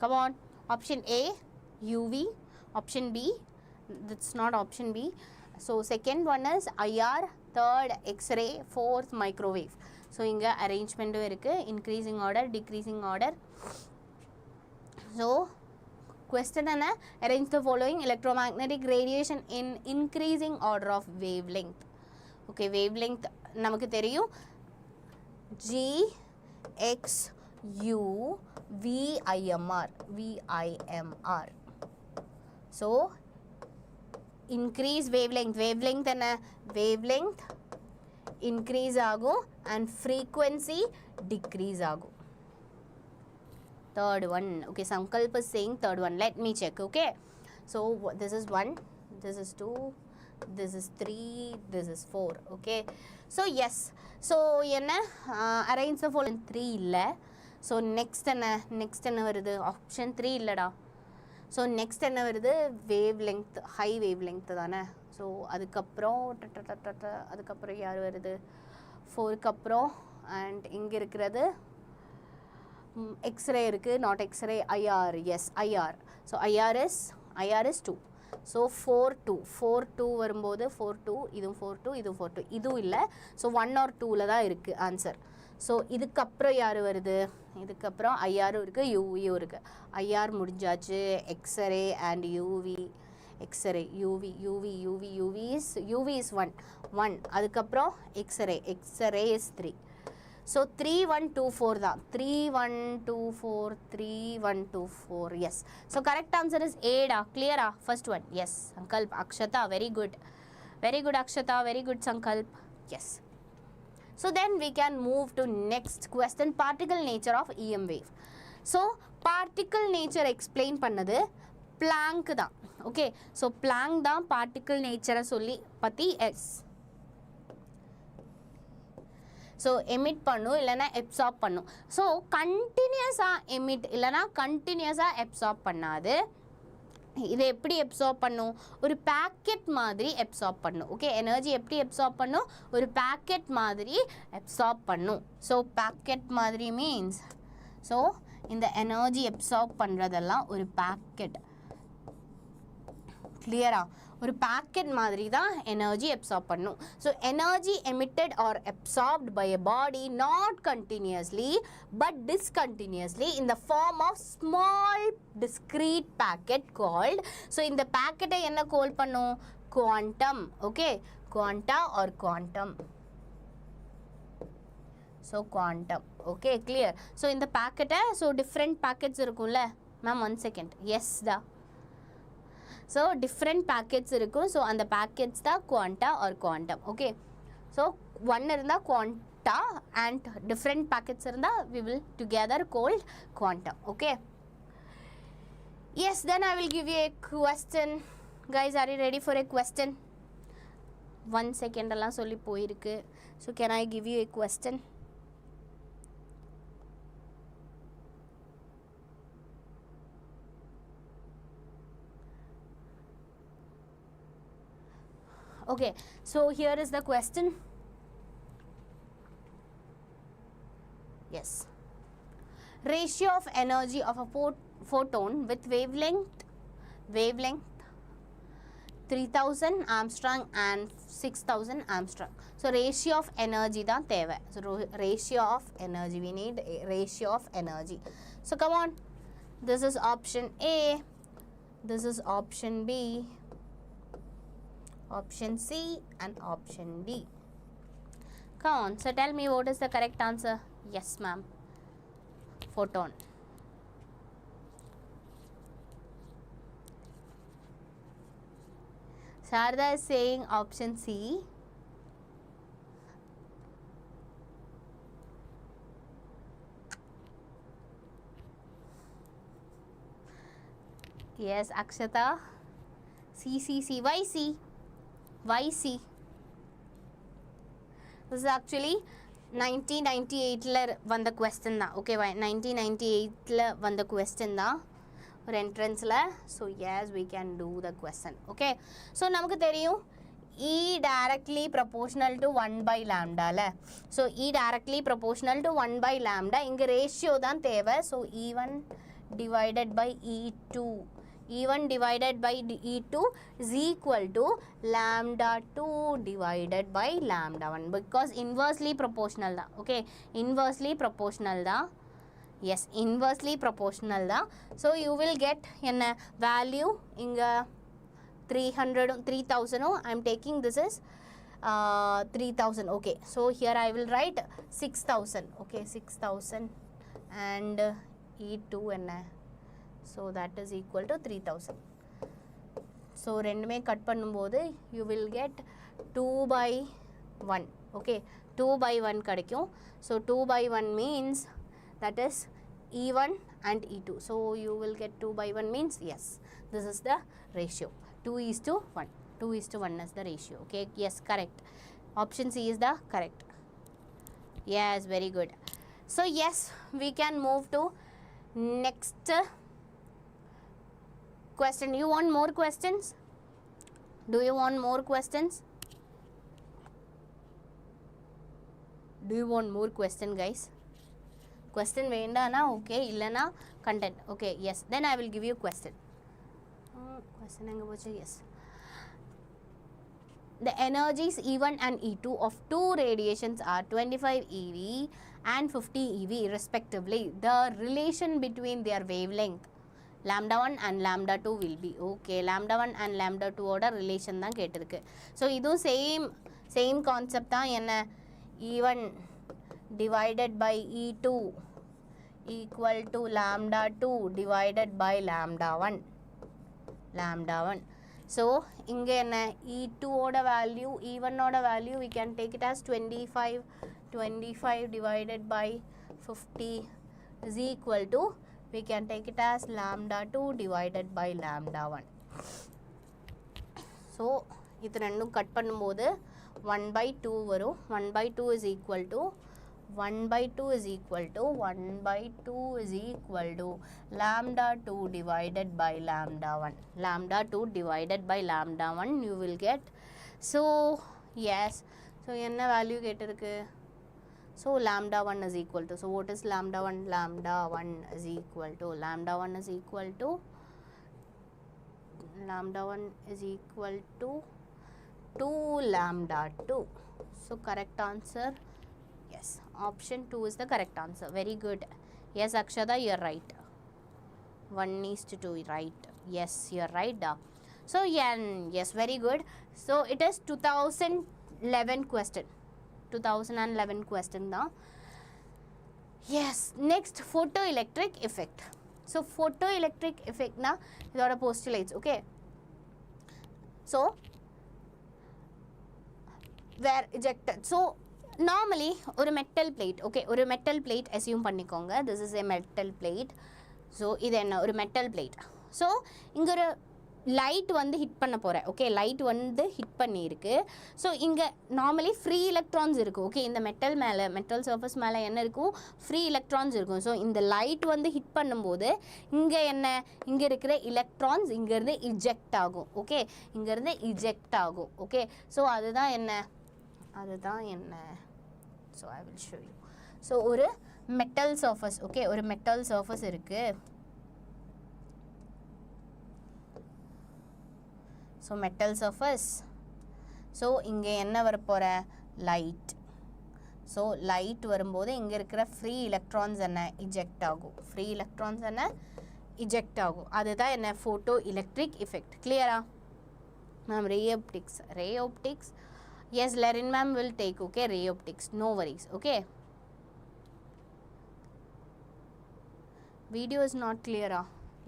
Come on. Option A, UV. Option B, that's not option B. So second one is IR, third X-ray, fourth microwave. So inga arrangement irukku, increasing order, decreasing order. So question enna, arrange the following electromagnetic radiation in increasing order of wavelength. Okay, wavelength namakku theriyum, G x u VIMR. So increase wavelength and wavelength increase ago and frequency decrease ago. Third one, okay, Sankalp is saying third one. Let me check, okay. So this is 1, this is 2, this is 3, this is 4, okay. So yes, so arrange the following 3 illa. So next option 3 illada. So next wavelength, high wavelength தானே. So அதுக்கப்புறம் யார் வருது 4 க்கு அப்புறம் and இங்க இருக்கிறது x-ray இருக்கு, not x-ray, IR, yes, IR. So IR is 2. So 4 2 வரும்போது 4 2 இதுவும் 4 2 இதுவும் 4 2 இதுவும் இல்லை. So 1 or 2ல தான் இருக்கு ஆன்சர். ஸோ இதுக்கப்புறம் யார் வருது, இதுக்கப்புறம் ஐஆரும் இருக்குது யூவியும் இருக்குது. ஐஆர் முடிஞ்சாச்சு, X ray and UV, X ray UV is 1, அதுக்கப்புறம் எக்ஸ்ரே இஸ் 3. ஸோ 3 1 2 4 தான், 3 1 2 4 3 1 2 4, yes. So correct answer is ஏடா. கிளியரா? First one, yes. Sankalp, Akshata, very good Akshata, very good Sankalp, yes. So then we can move to next question, particle nature of EM wave. So particle nature explain பண்ணது Planck தான். Okay, so Planck தான் particle nature சொல்லி பத்தி so emit பண்ணும் இல்லைனா absorb பண்ணும். So continuous emit இல்லைனா continuous absorb பண்ணாது. இதை எப்படி absorb பண்ணும், ஒரு பேக்கெட் மாதிரி absorb பண்ணும். ஓகே, எனர்ஜி எப்படி absorb பண்ணும், ஒரு பேக்கெட் மாதிரி absorb பண்ணும். ஸோ பேக்கெட் மாதிரி மீன்ஸ், ஸோ இந்த எனர்ஜி absorb பண்ணுறதெல்லாம் ஒரு பேக்கெட். கிளியரா? ஒரு பேக்கெட் மாதிரி தான் எனர்ஜி absorb பண்ணும். So energy emitted or absorbed by a body not continuously but discontinuously in the form of small discrete packet called, so இந்த பேக்கெட்டை என்ன கால் பண்ணும், quantum. Okay, quanta or quantum. So quantum. Okay, clear? So இந்த பேக்கெட்டை, so different packets இருக்கும்ல ma'am, 1 second, yes தான். So different packets இருக்கும். So அந்த பேக்கெட்ஸ் தான் quanta or quantum. Okay, so 1 இருந்தால் குவாண்டா அண்ட் டிஃப்ரெண்ட் பேக்கெட்ஸ் இருந்தால் we will together called quantum. Okay, yes, then I will give you a question. Guys, are you ready for a question? 1 second எல்லாம் சொல்லி போயிருக்கு. So can I give you a question? Okay, so here is the question. Yes. Ratio of energy of a photon with wavelength 3000 Armstrong and 6000 Armstrong. So ratio of energy தான் தேவை. So ratio of energy, we need a ratio of energy. So come on, this is option A, this is option B, option C and option D. Come on, so tell me what is the correct answer. Yes ma'am, photon. Sharda is saying option C. Yes, Akshata. C. Why C? Why C? This is actually 1998 வந்த question தான். Okay, 1998 வந்த question தான் ஒரு entrance-ல. So yes, we can do the question. Okay, so நமக்கு தெரியும் E directly proportional to 1 by lambda ல. So E directly proportional to 1 by lambda. இங்க ratio தான் தேவை. So E1 divided by E2. E1 divided by E2 is equal to lambda 2 divided by lambda 1 because inversely proportional da. Okay, inversely proportional da. Yes, inversely proportional da. So you will get a value inga 3000. I am taking this is 3000. Okay, so here I will write 6000. Okay, 6000 and E2 and so that is equal to 3000. So rendume cut பண்ணும்போது you will get 2 by 1. Okay, 2 by 1 kadikkum. So 2 by 1 means that is E1 and E2. So you will get 2 by 1 means yes, this is the ratio. 2:1. 2:1 is the ratio. Okay, yes, correct. Option C is the correct. Yes, very good. So yes, we can move to next question. You want more questions? Do you want more questions? Do you want more question, guys? Question vendana okay, illana content. Okay, yes, then I will give you question. Question enga pochu? Yes. The energies E1 and E2 of two radiations are 25 eV and 50 eV respectively. The relation between their wavelength lambda 1 and lambda 2 will be. Okay, lambda 1 and lambda 2 oda relation தான் கேட்டிருக்கு. So இது same concept தான். என்ன E1 divided by E2 equal to lambda 2 divided by lambda 1. Lambda 1. So inge enna E2 oda value, E1 oda value we can take it as 25. 25 divided by 50 is equal to, we can take it as lambda 2 divided by lambda 1. So இது ரெண்டும் cut பண்ணும்போது 1 by 2 வரும். 1 by 2 is equal to 1 by 2 is equal to 1 by 2 is equal to lambda 2 divided by lambda 1. Lambda 2 divided by lambda 1 you will get. So yes, so enna value கேட்டிருக்கு? So lambda 1 is equal to, so what is lambda 1? Lambda 1 is equal to, lambda 1 is equal to, lambda 1 is equal to 2 lambda 2. So correct answer, yes, option 2 is the correct answer. Very good. Yes, Akshada, you are right. 1 is to 2, right? Yes, you are right. So yeah, yes, very good. So it is 2011 question. 2011 question now. Yes, next photoelectric effect. So photoelectric effect na idoda postulates. Okay, so were ejected. So normally ஒரு metal plate, okay, ஒரு metal plate assume பண்ணிக்கோங்க. This is a metal plate. So இது என்ன ஒரு metal plate. So இங்க ஒரு light வந்து hit பண்ண போகிறேன். ஓகே, லைட் வந்து ஹிட் பண்ணியிருக்கு. ஸோ இங்கே நார்மலி ஃப்ரீ எலக்ட்ரான்ஸ் இருக்கும். ஓகே, இந்த மெட்டல் மேலே, மெட்டல் சர்ஃபேஸ் மேலே என்ன இருக்கும்? ஃப்ரீ எலக்ட்ரான்ஸ் இருக்கும். ஸோ இந்த லைட் வந்து ஹிட் பண்ணும்போது இங்கே என்ன, இங்கே இருக்கிற எலக்ட்ரான்ஸ் இங்கேருந்து இஜெக்ட் ஆகும். ஓகே, இங்கேருந்து இஜெக்ட் ஆகும். ஓகே, ஸோ அதுதான் என்ன, அதுதான் என்ன. So I will show you. So ஒரு மெட்டல் சர்ஃபேஸ், ஓகே, ஒரு மெட்டல் சர்ஃபேஸ் இருக்குது. So metal surface. ஸோ இங்கே என்ன வரப்போகிற, லைட். ஸோ லைட் வரும்போது இங்கே இருக்கிற ஃப்ரீ எலக்ட்ரான்ஸ் என்ன, இஜெக்ட் ஆகும். ஃப்ரீ எலக்ட்ரான்ஸ் என்ன, இஜெக்ட் ஆகும். அதுதான் என்ன, ஃபோட்டோ எலக்ட்ரிக் எஃபெக்ட். கிளியரா ma'am? Ray optics, ray optics. Yes, லெரின் ma'am will take. Okay, ray optics, no worries. ஓகே, video is not clear.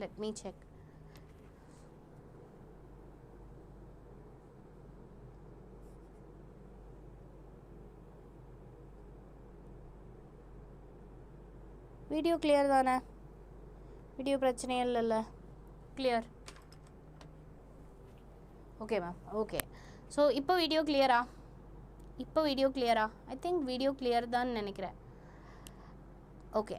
Let me check. Video clear தானே? வீடியோ பிரச்சனையே இல்லைல்ல? Clear. Okay ma'am, okay. So இப்போ video கிளியரா? இப்போ video கிளியரா? I think video clear தான் நினைக்கிறேன். ஓகே,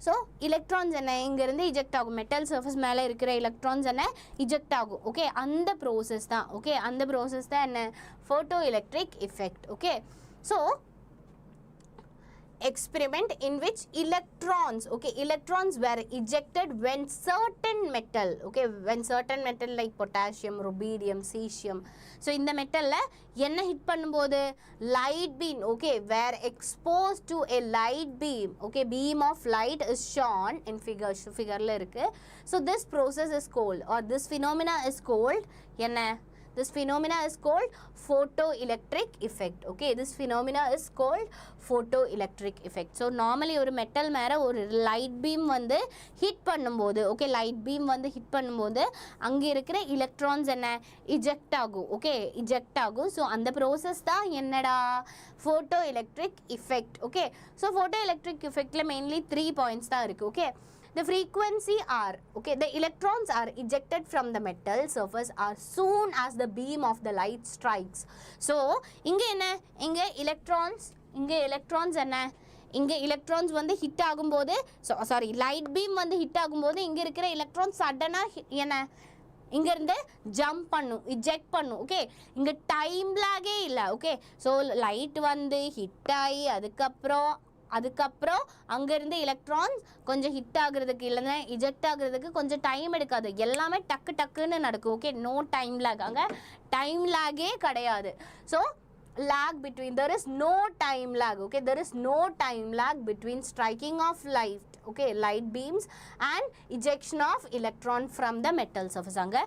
ஸோ எலக்ட்ரான்ஸ் என்ன இங்கேருந்து இஜெக்ட் ஆகும். மெட்டல் சர்ஃபேஸ் மேலே இருக்கிற எலக்ட்ரான்ஸ் என்ன இஜெக்ட் ஆகும். ஓகே, அந்த ப்ரோசஸ் தான். ஓகே, அந்த ப்ரோசஸ் தான் என்ன, photo electric effect. Okay, so experiment in which electrons, okay, electrons were ejected when certain metal, okay, when certain metal like potassium, rubidium, cesium, so in the metal la enna hit பண்ணும்போது light beam, okay, were exposed to a light beam. Okay, beam of light is shown in figure la இருக்கு. So this process is called, or this phenomena is called என்ன, This phenomena is called photoelectric effect. Okay, this phenomena is called photoelectric effect. So normally ஒரு metal மேலே ஒரு light beam வந்து hit பண்ணும்போது, okay, light beam வந்து hit பண்ணும்போது அங்கே இருக்கிற எலக்ட்ரான்ஸ் என்ன இஜெக்ட் ஆகும். ஓகே, இஜெக்ட் ஆகும். ஸோ அந்த ப்ரோசஸ் தான் என்னடா photoelectric effect. Okay, so photoelectric effectல mainly 3 points தான் இருக்கு. Okay, the frequency are, okay, the electrons are ejected from the metal surface as soon as the beam of the light strikes. So இங்க என்ன, இங்க electrons என்ன, இங்க electrons வந்து hit ஆகும்போது, sorry light beam வந்து ஹிட் ஆகும்போது இங்க இருக்கிற எலக்ட்ரான்ஸ் சடனா என்ன இங்கேருந்து ஜம்ப் பண்ணும், இஜெக்ட் பண்ணும். ஓகே, இங்கே டைம் லாகே இல்லை. ஓகே, ஸோ லைட் வந்து ஹிட் ஆகி அதுக்கப்புறம் அங்கேருந்து எலக்ட்ரான்ஸ் கொஞ்சம் ஹிட் ஆகுறதுக்கு இல்லைன்னா இஜெக்ட் ஆகுறதுக்கு கொஞ்சம் டைம் எடுக்காது. எல்லாமே டக்குன்னு நடக்கும். ஓகே, நோ டைம் லாக், அங்கே டைம் லாகே கிடையாது. So lag between, there is no time lag. Okay, there is no time lag between striking of light, okay, light beams and ejection of electron from the metal surface. அங்க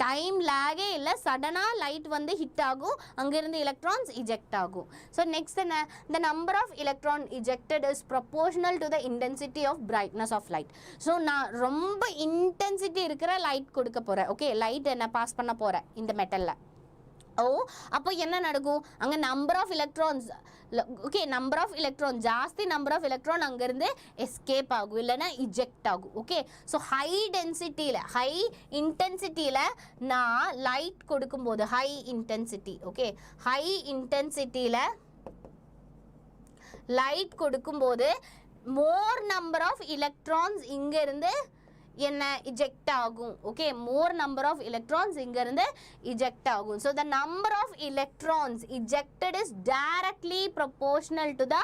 time லாகே இல்லை, சடனாக light வந்து hit ஆகும், அங்கேருந்து electrons eject ஆகும். So next என்ன, the number of electron ejected is proportional to the intensity of brightness of light. So நான் ரொம்ப இன்டென்சிட்டி இருக்கிற லைட் கொடுக்க போகிறேன். ஓகே, லைட் என்ன பாஸ் பண்ண போகிறேன் இந்த மெட்டலில். அப்போ என்ன நடக்கும், அங்கே number of electrons, okay, number of electron ஜாஸ்தி, நம்பர் ஆஃப் எலக்ட்ரான் அங்கேருந்து எஸ்கேப் ஆகும் இல்லைன்னா இஜெக்ட் ஆகும். ஓகே, ஸோ ஹை இன்டென்சிட்டியில் நான் லைட் கொடுக்கும்போது, ஹை இன்டென்சிட்டி, ஓகே, ஹை இன்டென்சிட்டியில் லைட் கொடுக்கும்போது மோர் நம்பர் ஆஃப் எலக்ட்ரான்ஸ் இங்கேருந்து என்ன இஜெக்ட் ஆகும். Okay, more number of electrons இங்கேருந்து இஜெக்ட் ஆகும். So the number of electrons ejected is directly proportional to the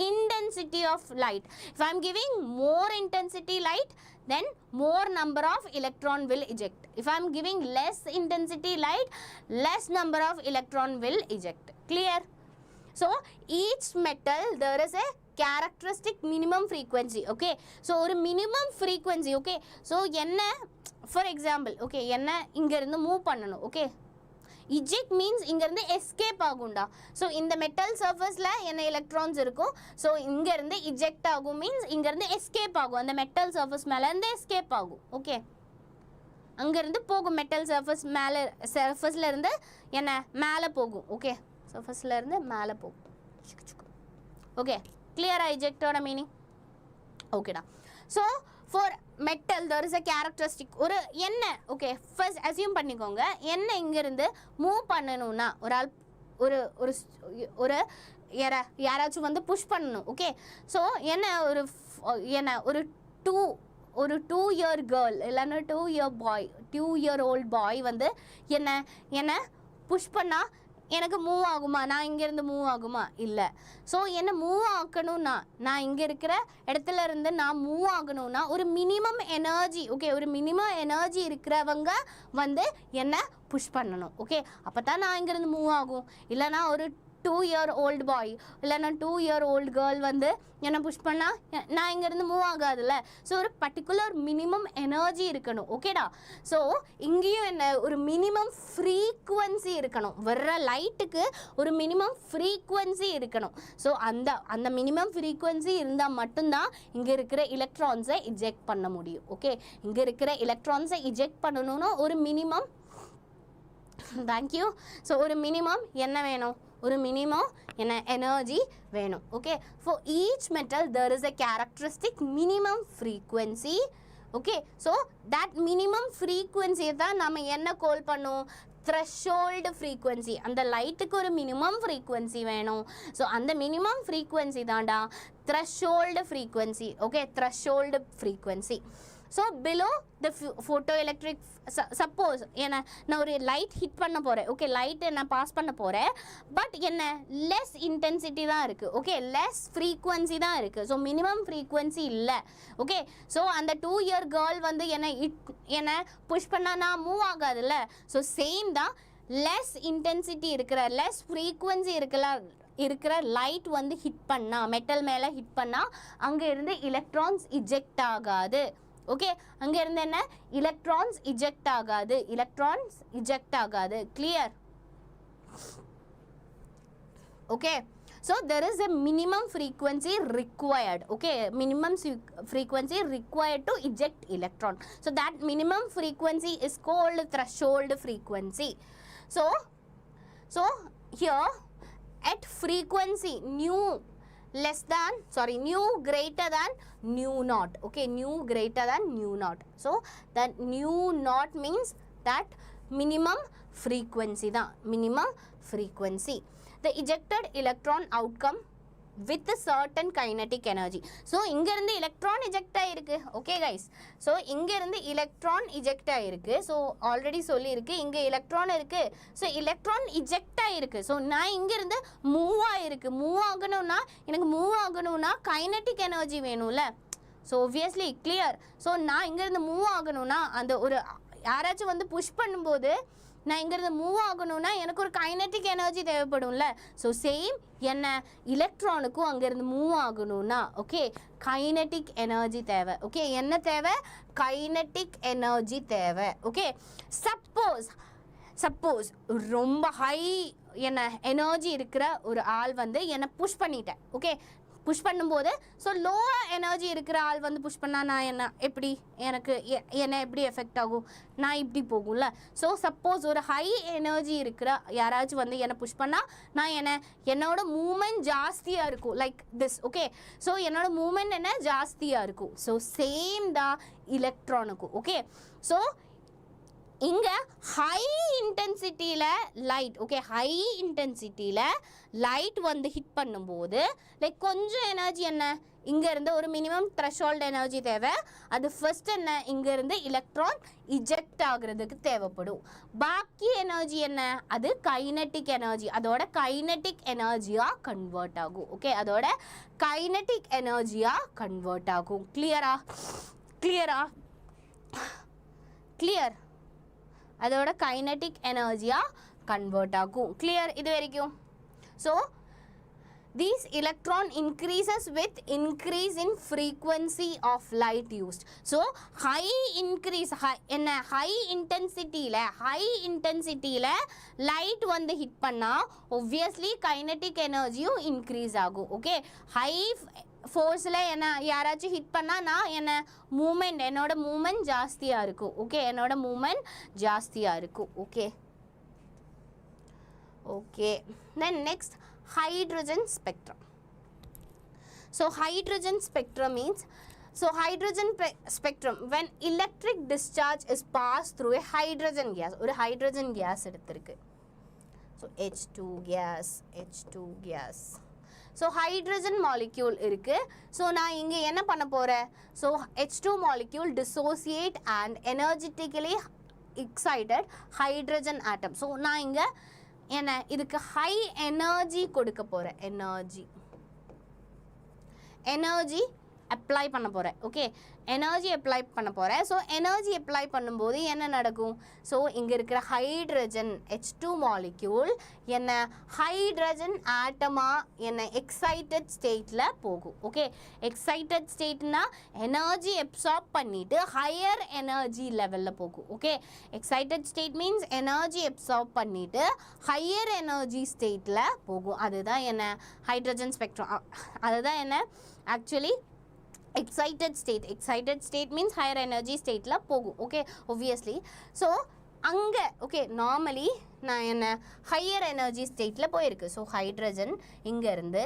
intensity of light. If I am giving more intensity light, then more number of electron will eject. If I am giving less intensity light, less number of electron will eject. Clear? So each metal there is a characteristic minimum frequency. Okay, so ஒரு minimum frequency. Okay, so என்ன, for example, okay, என்ன இங்கேருந்து move பண்ணணும். Okay, eject means இங்கேருந்து escape ஆகும்டா. So இந்த metal சர்ஃபஸில் என்ன electrons இருக்கும், so இங்கேருந்து இஜெக்ட் ஆகும் மீன்ஸ் இங்கேருந்து எஸ்கேப் ஆகும், அந்த மெட்டல் சர்ஃபஸ் மேலேருந்து எஸ்கேப் ஆகும். ஓகே, அங்கேருந்து போகும், மெட்டல் சர்ஃபஸில் இருந்து என்ன மேலே போகும். ஓகே, சர்ஃபஸில் இருந்து மேலே போகும். ஓகே, clear-ஆ ejectோட மீனிங்? ஓகேடா. So for metal there is a characteristic, ஒரு என்ன, ஓகே, ஃபர்ஸ்ட் அசியூம் பண்ணிக்கோங்க, என்ன இங்கேருந்து மூவ் பண்ணணும்னா ஒரு ஆள் ஒரு ஒரு ஒரு யாராச்சும் வந்து புஷ் பண்ணணும். ஓகே, ஸோ என்ன ஒரு ஒரு 2 year கேர்ள் இல்லைன்னா 2 year old பாய் வந்து என்ன புஷ் பண்ணால் எனக்கு மூவ் ஆகுமா, நான் இங்கேருந்து மூவ் ஆகுமா? இல்லை. ஸோ என்ன மூவ் ஆக்கணும்னா, நான் இங்கே இருக்கிற இடத்துல இருந்து நான் மூவ் ஆகணும்னா ஒரு மினிமம் எனர்ஜி, ஓகே, ஒரு மினிமம் எனர்ஜி இருக்கிறவங்க வந்து என்ன புஷ் பண்ணணும். ஓகே, அப்போ தான் நான் இங்கேருந்து மூவ் ஆகும். இல்லைனா ஒரு 2 year old பாய் இல்லைன்னா 2 year old கேர்ள் வந்து என்ன புஷ் பண்ணால் நான் இங்கேருந்து மூவ் ஆகாதுல்ல. ஸோ ஒரு பர்டிகுலர் மினிமம் எனர்ஜி இருக்கணும். ஓகேடா. ஸோ இங்கேயும் என்ன, ஒரு மினிமம் ஃப்ரீக்குவன்சி இருக்கணும், வர்ற லைட்டுக்கு ஒரு மினிமம் ஃப்ரீக்குவன்சி இருக்கணும். ஸோ அந்த மினிமம் ஃப்ரீக்குவன்சி இருந்தால் மட்டும்தான் இங்கே இருக்கிற எலக்ட்ரான்ஸை இஜெக்ட் பண்ண முடியும். ஓகே, இங்கே இருக்கிற எலக்ட்ரான்ஸை இஜெக்ட் பண்ணணும்னா ஒரு மினிமம், தேங்க்யூ, ஸோ ஒரு மினிமம் என்ன வேணும், ஒரு மினிமம் என்ன எனர்ஜி வேணும். Okay, for each metal there is a characteristic minimum frequency. Okay, so that minimum ஃப்ரீக்குவன்சியை தான் நம்ம என்ன கால் பண்ணுவோம், த்ரெஷோல்டு ஃப்ரீக்குவன்சி. அந்த லைட்டுக்கு ஒரு மினிமம் ஃப்ரீக்குவன்சி வேணும். ஸோ அந்த மினிமம் ஃப்ரீக்குவன்சி தான்டா threshold frequency. Okay, threshold frequency. So below the photoelectric, suppose என்ன நான் ஒரு லைட் ஹிட் பண்ண போகிறேன். ஓகே, லைட்டை நான் பாஸ் பண்ண போகிறேன், பட் என்ன லெஸ் இன்டென்சிட்டி தான் இருக்குது. ஓகே, லெஸ் ஃப்ரீக்குவன்சி தான் இருக்குது. ஸோ மினிமம் ஃப்ரீக்குவன்சி இல்லை. ஓகே, ஸோ அந்த 2 year கேர்ள் வந்து என்ன புஷ் பண்ணால் நான் மூவ் ஆகாதுல்ல. ஸோ சேம் தான், லெஸ் இன்டென்சிட்டி இருக்கிற லெஸ் ஃப்ரீக்குவன்சி இருக்கிற லைட் வந்து ஹிட் பண்ணால், மெட்டல் மேலே ஹிட் பண்ணால் அங்கே இருந்து எலக்ட்ரான்ஸ் இஜெக்ட் ஆகாது. ஓகே அங்க இருந்து என்ன electrons eject ஆகாது clear okay so there is a minimum frequency required okay minimum frequency required to eject electron so that minimum frequency is called threshold frequency so here at frequency nu greater than nu naught okay nu greater than nu naught so that nu naught means that minimum frequency the ejected electron outcome with a certain kinetic energy so inga irundhu electron eject aayirukku okay guys so inga irundhu electron eject aayirukku so already solli irukku inga electron irukku so electron eject aayirukku so na inga irundhu move aganuna kinetic energy venula so obviously clear so na inga irundhu move aganuna and oru யாராச்சும் வந்து push பண்ணும்போது நான் இங்கிருந்து move ஆகணும்னா எனக்கு ஒரு kinetic energy தேவைப்படும்ல so same என்ன எலக்ட்ரானுக்கும் அங்கேருந்து மூவ் ஆகணும்னா ஓகே கைனட்டிக் எனர்ஜி தேவை ஓகே என்ன தேவை கைனட்டிக் எனர்ஜி தேவை ஓகே சப்போஸ் ரொம்ப ஹை என்ன எனர்ஜி இருக்கிற ஒரு ஆள் வந்து என்னை புஷ் பண்ணிட்டேன் ஓகே புஷ் பண்ணும்போது ஸோ லோவாக எனர்ஜி இருக்கிற ஆள் வந்து புஷ் பண்ணால் நான் என்ன எப்படி என்ன எப்படி எஃபெக்ட் ஆகும் நான் இப்படி போகும்ல ஸோ சப்போஸ் ஒரு ஹை எனர்ஜி இருக்கிற யாராச்சும் வந்து என்னை புஷ் பண்ணால் நான் என்னோட மூமெண்ட் ஜாஸ்தியாக இருக்கும் லைக் திஸ் ஓகே ஸோ என்னோட மூமெண்ட் என்ன ஜாஸ்தியாக இருக்கும் ஸோ சேம் தான் எலக்ட்ரானுக்கும் ஓகே ஸோ இங்கே ஹை இன்டென்சிட்டியில் லைட் ஓகே ஹை இன்டென்சிட்டியில் லைட் வந்து ஹிட் பண்ணும்போது லைக் கொஞ்சம் எனர்ஜி என்ன இங்கேருந்து ஒரு மினிமம் த்ரெஷோல்ட் எனர்ஜி தேவை அது ஃபர்ஸ்ட் என்ன இங்கேருந்து எலக்ட்ரான் இஜெக்ட் ஆகுறதுக்கு தேவைப்படும் பாக்கி எனர்ஜி என்ன அது கைனட்டிக் எனர்ஜி அதோட கைனட்டிக் எனர்ஜியாக கன்வெர்ட் ஆகும் ஓகே அதோட கைனட்டிக் எனர்ஜியாக கன்வெர்ட் ஆகும் கிளியர் அதோட கைனட்டிக் எனர்ஜியாக கன்வெர்ட் ஆகும் கிளியர் இது வரைக்கும் so these electron increases with increase in frequency of light used so high intensity light வந்து ஹிட் பண்ணா obviously kinetic energy-யும் increase ஆகும் okay high ஃபோர்ஸில் என்ன யாராச்சும் ஹிட் பண்ணால் நான் என்னோட மூமெண்ட் ஜாஸ்தியாக இருக்கும் ஓகே என்னோட மூமெண்ட் ஜாஸ்தியாக இருக்கும் okay then next hydrogen spectrum so hydrogen spectrum means spectrum when electric discharge is passed through a hydrogen gas ஒரு hydrogen gas எடுத்திருக்கு so H2 gas so hydrogen molecule இருக்கு so நான் இங்க என்ன பண்ண போறேன் so H2 molecule dissociate and energetically excited hydrogen atom so நான் இங்க என்ன இதுக்கு ஹை எனர்ஜி கொடுக்க போகிறேன் எனர்ஜி அப்ளை பண்ண போகிறேன் ஓகே எனர்ஜி அப்ளை பண்ண போகிறேன் ஸோ எனர்ஜி அப்ளை பண்ணும்போது என்ன நடக்கும் ஸோ இங்கே இருக்கிற ஹைட்ரஜன் H2 மாலிக்யூல் என்ன ஹைட்ரஜன் ஆட்டமாக எக்ஸைட்டட் ஸ்டேட்டில் போகும் ஓகே எக்ஸைட்டட் ஸ்டேட்னா எனர்ஜி அப்சார்ப் பண்ணிவிட்டு ஹையர் எனர்ஜி லெவலில் போகும் okay excited state means energy absorb பண்ணிவிட்டு ஹையர் எனர்ஜி ஸ்டேட்டில் போகும் அதுதான் என்ன ஹைட்ரஜன் ஸ்பெக்ட்ரம் அதுதான் என்ன actually excited state means higher energy state la pogum okay obviously so anga okay normally na enna higher energy state la poirukku so hydrogen inga irundhu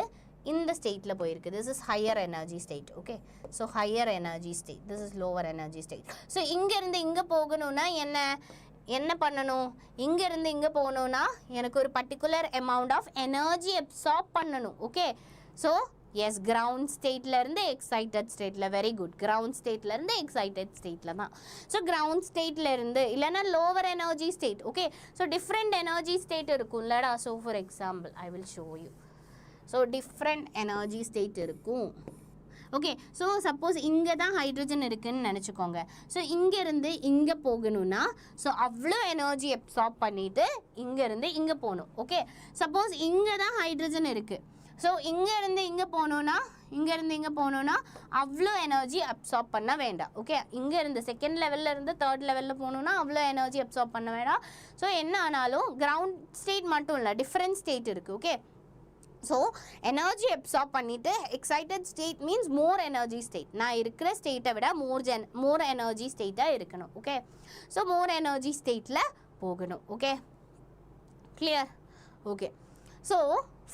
இந்த ஸ்டேட்டில் போயிருக்கு this is higher energy state okay so higher energy state this is lower energy state so இங்கேருந்து இங்கே போகணும்னா என்ன பண்ணணும் இங்கேருந்து இங்கே போகணும்னா எனக்கு ஒரு particular amount of energy absorb பண்ணணும் okay so yes ground state la irundhe excited state la very good ground state la irundhe excited state la dhaan so ground state la irundhe illana lower energy state okay so different energy state irukum lada so for example I will show you so different energy state irukum okay so suppose inga dhaan hydrogen irukku nenichukonga so inga irundhe inga poganuna so avlo energy absorb pannite inga irundhe inga ponum okay suppose inga dhaan hydrogen irukku so இங்கேருந்து இங்கே போனோன்னா அவ்வளோ energy absorb பண்ண வேண்டாம். Okay, இங்கேருந்து second லெவலில் இருந்து third லெவலில் போகணுன்னா அவ்வளோ எனர்ஜி அப்சார்ப் பண்ண வேண்டாம். ஸோ என்ன ஆனாலும் கிரவுண்ட் ஸ்டேட் மட்டும் இல்லை, டிஃப்ரெண்ட் ஸ்டேட் இருக்குது. ஓகே, ஸோ எனர்ஜி அப்சார்ப் பண்ணிவிட்டு எக்ஸைட்டட் ஸ்டேட் மீன்ஸ் மோர் எனர்ஜி ஸ்டேட். நான் இருக்கிற ஸ்டேட்டை விட மோர் எனர்ஜி ஸ்டேட்டாக இருக்கணும். ஓகே, ஸோ மோர் எனர்ஜி ஸ்டேட்டில் போகணும். Okay, clear? Okay, so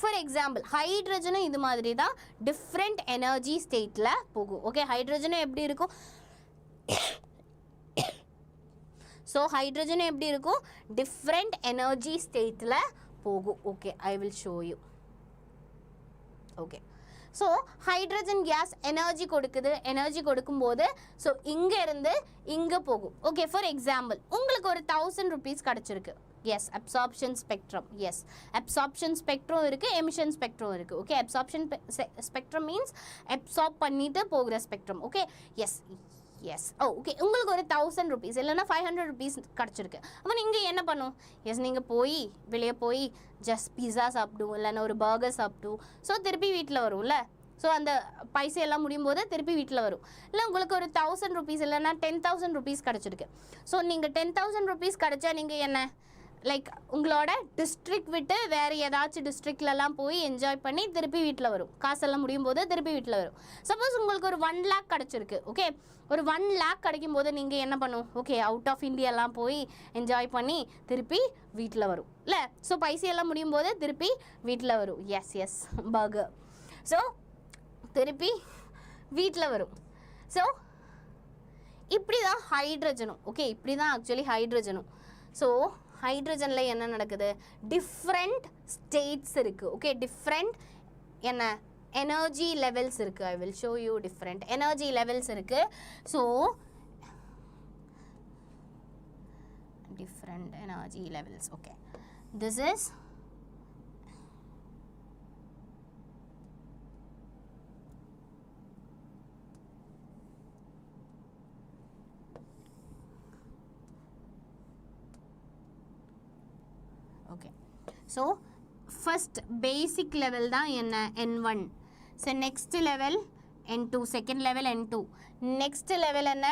for example ஹைட்ரஜனும் இது மாதிரி தான் டிஃப்ரெண்ட் எனர்ஜி ஸ்டேட்டில் போகும். ஓகே, ஹைட்ரஜனும் எப்படி இருக்கும்? ஸோ ஹைட்ரஜனும் எப்படி இருக்கும்? டிஃப்ரெண்ட் எனர்ஜி ஸ்டேட்டில் போகும். Okay, I will show you. Okay, so hydrogen gas energy கொடுக்குது. எனர்ஜி கொடுக்கும்போது ஸோ இங்கேருந்து இங்கே போகும். ஓகே, ஃபார் எக்ஸாம்பிள் உங்களுக்கு ஒரு 1000 rupees கிடச்சிருக்கு. Yes, absorption spectrum. Yes, absorption spectrum இருக்குது, எமிஷன் ஸ்பெக்ட்ரம் இருக்குது. Okay, absorption spectrum means absorb பண்ணிட்டு போகிற spectrum. Okay, yes yes. Okay, உங்களுக்கு ஒரு 1000 rupees இல்லைன்னா 500 rupees கிடச்சிருக்கு. அப்போ நீங்கள் என்ன பண்ணும்? எஸ், நீங்கள் போய் வெளியே போய் ஜஸ்ட் பிஸா சாப்பிடும், இல்லைன்னா ஒரு பர்கர் சாப்பிடும். ஸோ திருப்பி வீட்டில் வரும்ல. ஸோ அந்த பைசையெல்லாம் முடியும் போது திருப்பி வீட்டில் வரும். இல்லை உங்களுக்கு ஒரு 1000 rupees இல்லைன்னா 10,000 rupees கிடச்சிருக்கு. ஸோ நீங்கள் 10,000 rupees கிடச்சா நீங்கள் என்ன லைக் உங்களோட டிஸ்ட்ரிக்ட் விட்டு வேறு ஏதாச்சும் டிஸ்ட்ரிக்ட்லலாம் போய் என்ஜாய் பண்ணி திருப்பி வீட்டில் வரும். காசெல்லாம் முடியும் போது திருப்பி வீட்டில் வரும். சப்போஸ் உங்களுக்கு ஒரு 1 lakh கிடச்சிருக்கு. ஓகே, ஒரு 1 lakh கிடைக்கும் போது நீங்கள் என்ன பண்ணும்? ஓகே, அவுட் ஆஃப் இந்தியாலாம் போய் என்ஜாய் பண்ணி திருப்பி வீட்டில் வரும் இல்லை. ஸோ பைசையெல்லாம் முடியும் போது திருப்பி வீட்டில் வரும். S S, burger. ஸோ திருப்பி வீட்டில் வரும். ஸோ இப்படி தான் ஹைட்ரஜனும். ஓகே, இப்படி தான் ஆக்சுவலி ஹைட்ரஜனும். ஸோ ஹைட்ரஜனில் என்ன நடக்குது? டிஃப்ரெண்ட் ஸ்டேட்ஸ் இருக்குது. ஓகே, டிஃப்ரெண்ட் என்ன எனர்ஜி லெவல்ஸ் இருக்குது. I will show you different energy levels இருக்குது. So different energy levels. Okay, this is okay. So first basic level தான் என்ன? N1. So next level N2, second level N2, next level என்ன?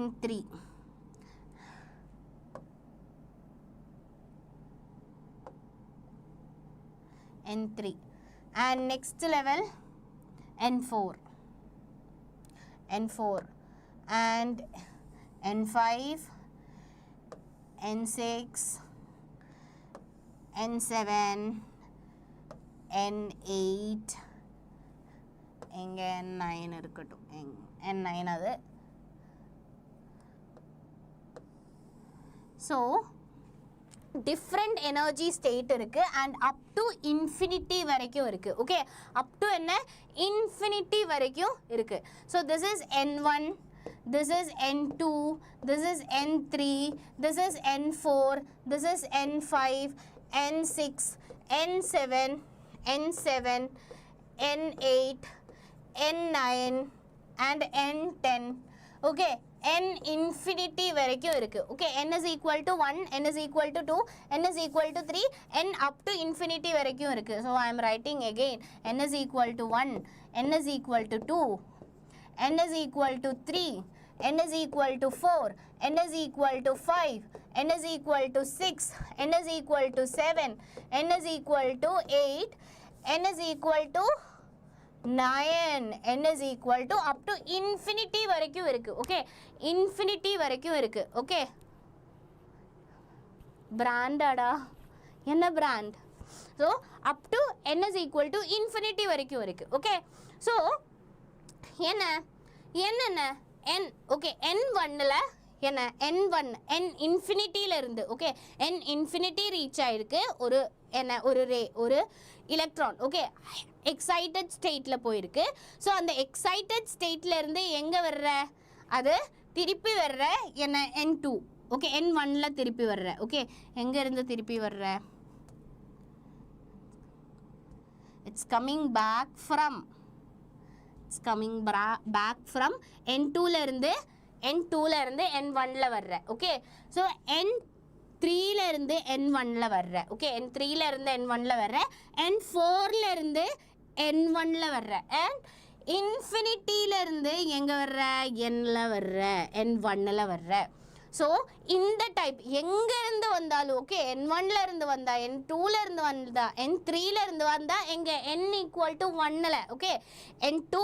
N3. N3 and next level N4, N4 and N5, N6, N7, N8, இங்கே N9 இருக்கட்டும். N9 அது. So different energy state இருக்குது and up to infinity வரைக்கும் இருக்குது. Okay, up to என்ன? Infinity வரைக்கும் இருக்குது. So this is N1, this is N2, this is N3, this is N4, this is N5, N6, N7, N7, N8, N9 and N10. Okay, N infinity வரைக்கும் இருக்கு. Okay, N is equal to 1, N is equal to 2, N is equal to 3, N up to infinity வரைக்கும் இருக்கு. So I am writing again. N is equal to 1, N is equal to 2, N is equal to 3, N is equal to 4, N is equal to 5, N is equal to 6, N is equal to 7, N is equal to 8, N is equal to 9, N is equal to up to infinity வரைக்கும் இருக்கு. Okay, infinity வரைக்கும் இருக்கு. Okay, brandடா என்ன brand? So up to N is equal to infinity வரைக்கும் இருக்கு. Okay, so என்ன N. Okay, N1ல என்ன N1 N இன்ஃபினிட்டியில் இருந்து. ஓகே, N இன்ஃபினிட்டி ரீச் ஆயிருக்கு ஒரு என்ன ஒரு ரே ஒரு எலக்ட்ரான். ஓகே, எக்ஸைட்டட் ஸ்டேட்டில் போயிருக்கு. ஸோ அந்த எக்ஸைட்டட் ஸ்டேட்டில் இருந்து எங்கே வர்ற? அது திருப்பி வர்ற என்ன N2. ஓகே, N1ல திருப்பி வர்ற. ஓகே, எங்கே இருந்து திருப்பி வர்ற? இட்ஸ் கம்மிங் பேக் ஃப்ரம் N2ல இருந்து N1ல வர்ற. ஓகே, ஸோ N3 3ல இருந்து n1ல வர்ற ஓகே n3ல இருந்து n1ல வர்ற n4ல இருந்து n1ல வர்ற and இன்ஃபினிட்டில இருந்து எங்க வர்ற nல வர்ற n1ல வர்ற ஸோ இந்த டைப் எங்கேருந்து வந்தாலும் ஓகே n1ல இருந்து வந்தா n2ல இருந்து வந்தா n3ல இருந்து வந்தா எங்கே n ஈக்குவல் டு 1ல ஓகே n2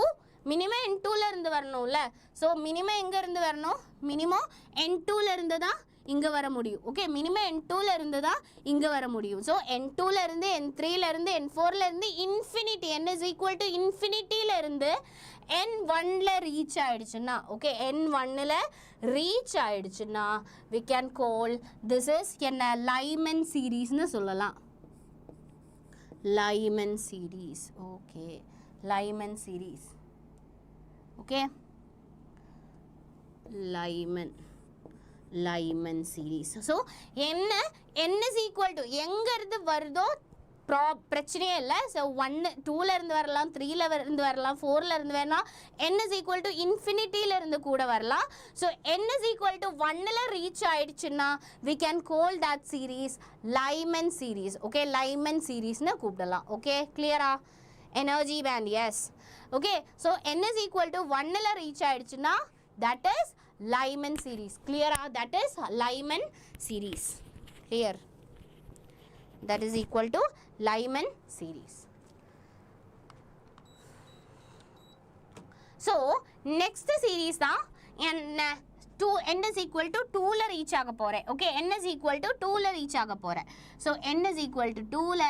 மினிமம் n2ல இருந்து வரணும்ல ஸோ மினிமம் எங்கேருந்து வரணும் மினிமம் n2ல இருந்து தான் இங்கே வர முடியும் ஓகே மினிமம் n2ல இருந்து தான் இங்கே வர முடியும் ஸோ n2ல இருந்து n3ல இருந்து n4ல இருந்து infinity n is equal to இன்ஃபினிட்டியில இருந்து n1ல ரீச் ஆயிடுச்சுன்னா ஓகே n1ல ரீச் ஆயிடுச்சுன்னா we can call this is என்ன லைமன் சீரீஸ்னு சொல்லலாம் லைமன் series okay லைமன் series okay லைமன் series so என்ன n is equal to எங்கேருந்து வருதோ பிரச்சனையே இல்லை ஸோ 1 2ல இருந்து வரலாம் 3ல இருந்து வரலாம் 4ல இருந்து வரலாம் n is equal to இன்ஃபினிட்டியில இருந்து கூட வரலாம் so n is equal to 1ல ரீச் ஆயிடுச்சுன்னா we can call that series Lyman series okay Lyman சீரீஸ்னு கூப்பிடலாம் ஓகே கிளியரா energy band yes okay so n is equal to 1ல ரீச் ஆயிடுச்சுன்னா that is லைமன் சீரீஸ் கிளியரா that is Lyman series clear that is equal to Lyman series. So next series தான் என்ன 2 n is equal to 2ல reach ஆக போறேன் okay n is equal to 2ல reach ஆக போறேன் so n is equal to 2ல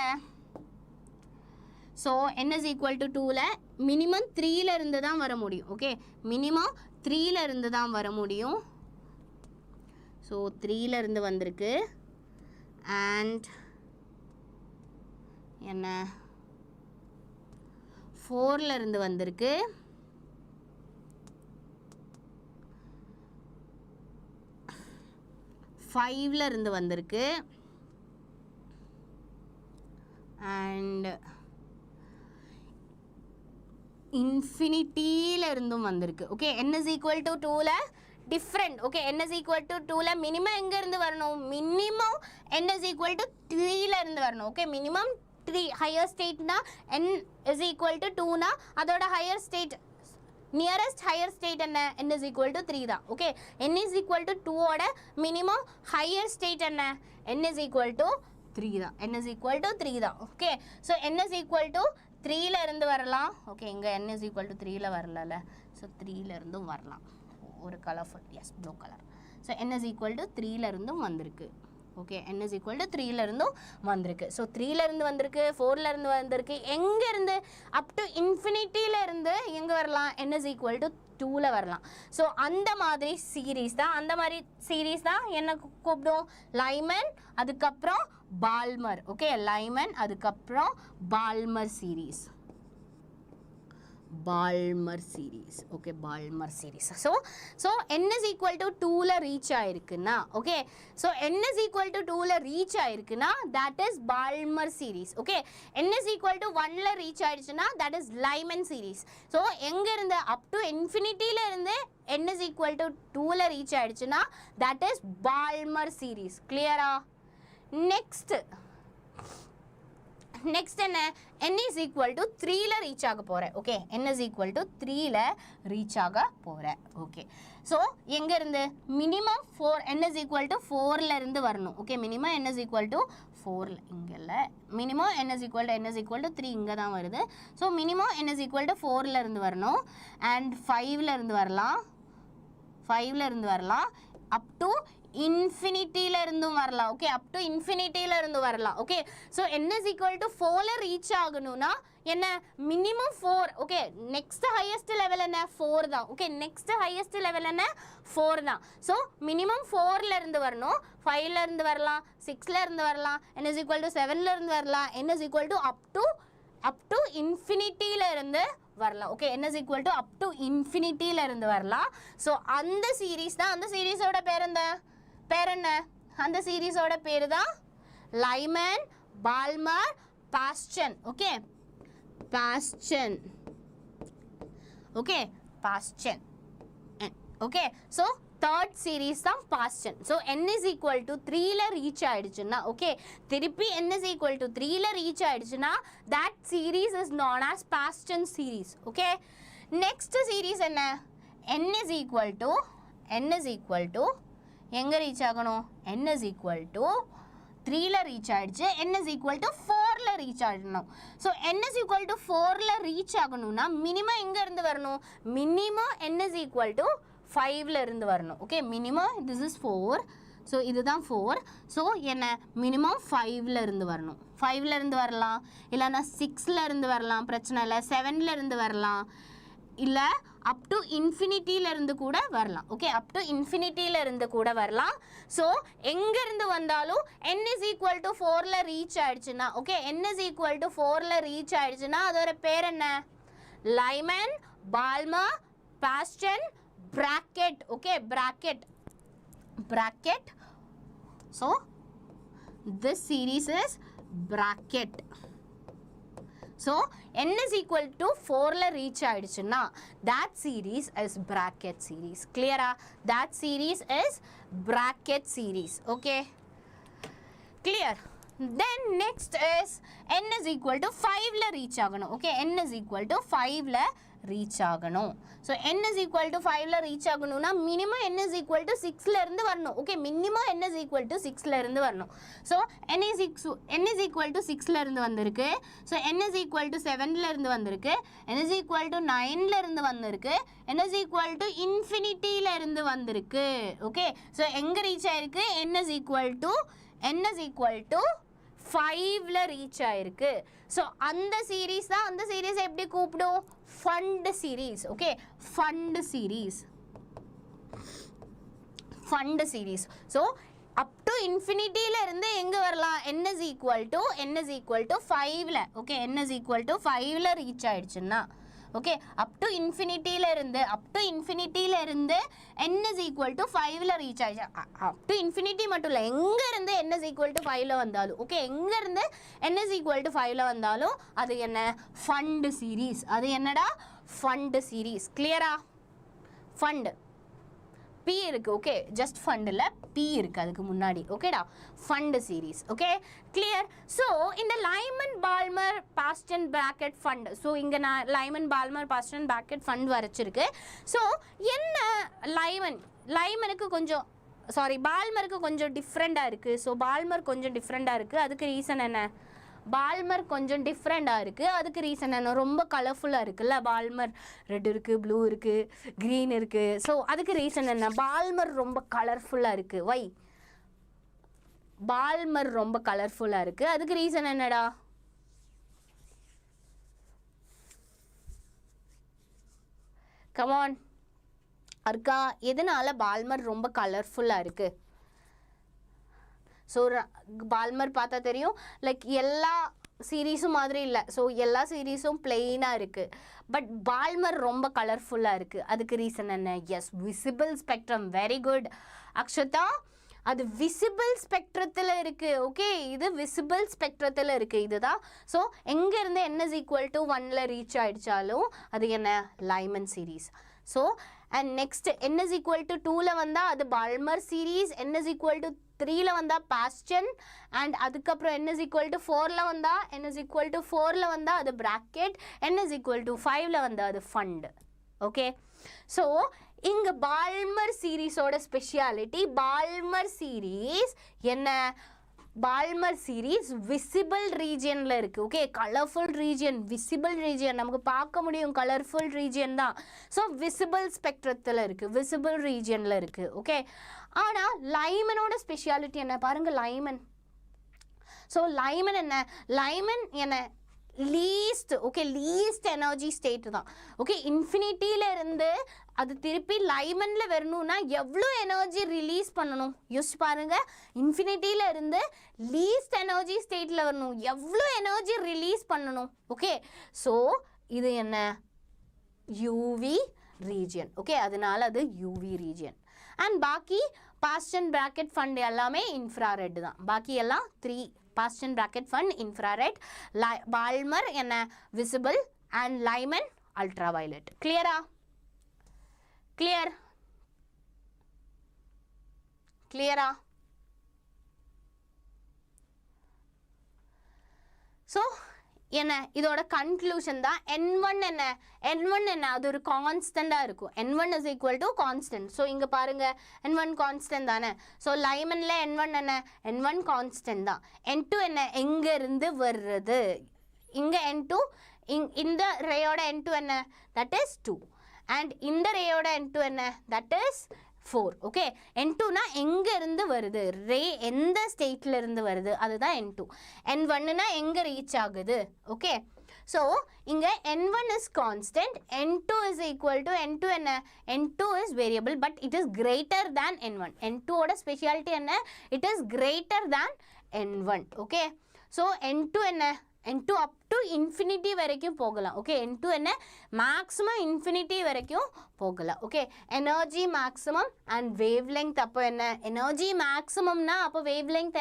so n is equal to 2ல மினிமம் 3ல இருந்து தான் வர முடியும் ஓகே மினிமம் 3ல இருந்து தான் வர முடியும் so 3ல இருந்து வந்திருக்கு and என்ன 4ல இருந்து வந்திருக்கு ஃபைவ்ல இருந்து வந்திருக்கு and இன்ஃபினிட்டியில இருந்தும் வந்திருக்கு okay n is equal to 2ல different okay n is equal to 2ல மினிமம் எங்க இருந்து வரணும் minimum n is equal to 3ல இருந்து வரணும் okay minimum 3 higher state na n is equal to 2 na adoda higher state nearest higher state enna n is equal to 3 da okay n is equal to 2 oda minimum higher state enna n is equal to 3 da n is equal to 3 da okay so n is equal to 3 ல இருந்து வரலாம் okay இங்க n is equal to 3 ல வரலல so 3 ல இருந்தும் வரலாம் ஒரு colourful yes blue colour so n is equal to 3 ல இருந்தும் வந்திருக்கு okay n is equal to 3 ல இருந்தும் வந்திருக்கு so 3 ல இருந்து வந்திருக்கு 4 ல இருந்து வந்திருக்கு எங்க இருந்து அப் டு இன்ஃபினிட்டில இருந்து எங்க வரலாம் n is equal to 2 ல வரலாம் so அந்த மாதிரி சீரிஸ் தான் என்ன கூப்பிடுவோம் லைமன் அதுக்கு அப்புறம் பால்மர் ஓகே லைமன் அதுக்கு அப்புறம் Balmer series okay Balmer series so n is equal to 2 ல ரீச் ஆயிருக்குனா okay so n is equal to 2 ல ரீச் ஆயிருக்குனா that is Balmer series okay n is equal to 1 ல reach ஆயிடுச்சுனா that is Lyman series so எங்க இருந்து up to infinity ல இருந்து n is equal to 2 ல reach ஆயிடுச்சுனா that is Balmer series clear next என்ன n is equal to 3 ல reach ஆக போறேன் okay n is equal to 3 ல ரீச் ஆக போறேன் ஓகே சோ எங்க இருந்து minimum 4 n is equal to 4 ல இருந்து வரணும் okay minimum n is equal to 4 இங்க இல்ல minimum n is equal to 3 இங்க தான் வருது so minimum n is equal to 4 ல இருந்து வரணும் and 5 ல இருந்து வரலாம் up to infinity ல இருந்தும் வரலாம் ஓகே up to infinity ல இருந்து வரலாம் okay so n is equal to 4 ல ரீச் ஆகணும்னா என்ன minimum 4 okay next highest level என்ன 4 தான் ஓகே நெக்ஸ்ட் ஹையஸ்ட் லெவல் என்ன 4 தான் சோ மினிமம் 4 ல இருந்து வரணும் 5 ல இருந்து வரலாம் 6 ல இருந்து வரலாம் n is equal to 7 ல இருந்து வரலாம் n is equal to up to infinity ல இருந்து வரலாம் okay n is equal to up to infinity ல இருந்து வரலாம் சோ அந்த சீரிஸ் தான் அந்த சீரிஸோட பேர் என்ன அந்த சீரிஸோட பேரு தான் Lyman Balmer Paschen okay Paschen okay so third series தான் Paston. So n is equal to 3ல reach ஆயிடுச்சுன்னா okay திருப்பி n is equal to 3ல reach ஆயிடுச்சுன்னா that series is known as Paston series. Okay, next series என்ன n is equal to எங்க reach ஆகணும் n is equal to 3ல reach ஆயிடுச்சு n is equal to 4ல reach ஆகணும். So n is equal to 4ல reach ஆகணும்னா minimum எங்க இருந்து வரணும் minimum n is equal to 5ல இருந்து வரணும். Okay minimum this is 4, so இதுதான் 4, ஸோ என்ன மினிமம் 5ல இருந்து வரணும். 5ல இருந்து வரலாம் இல்லைன்னா 6ல இருந்து வரலாம், பிரச்சனை இல்லை. 7ல இருந்து வரலாம், இல்லை அப் டு இன்ஃபினிட்டியில இருந்து கூட வரலாம். ஓகே அப் டு இன்ஃபினிட்டியில இருந்து கூட வரலாம். ஸோ எங்கேருந்து வந்தாலும் n is equal to 4ல ரீச் ஆயிடுச்சுன்னா okay n is equal to 4ல ரீச் ஆயிடுச்சுன்னா அதோட பேர் என்ன Lyman Balmer Paschen bracket. Okay, bracket. So this series is bracket. So n is equal to 4ல reach ஆயிடுச்சுன்னா that series is bracket series. Clear? That series is bracket series. Okay, clear? Then next is n is equal to 5ல reach ஆகணும். Okay, n is equal to 5ல reach ஆகணும். So n is equal to 5ல reach ஆகணும்னா minimum n is equal to 6ல இருந்து வரணும். Okay, minimum n is equal to 6ல இருந்து வரணும். So n is equal to 6ல இருந்து வந்திருக்கு. So n is equal to 7ல இருந்து வந்திருக்கு. n is equal to 9ல இருந்து வந்திருக்கு. n is equal to infinity-ல இருந்து வந்திருக்கு. Okay, so எங்க reach ஆயிருக்கு n is equal to 5ல ரீச் ஆயிருக்கு. ஸோ அந்த சீரீஸ் தான், அந்த சீரீஸ் எப்படி கூப்பிடும் Pfund series. Okay Pfund series. So up to இன்ஃபினிட்டியில இருந்து எங்க வரலாம் n is equal to 5ல. Okay n is equal to 5ல ரீச் ஆயிடுச்சுன்னா ஓகே அப் டு இன்ஃபினிட்டியில இருந்து n is equal to 5ல ரீச் ஆயிடுச்சு. அப் டு இன்ஃபினிட்டி மட்டும் இல்லை, எங்க இருந்து n is equal to 5ல வந்தாலும் ஓகே எங்க இருந்து n is equal to 5ல வந்தாலும் அது என்ன ஃபண்ட் சீரீஸ். அது என்னடா ஃபண்ட் சீரீஸ். கிளியரா? ஃபண்ட் P இருக்கு. ஓகே ஜஸ்ட் ஃபண்ட் இல்லை, P இருக்கு அதுக்கு முன்னாடி. ஓகேடா Pfund series. Okay clear? So இந்த Lyman Balmer Paschen Brackett Pfund, so இங்கே நான் Lyman Balmer Paschen Brackett Pfund வரைச்சிருக்கு. ஸோ என்ன லைமனுக்கு கொஞ்சம் பால்மருக்கு கொஞ்சம் டிஃப்ரெண்ட்டாக இருக்குது. ஸோ பால்மர் கொஞ்சம் டிஃப்ரெண்ட்டாக இருக்குது. அதுக்கு ரீசன் என்ன? பால்மர் கொஞ்சம் டிஃப்ரெண்ட்டாக இருக்குது. அதுக்கு ரீசன் என்ன? ரொம்ப கலர்ஃபுல்லாக இருக்குல்ல, பால்மர் ரெட் இருக்குது, ப்ளூ இருக்குது, க்ரீன் இருக்குது. ஸோ அதுக்கு ரீசன் என்ன? பால்மர் ரொம்ப கலர்ஃபுல்லாக இருக்குது. வை பால்மர் ரொம்ப கலர்ஃபுல்லாக இருக்குது. அதுக்கு ரீசன் என்னடா? கமான் அர்க்கா, எதனால பால்மர் ரொம்ப கலர்ஃபுல்லாக இருக்குது? ஸோ பால்மர் பார்த்தா தெரியும், லைக் எல்லா சீரீஸும் மாதிரி இல்லை. ஸோ எல்லா சீரீஸும் பிளெயினாக இருக்குது, பட் பால்மர் ரொம்ப கலர்ஃபுல்லாக இருக்குது. அதுக்கு ரீசன் என்ன? Yes, visible spectrum. Very good Akshata, அது விசிபிள் ஸ்பெக்ட்ரத்தில் இருக்குது. ஓகே இது விசிபிள் ஸ்பெக்ட்ரத்தில் இருக்குது. இதுதான். ஸோ எங்கேருந்து n is equal to 1ல ரீச் ஆகிடுச்சாலும் அது என்ன? Lyman series. So and next n is equal to 2ல வந்தால் அது Balmer series, n is equal to 3ல வந்தால் பாஸ்டன், அண்ட் அதுக்கப்புறம் n is equal to 4ல வந்தால் அது Brackett, n is equal to 5ல வந்தால் அது ஃபண்ட். ஓகே ஸோ இங்கே பால்மர் சீரீஸோட ஸ்பெஷாலிட்டி, பால்மர் சீரீஸ் என்ன? பால்மர் சீரீஸ் விசிபிள் ரீஜியனில் இருக்குது. Okay colourful region, visible region, நமக்கு பார்க்க முடியும் கலர்ஃபுல் ரீஜியன் தான். ஸோ விசிபிள் ஸ்பெக்ட்ரத்தில் இருக்குது, விசிபிள் ரீஜியனில் இருக்குது. ஓகே ஆனால் லைமனோட ஸ்பெஷாலிட்டி என்ன பாருங்கள், லைமன். ஸோ லைமன் என்ன? லீஸ்ட் எனர்ஜி ஸ்டேட் தான். ஓகே இன்ஃபினிட்டியில இருந்து அது திருப்பி லைமன்ல வரணும்னா எவ்வளோ எனர்ஜி ரிலீஸ் பண்ணணும் யோசிச்சு பாருங்க. இன்ஃபினிட்டியில இருந்து லீஸ்ட் எனர்ஜி ஸ்டேட்ல வரணும், எவ்வளோ எனர்ஜி ரிலீஸ் பண்ணணும். ஓகே ஸோ இது என்ன? UV region. ஓகே அதனால அது யூவி ரீஜியன். அண்ட் பாக்கி பாஸ்டன் பிராக்கெட் ஃபண்ட் எல்லாமே இன்ஃப்ராரெட் தான். பாக்கி எல்லாம் 3 Paschen Brackett Pfund infrared, Balmer என்ன visible, and Lyman ultraviolet. கிளியரா? கிளியர்? clear-ஆ? So என்ன இதோட கன்க்ளூஷன் தான் n1 என்ன அது ஒரு கான்ஸ்டண்டா இருக்கும். n1 is equal to constant. so இங்க பாருங்க n1 கான்ஸ்டன்ட் தானே. so லைமன்ல n1 n1 கான்ஸ்டன்ட் தான். n2 எங்க இருந்து வருது? இங்க n2 இந்த ரேயோட n2 that is 2 and இந்த ரேயோட n2 that is 4. Okay, n2 னா எங்க இருந்து வருது? ரே எந்த ஸ்டேட்ல இருந்து வருது? அதுதான் n2. n1 னா எங்க ரீச் ஆகுது? ஓகே, so இங்க n1 is constant, n2 is equal to n2 n2 is variable but it is greater than n1. n2 ஓட speciality it is greater than n1. Okay, so n2 n2 up to infinity வரைக்கும் போகலாம். Okay, n2 maximum infinity வரைக்கும் போகலாம். Okay, energy maximum and wavelength அப்போ energy maximum னா அப்போ wavelength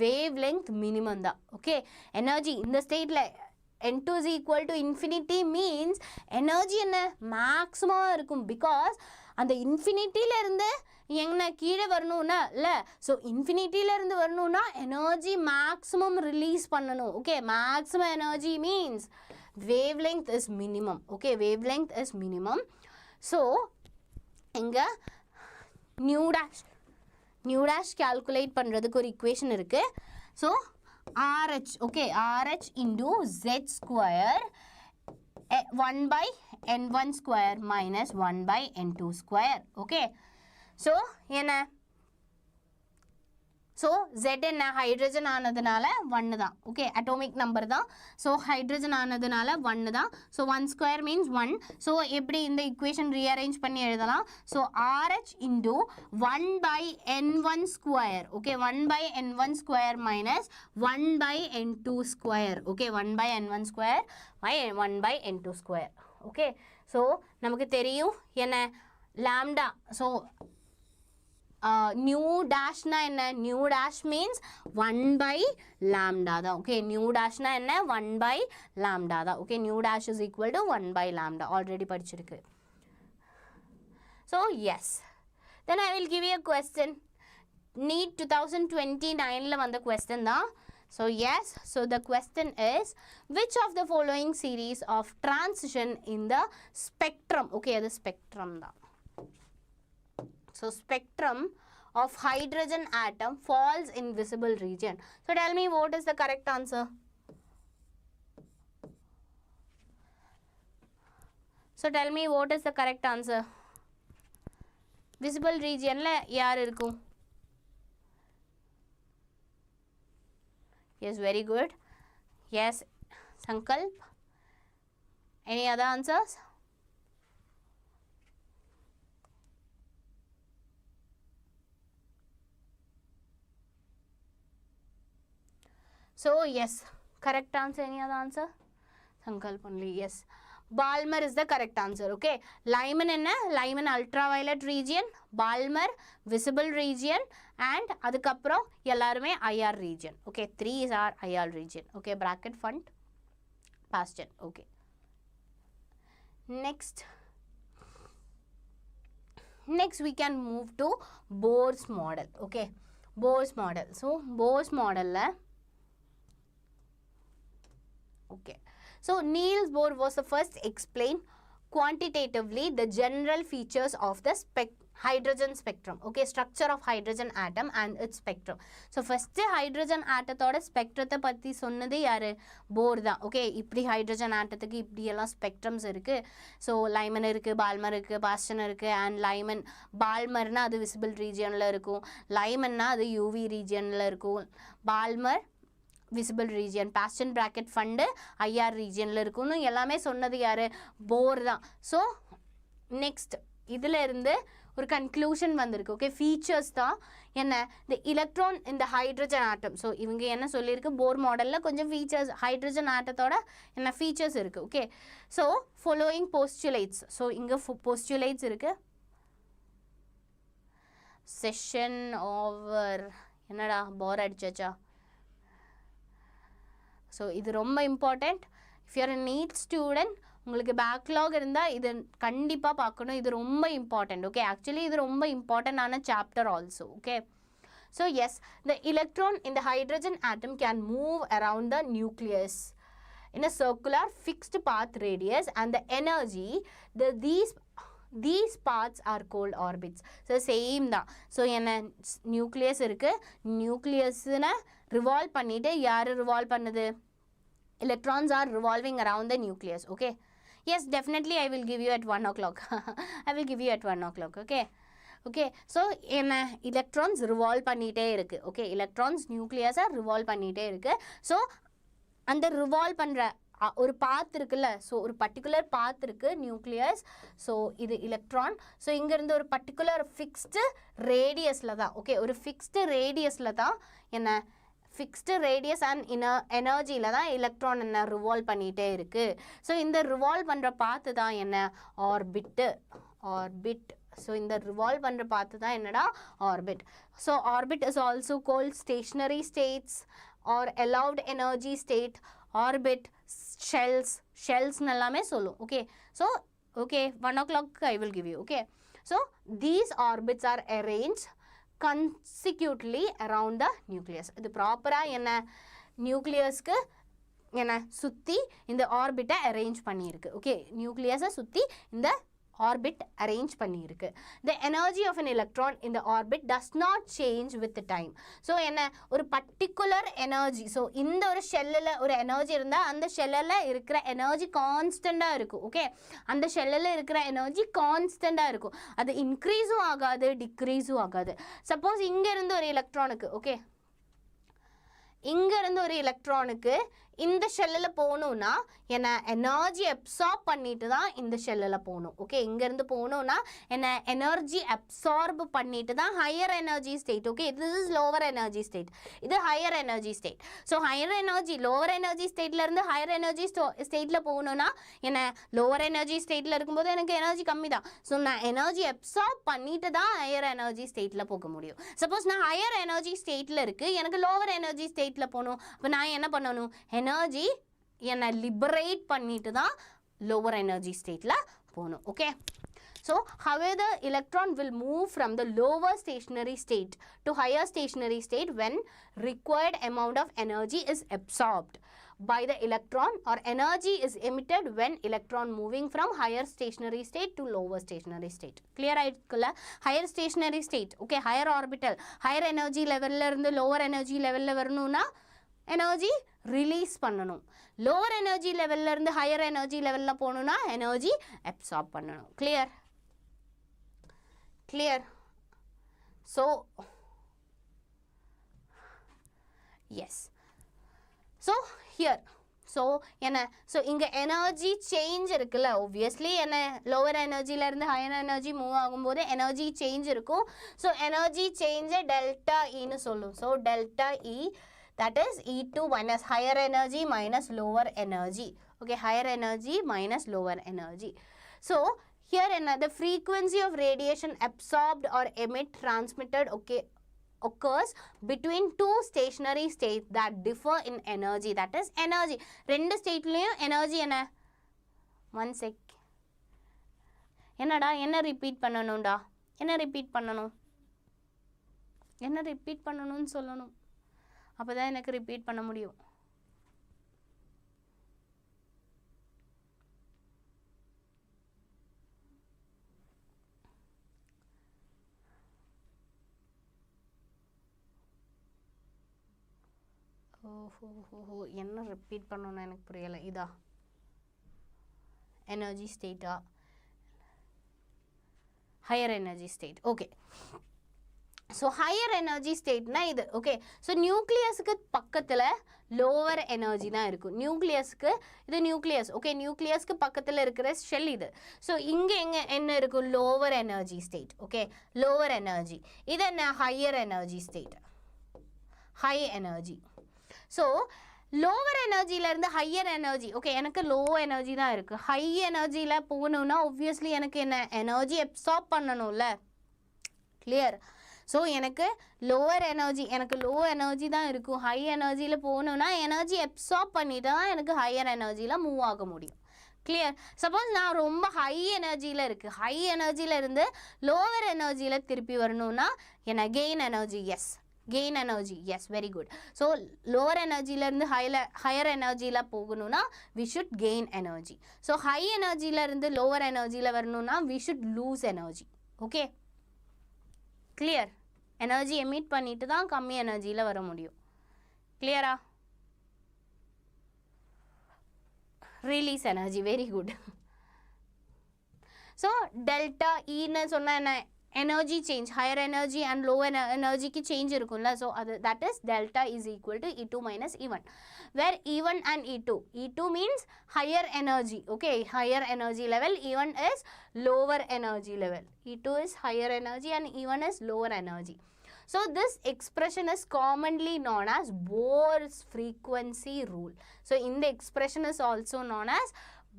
wavelength minimum தான். Okay, energy இந்த ஸ்டேட்ல n2 is equal to infinity means energy maximum இருக்கும் because அந்த இன்ஃபினிட்டில இருந்து எங்க கீழே வரணும்னா இல்ல. ஸோ இன்ஃபினிட்டில இருந்து வரணும்னா எனர்ஜி மேக்ஸிமம் ரிலீஸ் பண்ணணும். Okay, maximum energy means wavelength is minimum. Okay, wavelength is minimum. So இங்க நியூ டேஷ் கால்குலேட் பண்ணுறதுக்கு ஒரு இக்குவேஷன் இருக்கு. So RH, okay, RH into Z square 1 by n1 square minus 1 by n2 square. Okay, so so Z hydrogen ஆனதுனால 1 தான். Okay, atomic number தான். so hydrogen ஆனதுனால 1 தான். so 1 square means 1. so எப்படி இந்த equation rearrange பண்ணி எழுதலாம்? so RH into 1 by n1 square. Okay, 1 by n1 square minus 1 by n2 square. Okay, 1 by n1 square by 1 by n2 square. Okay, so நமக்கு தெரியும் lambda. so new dash na new dash means 1 by lambda da. Okay, new dash na 1 by lambda da. Okay, new dash is equal to 1 by lambda. Already படிச்சிருக்கு. So yes, then I will give you a question. Neet 2029 la vanda question da. So yes, so the question is which of the following series of transition in the spectrum? Okay, the spectrum da. So spectrum of hydrogen atom falls in visible region. So tell me what is the correct answer? So tell me what is the correct answer? Visible region la yaar irukum? Yes, very good. Yes, Sankalp. Any other answers? So yes, correct answer. Any other answer? Sankalp only. Yes, Balmer is the correct answer. Okay, Lyman Lyman ultraviolet region, Balmer visible region, and adukapro ellarume IR region. Okay, 3 is our IR region. Okay, bracket fund past gen. Okay, next we can move to Bohr's model. Okay, Bohr's model. So Bohr's model la okay, so Niels Bohr was the first to explain quantitatively the general features of the hydrogen spectrum. Okay, structure of hydrogen atom and its spectrum. So first hydrogen atom spectrத்தை பத்தி சொன்னது யாரு? Bohr தான். Okay, இப்படி hydrogen atomத்துக்கு இப்படி எல்லாம் spectrums இருக்கு. So Lyman இருக்கு, Balmer இருக்கு, Bastian இருக்கு, and Lyman Balmerனா அது visible regionல இருக்கும், Lymanனா அது UV regionல இருக்கும், Balmer visible region, Bastian bracket fund IR regionல இருக்கும்னு எல்லாமே சொன்னது யாரு? Bohr தான். So next இதுல இருந்து ஒரு கன்க்ளூஷன் வந்திருக்கு. ஓகே, ஃபீச்சர்ஸ் தான் என்ன? the electron in the hydrogen atom. So இவங்க என்ன சொல்லியிருக்கு? போர் மாடலில் கொஞ்சம் ஃபீச்சர்ஸ் ஹைட்ரஜன் ஆட்டத்தோட என்ன ஃபீச்சர்ஸ் இருக்குது. Okay, so following postulates. So இங்கே போஸ்டுலேட்ஸ் இருக்குது. Session over. என்னடா போர் அடிச்சாச்சா? ஸோ இது ரொம்ப important. If you're a NEET student, உங்களுக்கு பேக்லாக் இருந்தால் இது கண்டிப்பாக பார்க்கணும். இது ரொம்ப இம்பார்ட்டண்ட். ஓகே, ஆக்சுவலி இது ரொம்ப இம்பார்ட்டண்டான chapter also. Okay, so yes, the electron in the hydrogen atom can move around the nucleus in a circular fixed path radius, and the energy these paths are called orbits. So same தான். So என்ன nucleus இருக்குது, நியூக்ளியஸ்னை revolve பண்ணிவிட்டு யார் revolve பண்ணுது? electrons are revolving around the nucleus. Okay, yes, definitely I will give you at 1 o'clock. I will give you at 1 o'clock. Okay, okay, so என்ன electrons revolve பண்ணிகிட்டே இருக்குது. Okay, electrons நியூக்ளியஸை revolve பண்ணிகிட்டே இருக்குது. So அந்த revolve பண்ணுற ஒரு பாத் இருக்குல்ல, so ஒரு பர்டிகுலர் பாத் இருக்குது நியூக்ளியஸ். ஸோ இது எலக்ட்ரான். ஸோ இங்கேருந்து ஒரு பர்டிகுலர் ஃபிக்ஸ்டு ரேடியஸில் தான், ஓகே, ஒரு ஃபிக்ஸ்டு ரேடியஸில் தான் என்ன ஃபிக்ஸ்டு ரேடியஸ் அண்ட் எனர்ஜியில் தான் எலக்ட்ரான் என்ன ரிவால்வ் பண்ணிகிட்டே இருக்குது. ஸோ இந்த ரிவால்வ் பண்ணுற பாத்து தான் என்ன ஆர்பிட். ஸோ இந்த ரிவால்வ் பண்ணுற பாத்து தான் என்னடா orbit. So orbit is also called stationary states are allowed energy state, orbit, shells எல்லாமே சொல்லும். Okay, so okay 1 o'clock I will give you. Okay, so these orbits are arranged consecutively around the nucleus. இது ப்ராப்பராக என்ன நியூக்ளியஸ்க்கு என்ன சுற்றி இந்த ஆர்பிட்டை arrange பண்ணியிருக்கு. Okay, நியூக்ளியஸை சுற்றி இந்த orbit arrange பண்ணியிருக்கு. The energy of an electron in the orbit does not change with the time. So என்ன ஒரு particular energy, so இந்த ஒரு ஷெல்லில் ஒரு எனர்ஜி இருந்தால் அந்த ஷெல்லில் இருக்கிற எனர்ஜி கான்ஸ்டண்ட்டாக இருக்கும். ஓகே, அந்த ஷெல்லில் இருக்கிற எனர்ஜி கான்ஸ்டண்ட்டாக இருக்கும். அது இன்க்ரீஸும் ஆகாது, டிக்ரீஸும் ஆகாது. சப்போஸ் இங்கேருந்து ஒரு எலக்ட்ரானுக்கு, ஓகே, இங்கேருந்து ஒரு எலக்ட்ரானுக்கு இந்த ஷெல்லில் போகணுன்னா என்ன எனர்ஜி அப்சார்ப் பண்ணிட்டு தான் இந்த ஷெல்லில் போகணும். ஓகே, இங்கேருந்து போகணுன்னா என்ன எனர்ஜி அப்சார்ப் பண்ணிட்டு தான் higher energy state. Okay, this is lower energy state, இது higher energy state. So higher energy lower energy ஸ்டேட்லேருந்து ஹையர் எனர்ஜி ஸ்டேட்டில் போகணுன்னா என்ன லோவர் எனர்ஜி ஸ்டேட்டில் இருக்கும்போது எனக்கு எனர்ஜி கம்மி தான். ஸோ நான் எனர்ஜி அப்சார்ப் பண்ணிட்டு தான் ஹையர் எனர்ஜி ஸ்டேட்டில் போக முடியும். சப்போஸ் நான் ஹையர் எனர்ஜி ஸ்டேட்டில் இருக்குது, எனக்கு லோவர் எனர்ஜி ஸ்டேட்டில் போகணும், அப்போ நான் என்ன பண்ணணும்? எனர்ஜி என்னை லிபரேட் பண்ணிட்டு தான் லோவர் எனர்ஜி ஸ்டேட்டில் போகணும். Okay, so however the electron will move from the lower stationary state to higher stationary state when required amount of energy is absorbed by the electron or energy is emitted when electron moving from higher stationary state to lower stationary state. Clear ஆயிடுக்குல்ல? higher stationary state, okay, higher orbital, higher energy level இருந்து lower energy level வரணும்னா energy release பண்ணணும். Lower energy லெவலில் இருந்து higher energy லெவலில் போகணுன்னா energy absorb பண்ணணும். Clear? Clear? So yes, so here, so என்ன, so இங்கே எனர்ஜி சேஞ்ச் இருக்குல்ல, ஒப்வியஸ்லி என்ன லோவர் எனர்ஜிலேருந்து ஹையர் எனர்ஜி மூவ் ஆகும்போது எனர்ஜி சேஞ்ச் இருக்கும். ஸோ எனர்ஜி சேஞ்சை டெல்டா இன்னு சொல்லும். So delta E, that is E2 minus higher energy minus lower energy. Okay, higher energy minus lower energy. So here the frequency of radiation absorbed or transmitted, okay, occurs between two stationary states that differ in energy. That is energy. ரெண்டு ஸ்டேட்லேயும் energy என்ன? 1 sec. என்னடா என்ன repeat பண்ணணும்டா? என்ன repeat பண்ணணும்? என்ன repeat பண்ணணும்னு சொல்லணும், அப்போ தான் எனக்கு ரிப்பீட் பண்ண முடியும். ஓஹோ, என்ன ரிப்பீட் பண்ணணும்னு எனக்கு புரியலை. இதா எனர்ஜி ஸ்டேட்டா, higher energy state. Okay, so higher energy ஸ்டேட்னா இது. ஓகே, ஸோ நியூக்ளியஸுக்கு பக்கத்தில் லோவர் எனர்ஜி தான் இருக்கும். நியூக்ளியஸ்க்கு இது நியூக்ளியஸ். ஓகே, நியூக்ளியஸ்க்கு பக்கத்தில் இருக்கிற ஷெல் இது. ஸோ இங்கே என்ன இருக்கும்? Lower energy state. Okay, lower energy. இது என்ன? Higher energy state, high energy. So lower எனர்ஜியிலேருந்து ஹையர் எனர்ஜி, ஓகே, எனக்கு லோ எனர்ஜி தான் இருக்குது. ஹை எனர்ஜியில் போகணுன்னா ஒப்வியஸ்லி எனக்கு என்ன எனர்ஜி அப்சார்ப் பண்ணணும்ல. கிளியர்? ஸோ எனக்கு லோவர் எனர்ஜி, எனக்கு லோ எனர்ஜி தான் இருக்கும். ஹை எனர்ஜியில் போகணுன்னா எனர்ஜி அப்சார்ப் பண்ணிட்டு தான் எனக்கு ஹையர் எனர்ஜியில் மூவ் ஆக முடியும். கிளியர். சப்போஸ் நான் ரொம்ப ஹை எனர்ஜியில் இருக்குது, ஹை எனர்ஜியில் இருந்து லோவர் எனர்ஜியில் திருப்பி வரணும்னா என்ன gain energy, yes gain energy, yes very good. So lower எனர்ஜியிலேருந்து ஹையர் எனர்ஜியில் போகணும்னா we should gain energy. So high எனர்ஜியிலேருந்து லோவர் எனர்ஜியில் வரணும்னா we should lose energy. Okay clear. Energy emit பண்ணிட்டு தான் கம்மி எனர்ஜியில் வர முடியும். கிளியரா? release energy, very good. So delta E ன்னு சொன்னா என்ன, energy change, higher energy and lower energy ki change இருக்கும்ல. So that is delta is equal to E2 minus E1, where E1 and E2 means higher energy, okay, higher energy level, E1 is lower energy level. E2 is higher energy and E1 is lower energy. So this expression is commonly known as Bohr's frequency rule. So in the expression is also known as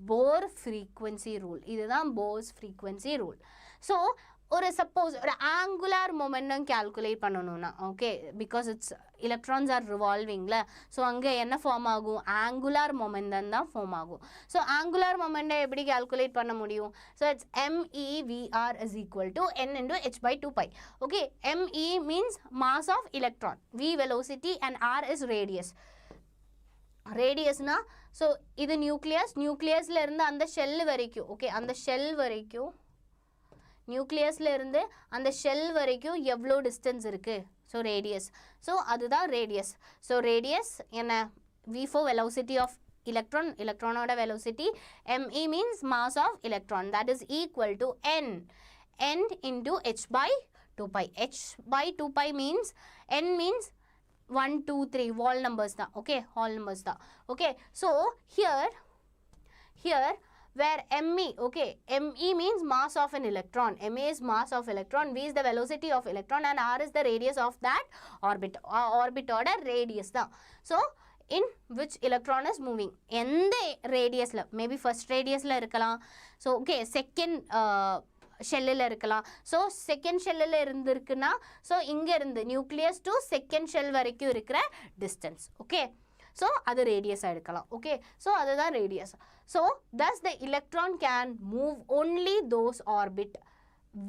Bohr frequency rule. This is Bohr's frequency rule. So or suppose or angular momentum calculate பண்ணனும்னா, okay, because it's electrons are revolving la, so அங்க என்ன form ஆகும், angular momentum தான் form ஆகும். So angular momentum எப்படி calculate பண்ண முடியும்? So it's MEVR is equal to n into h by 2 pi. Okay, ME means mass of electron, V velocity and R is radius. Radius na, so இது nucleusல இருந்து அந்த shell வரைக்கும், okay, அந்த shell வரைக்கும் நியூக்ளியஸ்ல இருந்து அந்த ஷெல் வரைக்கும் எவ்வளோ டிஸ்டன்ஸ் இருக்கு, ஸோ ரேடியஸ். ஸோ அதுதான் ரேடியஸ். ஸோ ரேடியஸ் என்ன, V4 velocity of electron, electronோட velocity, ME means mass of electron, that is equal to n into h by 2 pi. h by 2 pi means, n means 1 2 3 whole numbers da, okay, whole numbers da, okay. So here where ME, okay, ME means mass of an electron, MA is mass of electron, V is the velocity of electron and R is the radius of that orbit, orbit order radius da. So in which electron is moving, எந்த radius la, maybe first radius la இருக்கலாம், so okay, second ஷெல்லில் இருக்கலாம். So second ஷெல்லில் இருந்துருக்குன்னா, so இங்கே இருந்து nucleus to second shell வரைக்கும் இருக்கிற distance, okay. So அது ரேடியஸாக எடுக்கலாம், okay. So அதுதான் radius. So thus the electron can move only those orbit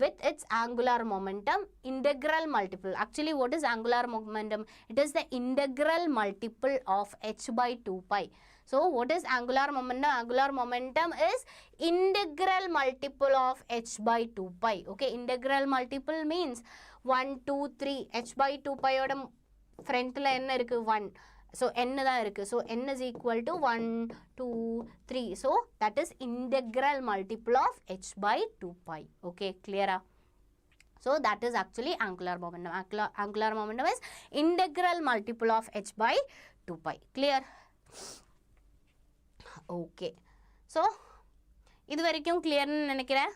with its angular momentum integral multiple. Actually what is angular momentum? It is the integral multiple of h by 2 pi. So what is angular momentum? Angular momentum is integral multiple of h by 2 pi. Okay, integral multiple means 1 2 3, h by 2 pi oda front la enna irukku 1, so n da irukku, so n is equal to 1 2 3, so that is integral multiple of h by 2 pi. Okay, clear ah? So that is actually angular momentum. Angular momentum is integral multiple of h by 2 pi. Clear? Okay, so இது வரைக்கும் கிளியர்னு நினைக்கிறேன்.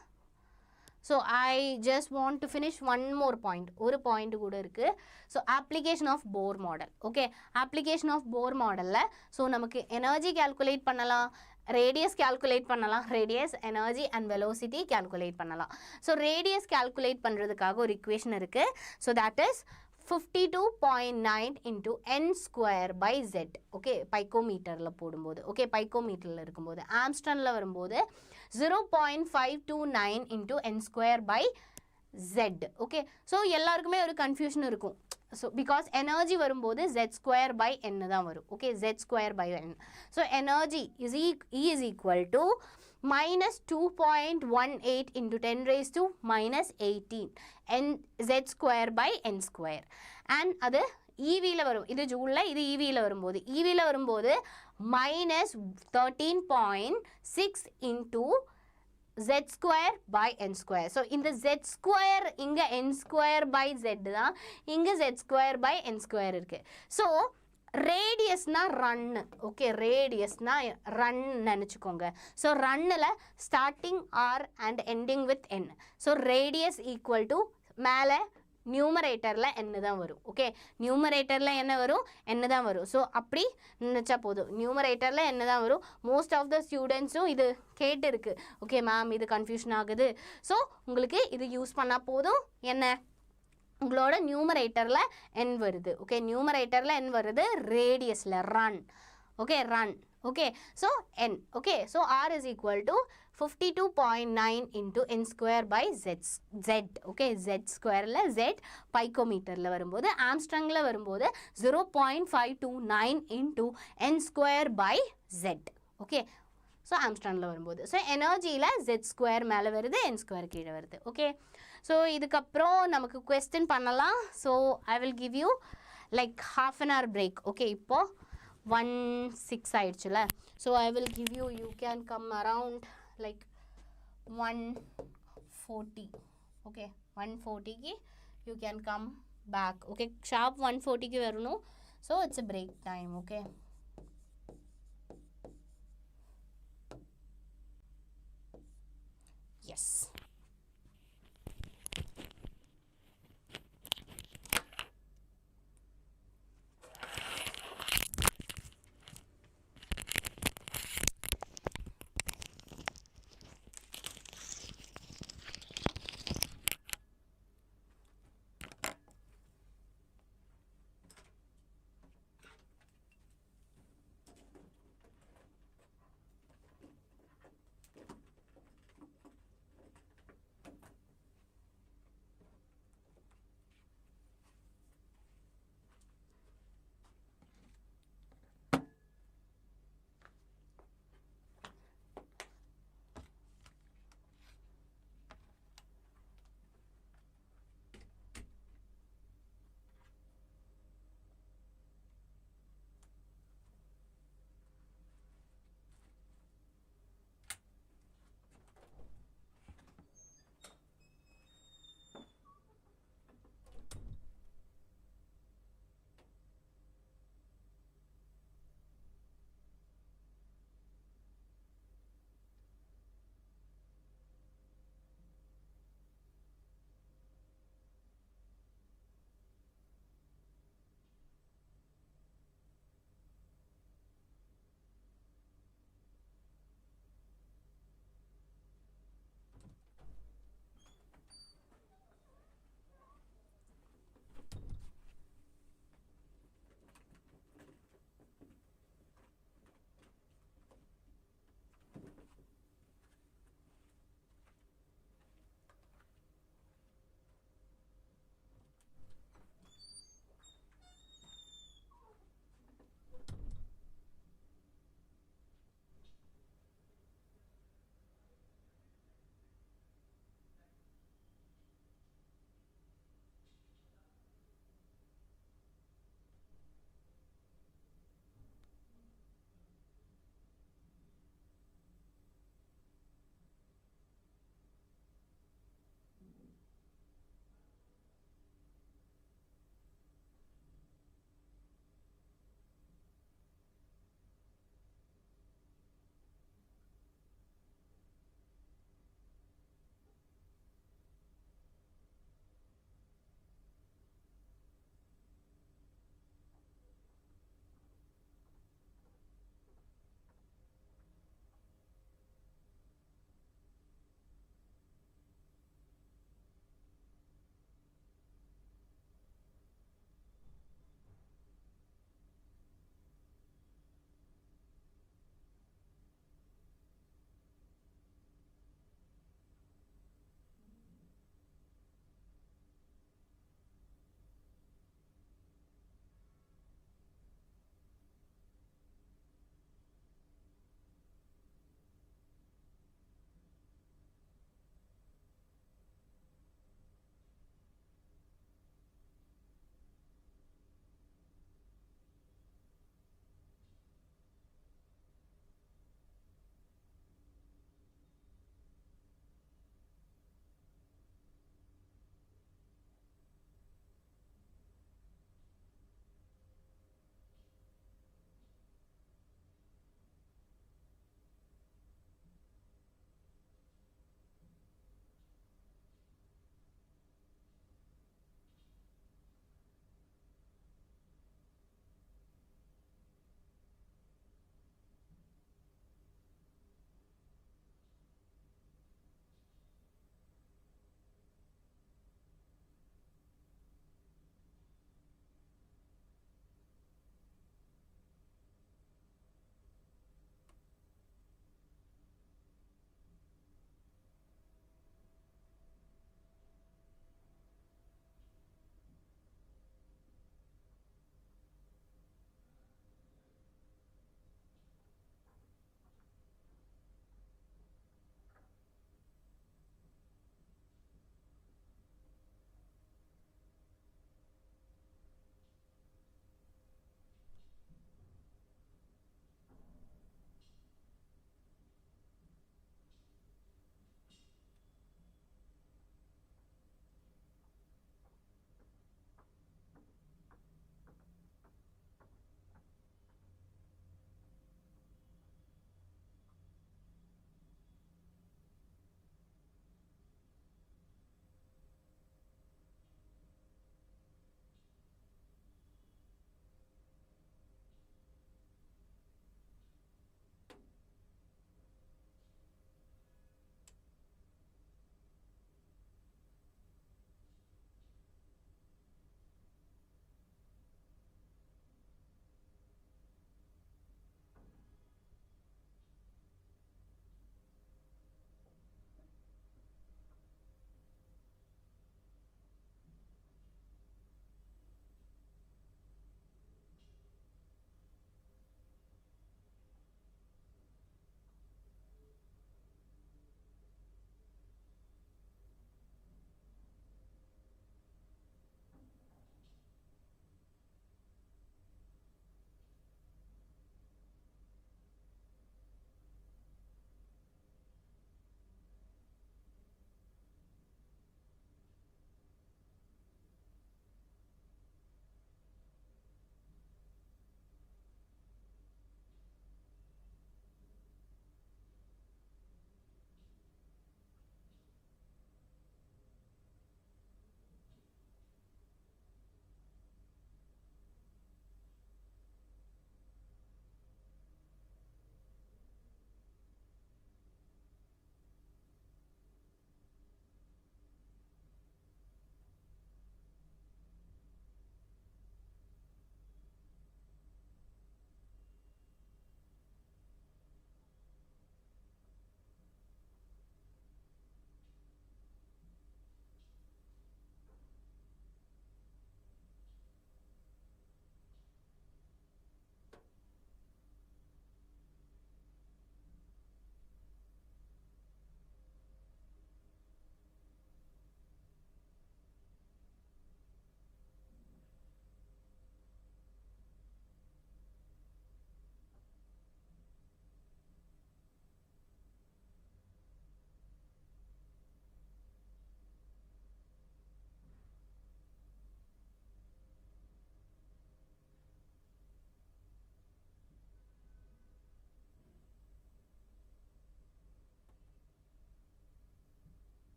So I just want to finish one more point, ஒரு point கூட இருக்குது. So application of Bohr model. Okay, application of Bohr மாடலில் so நமக்கு energy calculate பண்ணலாம், ரேடியஸ் கால்குலேட் பண்ணலாம், radius energy and velocity calculate பண்ணலாம். ஸோ ரேடியஸ் கால்குலேட் பண்ணுறதுக்காக ஒரு இக்குவேஷன் இருக்குது. So that is 52.9 into n square by z. Okay, பைக்கோமீட்டரில் போடும்போது, ஓகே, பைக்கோமீட்டரில் இருக்கும்போது, ஆம்ஸ்டனில் வரும்போது 0.529 into n square by z. Okay, so எல்லாருக்குமே ஒரு கன்ஃபியூஷன் இருக்கும். ஸோ பிகாஸ் எனர்ஜி வரும்போது z square by n தான் வரும். Okay, z square by n. So energy is equal to minus 2.18 into 10 raised to minus 18 n z square by n square. And அது EVல வரும், இது ஜூல்ல, இது EVல வரும்போது, EVல வரும்போது minus 13.6 into z square by n square. So இந்த z square இங்க n square by z தான், இங்க z square by n square இருக்கு. So ரேடியஸ்னா ரன்னு, ஓகே, ரேடியஸ்னா ரன் நினச்சிக்கோங்க. ஸோ ரன்னில் starting r and ending with n. So radius equal to மேலே நியூமரேட்டரில் என்ன தான் வரும். ஓகே, நியூமரேட்டரில் என்ன வரும், என்ன தான் வரும். ஸோ அப்படி நினச்சா போதும், நியூமரேட்டரில் என்ன தான் வரும். மோஸ்ட் ஆஃப் த ஸ்டூடெண்ட்ஸும் இது கேட்டு இருக்கு, ஓகே மேம் இது கன்ஃபியூஷன் ஆகுது. ஸோ உங்களுக்கு இது யூஸ் பண்ணால் போதும், என்ன உங்களோட நியூமரேட்டரில் n வருது. ஓகே, நியூமரேட்டரில் n வருது, ரேடியஸில் run okay, run, okay, so n, okay, so r is equal to 52.9 into n square by z, okay, z square la z picometer la varumbodhu Armstrong la varumbodhu 0.529 into n square by z, okay, so Armstrong la varumbodhu, so energy la z square மேல வருது n square கீழ வருது, okay, so இதுக்கு அப்புறம் நமக்கு question பண்ணலாம், so I will give you like half an hour break, okay, இப்போ 1:06 ஆயிடுச்சுல, so I will give you, you can come around like 1:40, okay, 1:40 ki you can come back, okay, sharp 1:40 ki varunu, so it's a break time, okay. Yes.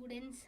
students.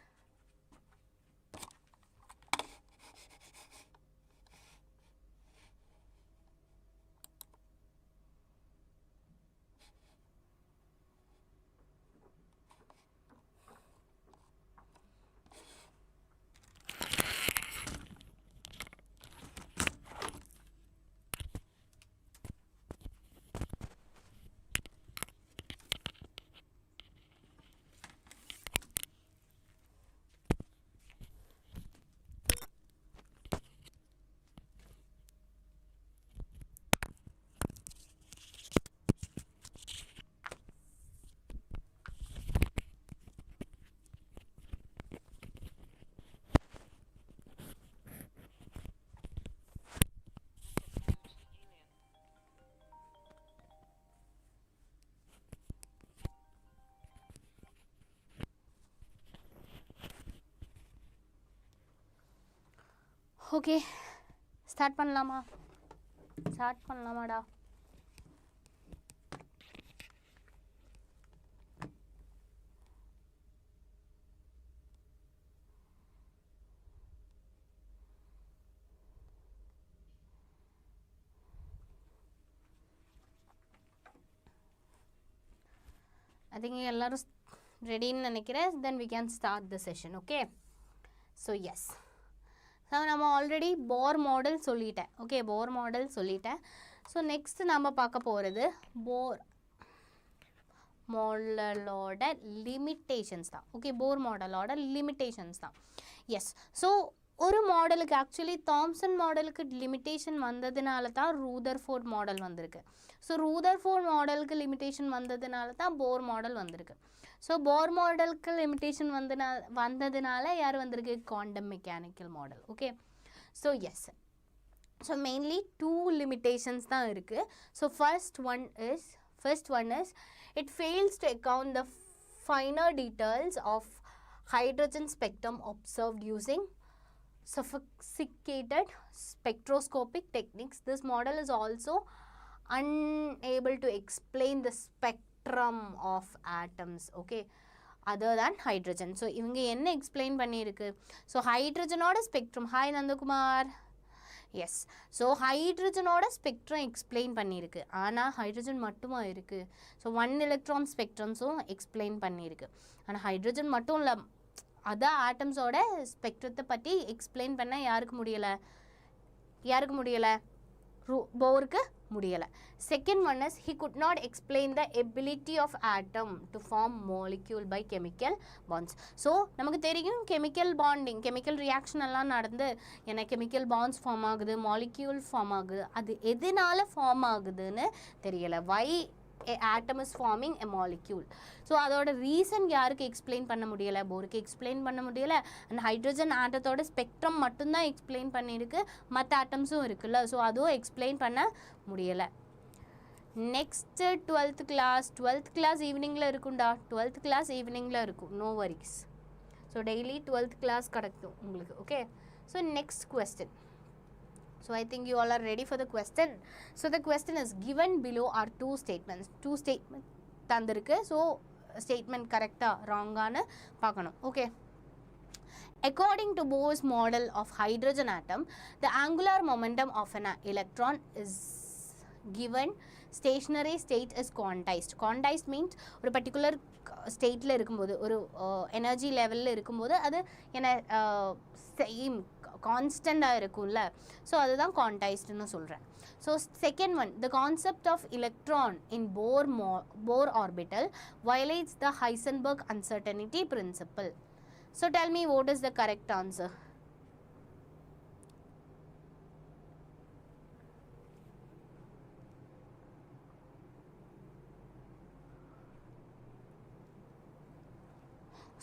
Okay, start பண்ணலாமா? Start பண்ணலாமாடா? I think எல்லாரும் ready ன்னு நினைக்கிறேன். Then we can start the session, okay? So yes. So நம்ம already four model சொல்லிட்டேன். Okay, போர் model சொல்லிட்டேன். So next நம்ம பார்க்க போகிறது போர் மாடலோட லிமிட்டேஷன்ஸ் தான். ஓகே, போர் மாடலோட லிமிட்டேஷன்ஸ் தான். எஸ், ஸோ ஒரு மாடலுக்கு ஆக்சுவலி தாம்சன் மாடலுக்கு லிமிட்டேஷன் வந்ததுனால தான் ரூதர்ஃபோர்ட் மாடல் வந்திருக்கு. ஸோ ரூதர்ஃபோர்ட் மாடலுக்கு லிமிட்டேஷன் வந்ததுனால தான் போர் மாடல் வந்திருக்கு. ஸோ போர் மாடலுக்கு லிமிட்டேஷன் வந்ததுனால யார் வந்திருக்கு? Quantum mechanical model. Okay, so yes, so mainly 2 limitations தான் இருக்குது. So first one is it fails to account the finer details of hydrogen spectrum observed using sophisticated spectroscopic techniques. This model is also unable to explain the spectrum of atoms, okay, other than hydrogen. So இவங்க என்ன explain பண்ணியிருக்கு? So ஹைட்ரஜனோட spectrum, hi Nandakumar, yes, so ஹைட்ரஜனோட spectrum explain பண்ணியிருக்கு. ஆனால் hydrogen மட்டுமா இருக்குது? So 1 electron ஸ்பெக்ட்ரம்ஸும் explain பண்ணியிருக்கு. ஆனால் ஹைட்ரஜன் மட்டும் இல்லை, அதான் ஆட்டம்ஸோட ஸ்பெக்ட்ரத்தை பற்றி எக்ஸ்பிளைன் பண்ண யாருக்கு முடியலை? போருக்கு முடியலை. Second one is he could not explain the ability of atom to form molecule by chemical bonds. So நமக்கு தெரியும் கெமிக்கல் பாண்டிங், கெமிக்கல் ரியாக்ஷன் எல்லாம் நடந்து என்ன கெமிக்கல் பாண்ட்ஸ் ஃபார்ம் ஆகுது, மாலிக்யூல் ஃபார்ம் ஆகுது. அது எதனால ஃபார்ம் ஆகுதுன்னு தெரியலை. why a atom is forming a molecule. So அதோட ரீசன் யாருக்கு எக்ஸ்பிளைன் பண்ண முடியலை? போருக்கு எக்ஸ்பிளைன் பண்ண முடியலை. அண்ட் ஹைட்ரஜன் ஆட்டத்தோட ஸ்பெக்ட்ரம் மட்டும்தான் எக்ஸ்பிளைன் பண்ணியிருக்கு, மற்ற ஆட்டம்ஸும் இருக்குல்ல, ஸோ அதுவும் எக்ஸ்பிளைன் பண்ண முடியலை. நெக்ஸ்ட்டு 12th கிளாஸ் ஈவினிங்கில் இருக்கும்டா. 12th கிளாஸ் ஈவினிங்கில் இருக்கும், no worries. So daily 12th class கிடைக்கும் உங்களுக்கு. Okay, so next question. So I think you all are ready for the question. So the question is given below are two statements தந்திருக்கு. So statement கரெக்டாக ராங்கானு பார்க்கணும். Okay, according to Bohr's model of hydrogen atom, the angular momentum of an electron is given stationary state is quantized. Quantized means ஒரு particular ஸ்டேட்டில் இருக்கும்போது, ஒரு energy லெவலில் இருக்கும்போது அது என்ன சேம் கான்ஸ்டண்டாக இருக்கும்ல, ஸோ அதுதான் குவான்டைஸ்டுன்னு சொல்கிறேன். So second one, the concept of electron in Bohr orbital violates the Heisenberg uncertainty principle. So tell me what is the correct answer?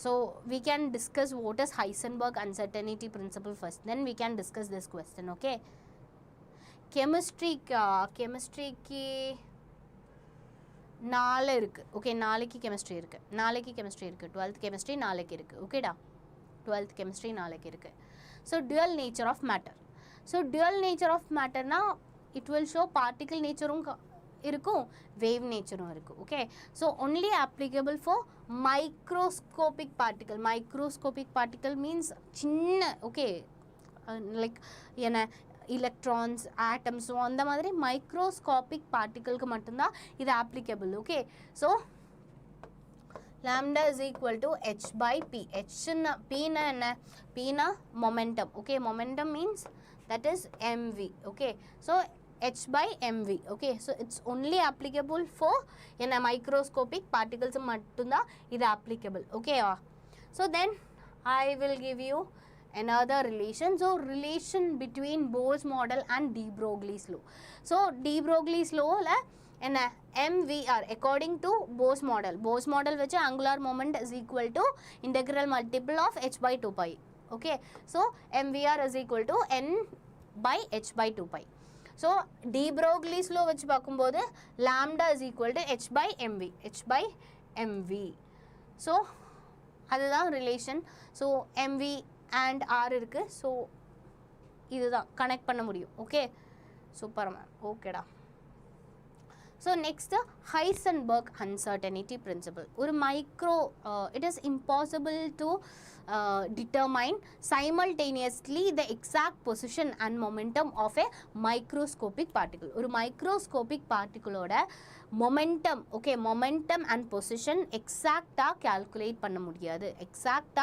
So we can discuss what is Heisenberg uncertainty principle first, then we can discuss this question, okay? கெமிஸ்ட்ரிக்கு 4 இருக்குது. Okay, நாளைக்கு chemistry இருக்குது. 12th chemistry நாளைக்கு இருக்குது. ஓகேடா, 12th chemistry நாளைக்கு இருக்குது. So dual nature of matter. So dual nature of மேட்டர்னா it will show particle நேச்சரும் இருக்கும் wave nature இருக்கும் okay so only applicable for microscopic particle means சின்ன okay like என்ன electrons atoms so அந்த மாதிரி microscopic particle க்கு மட்டும் தான் இது applicable okay so lambda is equal to h by p h na p na enna p na momentum okay momentum means that is mv okay so h by mv okay so it's only applicable for in a microscopic particles mattum da idu applicable okay so then I will give you another relation so relation between Bohr's model and de Broglie's law so de Broglie's law la enna mvr according to Bohr's model which angular moment is equal to integral multiple of h by 2 pi okay so mvr is equal to n by h by 2 pi so de Broglie's law vech paakumbodhu lambda is equal to h by mv so adha relation so mv and r irukku so idudha connect panna mudiyum okay super man okay da so next Heisenberg uncertainty principle ஒரு micro it is impossible to determine simultaneously the exact position and momentum of a microscopic particle ஒரு microscopic particle ஓட momentum okay momentum and position exact calculate பண்ண முடியாது exact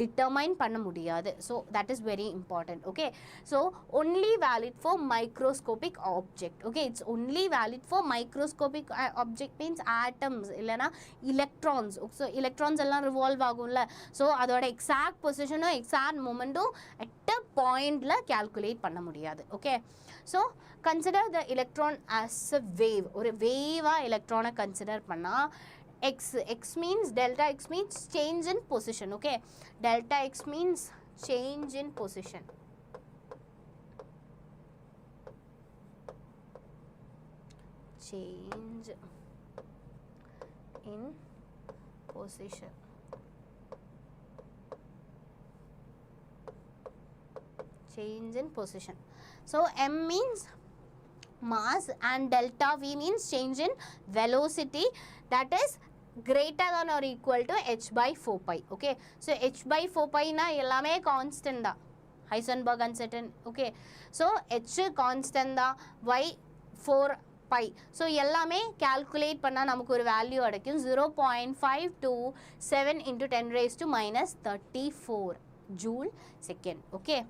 determine பண்ண முடியாது so that is very important okay so only valid for microscopic object okay it's only valid for microscopic object means atoms இல்லனா electrons so electrons எல்லாம் revolve ஆகும்ல so அதோட exact position exact moment at a point la calculate பண்ண முடியாது okay so consider the electron as a wave ஒரு wave electron consider பண்ணா x means delta x means change in position okay delta x means change in position change in position change in position so m means mass and delta v means change in velocity that is greater than or equal to h by 4 pi okay so h by 4 pi na ellame constant da Heisenberg uncertain okay so h constant da y 4 pi so ellame calculate panna namakku oru value adaikum 0.527 into 10 raised to minus 34 joule second okay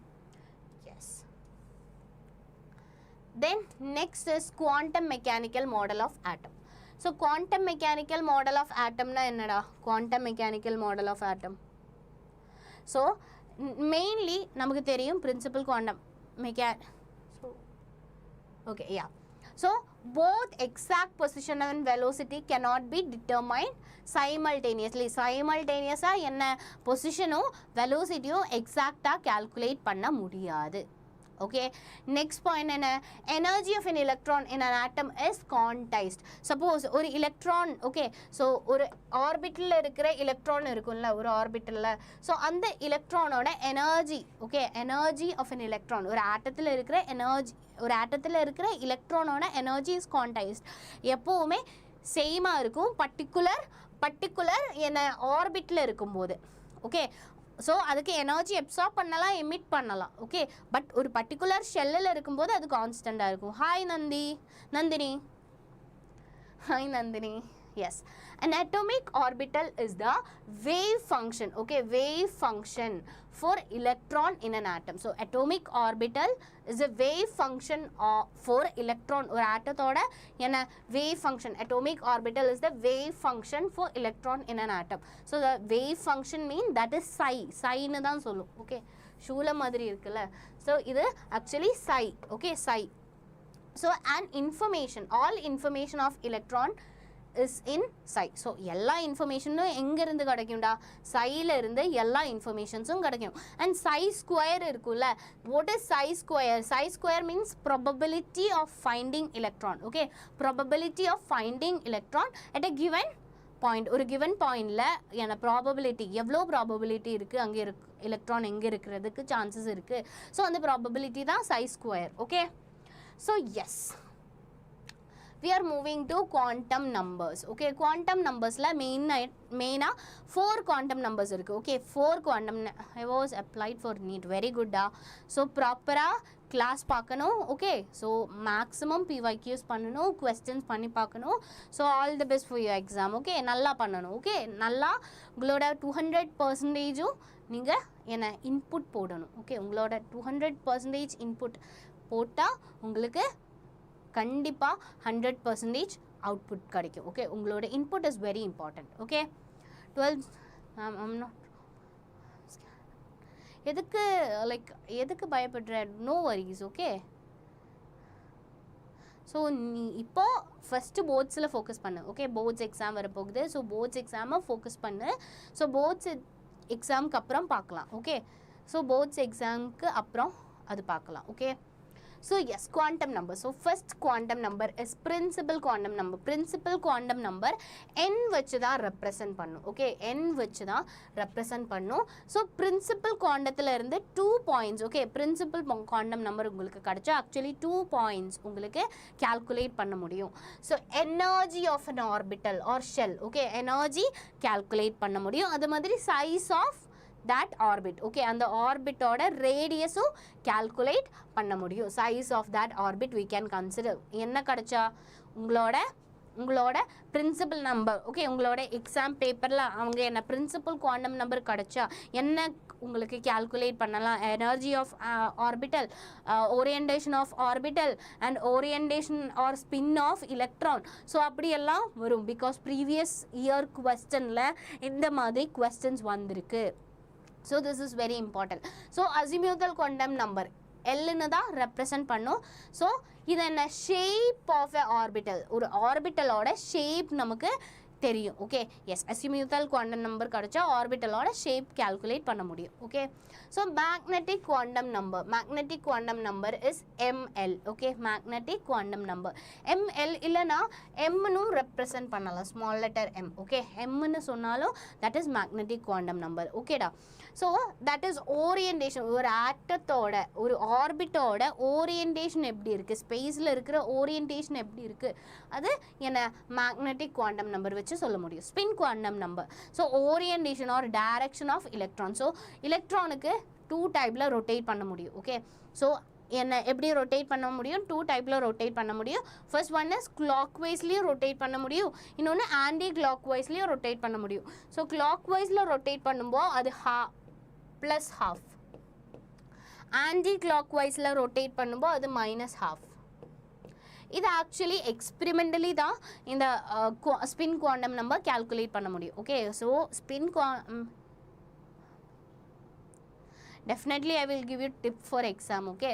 then next is quantum mechanical model of atom so quantum mechanical model of atom na ennada quantum mechanical model of atom so mainly namakku theriyum principal quantum so okay yeah so both exact position and velocity cannot be determined simultaneous enna position velocity exact calculate panna mudiyadu okay next point enna energy of an electron in an atom is quantized suppose ஒரு electron okay so ஒரு orbital la irukra electron irukulla ஒரு orbital la so அந்த electron oda energy okay energy of an electron ஒரு atomல irukra energy ஒரு atomல irukra electron oda energy is quantized எப்பவுமே சேமா இருக்கும் particular என்ன orbit la இருக்கும்போது okay so அதுக்கு எனர்ஜி அப்சார்ப் பண்ணலாம் எமிட் பண்ணலாம் ஓகே பட் ஒரு பர்టిక్యులர் ஷெல்லில் இருக்கும்போது அது கான்ஸ்டண்டா இருக்கும் hi Nandini yes an atomic orbital is the wave function okay wave function for electron in an atom so atomic orbital is a wave function for electron or atomோட என்ன wave function atomic orbital is the wave function for electron in an atom so the wave function mean that is psi ன்னு தான் சொல்லும் okay ஷூல மாதிரி இருக்குல so இது actually psi okay psi so an information all information of electron is in psi so எல்லா இன்ஃபர்மேஷனும் எங்க இருந்து கிடைக்கும்டா psiல இருந்து எல்லா இன்ஃபர்மேஷன்ஸும் கிடைக்கும் and psi square இருக்குல்ல what is psi square means probability of finding electron okay probability of finding electron at a given point ஒரு given pointல என்ன probability எவ்வளோ probability இருக்கு அங்க electron எங்க இருக்குறதுக்கு chances இருக்கு so அந்த probability தான் psi square okay so yes we are moving to quantum numbers. Okay, quantum numbers la main 4 quantum numbers irukku. Okay, 4 quantum I was applied for Neet. Very good da. So proper class பார்க்கணும். Okay, so maximum PYQs பண்ணணும், questions பண்ணி பார்க்கணும். So all the best for your exam. Okay, நல்லா பண்ணணும். Okay, நல்லா உங்களோட 200% நீங்கள் என்ன இன்புட் போடணும். ஓகே, உங்களோட 200% இன்புட் போட்டால் உங்களுக்கு கண்டிப்பாக 100% அவுட்புட் கிடைக்கும். ஓகே, உங்களோட input is very important. Okay, 12 எதுக்கு பயப்படுற? No worries. ஓகே, ஸோ நீ இப்போ ஃபஸ்ட்டு போர்ட்ஸில் ஃபோக்கஸ் பண்ணு. ஓகே, போர்ட்ஸ் எக்ஸாம் வரப்போகுது. ஸோ போர்ட்ஸ் எக்ஸாமை ஃபோக்கஸ் பண்ணு. ஸோ போர்ட்ஸ் எக்ஸாமுக்கு அப்புறம் பார்க்கலாம். ஓகே, ஸோ போர்ட்ஸ் எக்ஸாமுக்கு அப்புறம் அது பார்க்கலாம். Okay, so yes, quantum number. So first quantum number is principal quantum number. Principal quantum number n வச்சு தான் ரெப்ரசன்ட் பண்ணும். ஓகே, n வச்சு தான் ரெப்ரசன்ட் பண்ணும். ஸோ பிரின்சிபல் குவாண்டத்தில் இருந்து 2 points. Okay, principal quantum number உங்களுக்கு கிடச்சா ஆக்சுவலி 2 பாயிண்ட்ஸ் உங்களுக்கு கால்குலேட் பண்ண முடியும். So energy of an orbital or shell. Okay, energy calculate பண்ண முடியும். அது மாதிரி size of that orbit. Okay, and the orbit oda radius calculate பண்ண முடியும். size of that orbit we can consider. என்ன கடச்சா உங்களோட பிரின்சிபல் நம்பர். ஓகே, உங்களோட exam பேப்பரில் அவங்க என்ன பிரின்சிபல் குவாண்டம் நம்பர் கிடச்சா என்ன உங்களுக்கு கால்குலேட் பண்ணலாம்? Energy of orbital, orientation of orbital and orientation or spin of electron. So அப்படியெல்லாம் வரும். பிகாஸ் ப்ரீவியஸ் இயர் குவெஸ்டனில் இந்த மாதிரி குவெஸ்டன்ஸ் வந்திருக்கு. So this is very important. So azimuthal quantum number L-னு தான் ரெப்ரசன்ட் பண்ணும். ஸோ இது என்ன? Shape of a orbital. ஒரு ஆர்பிட்டலோட ஷேப் நமக்கு தெரியும். Okay, yes, azimuthal quantum number கிடச்சா ஆர்பிட்டலோட ஷேப் கால்குலேட் பண்ண முடியும். Okay, so magnetic quantum number. Magnetic quantum number is ML. Okay, magnetic quantum number ML இல்லைனா எம்னு ரெப்ரசன்ட் பண்ணலாம், ஸ்மால் லெட்டர் M. ஓகே, எம்னு சொன்னாலும் that is magnetic quantum number. ஓகேடா. So that is orientation. ஒரு ஆட்டத்தோட ஒரு ஆர்பிட்டோட ஓரியன்டேஷன் எப்படி இருக்குது, ஸ்பேஸில் இருக்கிற ஓரியன்டேஷன் எப்படி இருக்குது, அது என்ன மேக்னெட்டிக் குவாண்டம் நம்பர் வச்சு சொல்ல முடியும். Spin quantum number. So orientation or direction of electron. So எலக்ட்ரானுக்கு 2 டைப்பில் ரொட்டேட் பண்ண முடியும். ஓகே, ஸோ என்ன எப்படி ரொட்டேட் பண்ண முடியும்? 2 டைப்பில் ரொட்டேட் பண்ண முடியும். ஃபர்ஸ்ட் ஒன் இஸ் கிளாக் வைஸ்லேயும் ரொட்டேட் பண்ண முடியும், இன்னொன்று ஆன்டி கிளாக் வைஸ்லேயும் ரொட்டேட் பண்ண முடியும். ஸோ கிளாக் வைஸில் ரொட்டேட் பண்ணும்போது அது ப்ளஸ் ஹாஃப், ஆன்டி கிளாக் வைஸில் ரொட்டேட் பண்ணும்போது அது -12. இது ஆக்சுவலி எக்ஸ்பிரிமெண்டலி தான் இந்த ஸ்பின் குவாண்டம் நம்பர் கால்குலேட் பண்ண முடியும். Okay, so spin definitely I will give you tip for exam. Okay,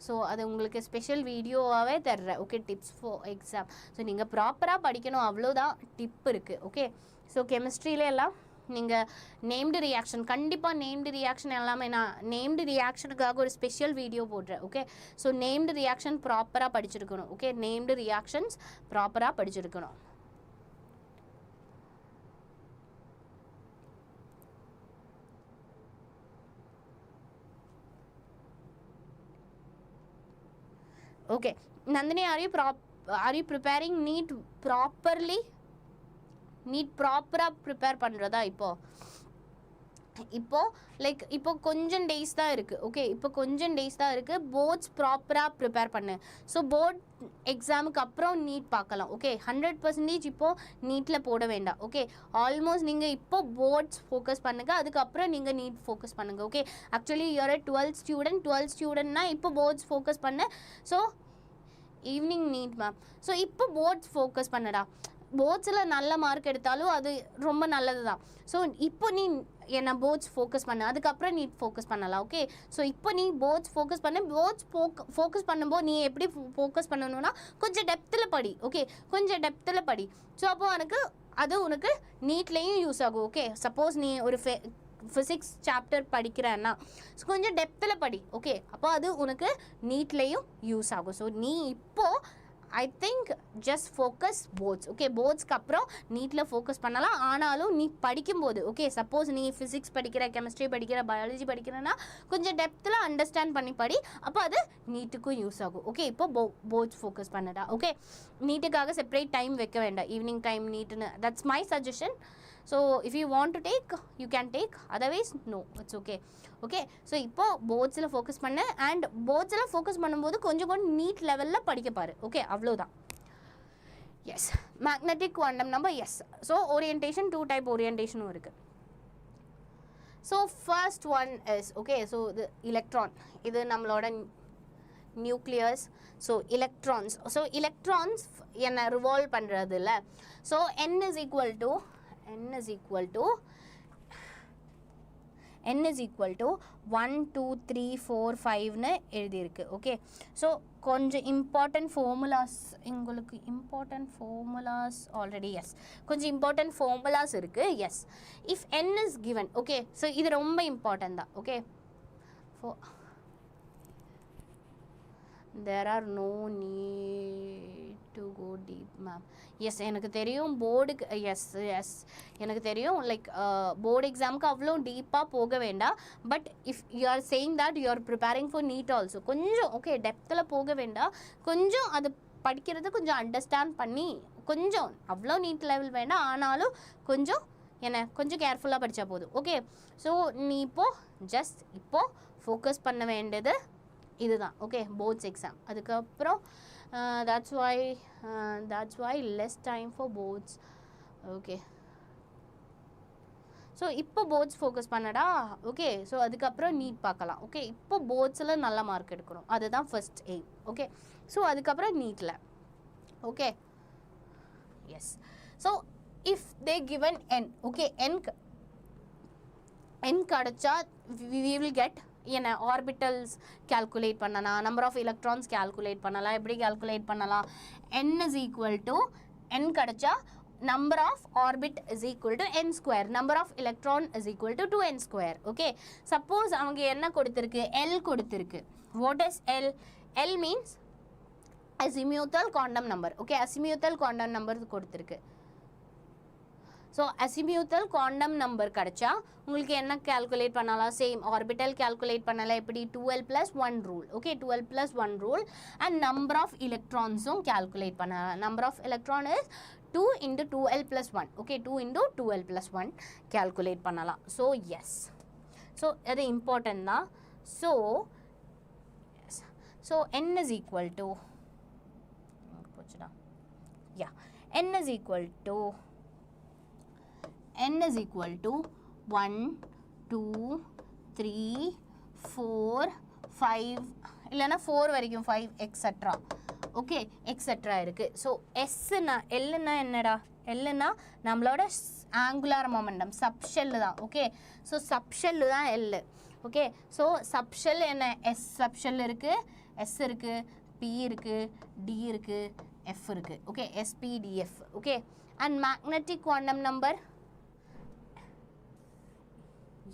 so அது உங்களுக்கு ஸ்பெஷல் வீடியோவாகவே தர்றேன். Okay, tips for exam. So நீங்கள் ப்ராப்பராக படிக்கணும், அவ்வளோதான் டிப் இருக்குது. ஓகே, ஸோ கெமிஸ்ட்ரியில எல்லாம் நீங்கள் நேம்டு ரியாக்ஷன், கண்டிப்பாக நேம்டு ரியாக்ஷன் எல்லாமே நான் நேம்டு ரியாக்ஷனுக்காக ஒரு ஸ்பெஷல் வீடியோ போடுறேன். ஓகே, ஸோ நேம்டு ரியாக்ஷன் ப்ராப்பராக படிச்சிருக்கணும். ஓகே, நேம்டு ரியாக்ஷன்ஸ் ப்ராப்பராக படிச்சிருக்கணும். Okay, Nandini, are you preparing Neet properly? Neet proper prepare பண்றதா இப்போ லைக் இப்போ கொஞ்சம் டேஸ் தான் இருக்குது. ஓகே, இப்போ கொஞ்சம் டேஸ் தான் இருக்குது. போர்ட்ஸ் ப்ராப்பராக ப்ரிப்பேர் பண்ணு. ஸோ போர்ட் எக்ஸாமுக்கு அப்புறம் நீட் பார்க்கலாம். ஓகே, 100% இப்போது நீட்டில் போட வேண்டாம். ஓகே, ஆல்மோஸ்ட் நீங்கள் இப்போ போர்ட்ஸ் ஃபோக்கஸ் பண்ணுங்கள், அதுக்கப்புறம் நீங்கள் நீட் ஃபோக்கஸ் பண்ணுங்கள். ஓகே, ஆக்சுவலி யூஆர் 12th ஸ்டூடெண்ட்னா இப்போ போர்ட்ஸ் ஃபோக்கஸ் பண்ண. So evening NEET ma'am. So இப்போ போர்ட்ஸ் ஃபோக்கஸ் பண்ணடா. போர்ட்ஸில் நல்ல மார்க் எடுத்தாலும் அது ரொம்ப நல்லது தான். ஸோ இப்போ நீ என்ன போர்ட்ஸ் ஃபோக்கஸ் பண்ண, அதுக்கப்புறம் நீ ஃபோக்கஸ் பண்ணலாம். ஓகே, ஸோ இப்போ நீ போர்ட்ஸ் ஃபோக்கஸ் பண்ண. போர்ட்ஸ் ஃபோக்கஸ் பண்ணும்போது நீ எப்படி ஃபோக்கஸ் பண்ணணும்னா கொஞ்சம் டெப்த்தில் படி. ஓகே, கொஞ்சம் டெப்த்தில் படி. ஸோ அப்போ அது உனக்கு நீட்லேயும் யூஸ் ஆகும். ஓகே, சப்போஸ் நீ ஒரு ஃபிசிக்ஸ் சாப்டர் படிக்கிறேன்னா கொஞ்சம் டெப்த்தில் படி. ஓகே, அப்போ அது உனக்கு நீட்லேயும் யூஸ் ஆகும். ஸோ நீ இப்போது I think just focus boards. Okay, boards க்கு அப்புறம் நீட்ல ஃபோக்கஸ் பண்ணலாம். ஆனாலும் நீ படிக்கும்போது ஓகே சப்போஸ் நீ ஃபிசிக்ஸ் படிக்கிற கெமிஸ்ட்ரி படிக்கிற பயாலஜி படிக்கிறனா கொஞ்சம் டெப்த்தில் அண்டர்ஸ்டாண்ட் பண்ணி படி, அப்போ அது நீட்டுக்கும் யூஸ் ஆகும். ஓகே, இப்போ போர்ட்ஸ் ஃபோக்கஸ் பண்ணடா. ஓகே, நீட்டுக்காக செப்பரேட் டைம் வைக்க வேண்டாம், ஈவினிங் டைம் நீட்டுன்னு. That's my suggestion. So if you want to take you can take, otherwise no, it's okay. Okay, so இப்போ போர்ட்ஸில் ஃபோக்கஸ் பண்ண, அண்ட் போர்ட்ஸில் ஃபோக்கஸ் பண்ணும்போது கொஞ்சம் நீட் லெவலில் படிக்க பாரு. ஓகே, அவ்வளோதான். S, magnetic quantum number. Yes, so orientation 2 type ஓரியன்டேஷனும் இருக்குது. So first one is okay, so இது எலக்ட்ரான், இது நம்மளோட nucleus. So electrons, so electrons என்ன ரிவால்வ் பண்ணுறது இல்லை. So n is equal to 1 2 3 4 5ன்னு எழுதியிருக்கு. ஓகே, ஸோ கொஞ்சம் இம்பார்ட்டன்ட் ஃபார்முலாஸ், உங்களுக்கு இம்பார்ட்டன்ட் ஃபார்முலாஸ் ஆல்ரெடி எஸ், கொஞ்சம் இம்பார்ட்டன்ட் ஃபார்முலாஸ் இருக்குது. Yes, if n is given, okay, so இது ரொம்ப இம்பார்ட்டன்ட் தான். Okay, there are no need to go deep, ma'am. Yes, எனக்கு தெரியும் போர்டுக்கு, எஸ் எனக்கு தெரியும், லைக் போர்டு எக்ஸாமுக்கு அவ்வளோ டீப்பாக போக வேண்டாம். But if you are saying that you are preparing for NEET also, கொஞ்சம் ஓகே டெப்த்தில் போக வேண்டாம், கொஞ்சம் அது படிக்கிறது கொஞ்சம் அண்டர்ஸ்டாண்ட் பண்ணி, கொஞ்சம் அவ்வளோ நீட் லெவல் வேண்டாம், ஆனாலும் கொஞ்சம் கொஞ்சம் கேர்ஃபுல்லாக படித்தா போதும். ஓகே, ஸோ நீ இப்போது ஃபோக்கஸ் பண்ண வேண்டியது இதுதான். Okay, boards exam. அதுக்கப்புறம் that's why less time for boards. Okay, so இப்போ போர்ட்ஸ் ஃபோக்கஸ் பண்ணடா. ஓகே, ஸோ அதுக்கப்புறம் நீட் பார்க்கலாம். ஓகே, இப்போ போர்ட்ஸில் நல்ல மார்க் எடுக்கணும், அதுதான் ஃபர்ஸ்ட் எய்ம். ஓகே, ஸோ அதுக்கப்புறம் நீட்டில். Okay, yes, so if they given n, okay, n கிடச்சா we will get என்ன ஆர்பிட்டல்ஸ் கால்குலேட் பண்ணலாம், நம்பர் ஆஃப் எலக்ட்ரான்ஸ் கால்குலேட் பண்ணலாம். எப்படி கால்குலேட் பண்ணலாம்? n is equal to n கிடச்சா number of orbit is equal to n square, number of electron is equal to 2n square. Okay, suppose அவங்க என்ன கொடுத்துருக்கு? L கொடுத்துருக்கு. what is L? L means azimuthal quantum number. Okay, azimuthal quantum number கொடுத்துருக்கு. So அசிமியூத்தல் quantum number கிடச்சா உங்களுக்கு என்ன calculate பண்ணலாம்? Same orbital calculate பண்ணலாம். எப்படி? 12+1 rule. Okay, 12+1 rule. And number of எலக்ட்ரான்ஸும் கால்குலேட் பண்ணலாம். Number of electron is 2 × 12+1. Okay, 2 × 12+1 calculate பண்ணலாம். ஸோ எஸ், ஸோ அது இம்பார்ட்டன்ட் தான். So n is equal to போச்சுடா. யா, n is equal to 1 2 3 4 5 இல்லைன்னா 4 வரைக்கும் 5 எக்ஸட்ரா. ஓகே, எக்ஸட்ரா இருக்குது. ஸோ எஸ்னா எல்லுன்னா என்னடா? எல்லுன்னா நம்மளோட ஆங்குலார் மொமெண்டம், சப்ஷெல்லு தான். ஓகே, ஸோ சப்ஷெல்லு தான் எல்லு. ஓகே, ஸோ சப்ஷெல் என்ன? எஸ் சப்ஷெல் இருக்குது, எஸ் இருக்குது, பி இருக்குது, டி இருக்குது, எஃப் இருக்குது. Okay, spdf. Okay, and magnetic quantum number.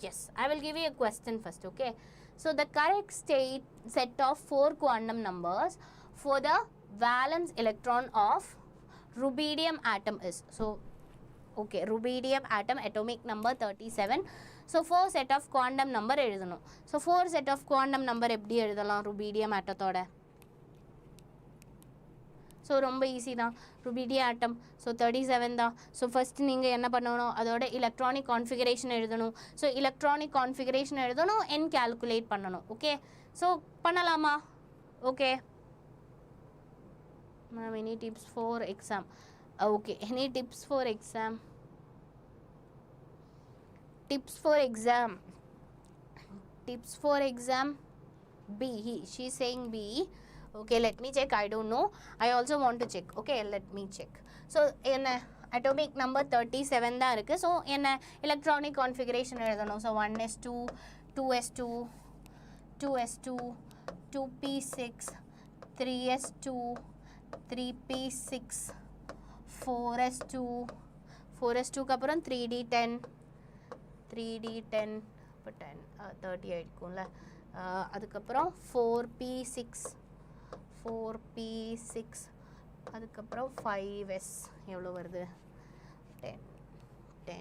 Yes, I will give you a question first. Okay, so the correct set of 4 quantum numbers for the valence electron of rubidium atom is, so okay, rubidium atom atomic number 37. so 4 set of quantum number எழுதணும். so 4 set of quantum number எப்படி எழுதலாம் rubidium atomோட? So ரொம்ப easy தான், rubidium ஆட்டம். So 37 தான். So first நீங்கள் என்ன பண்ணணும்? அதோட எலக்ட்ரானிக் கான்ஃபிகரேஷன் எழுதணும். ஸோ எலக்ட்ரானிக் கான்ஃபிகரேஷன் எழுதணும், n கால்குலேட் பண்ணணும். ஓகே, ஸோ பண்ணலாமா? Okay ma'am, any tips for exam? Okay, any tips for exam? Tips for exam, tips for exam B. She is saying B. Okay, let me check. I don't know. I also want to check. Okay, let me check. So in atomic number 37 தான் இருக்கு. So in electronic configuration எழுதணும். So 1s2, 2s2, 2s2, 2p6, 3s2, 3p6, 4s2, 4s2க்கு அப்புறம் 3d10, 3d10 இப்போ 10 30 ஆகிடுக்கும்ல. அதுக்கப்புறம் 4p6, 4p6, அதுக்கப்புறம் 5s எவ்வளோ வருது 10 10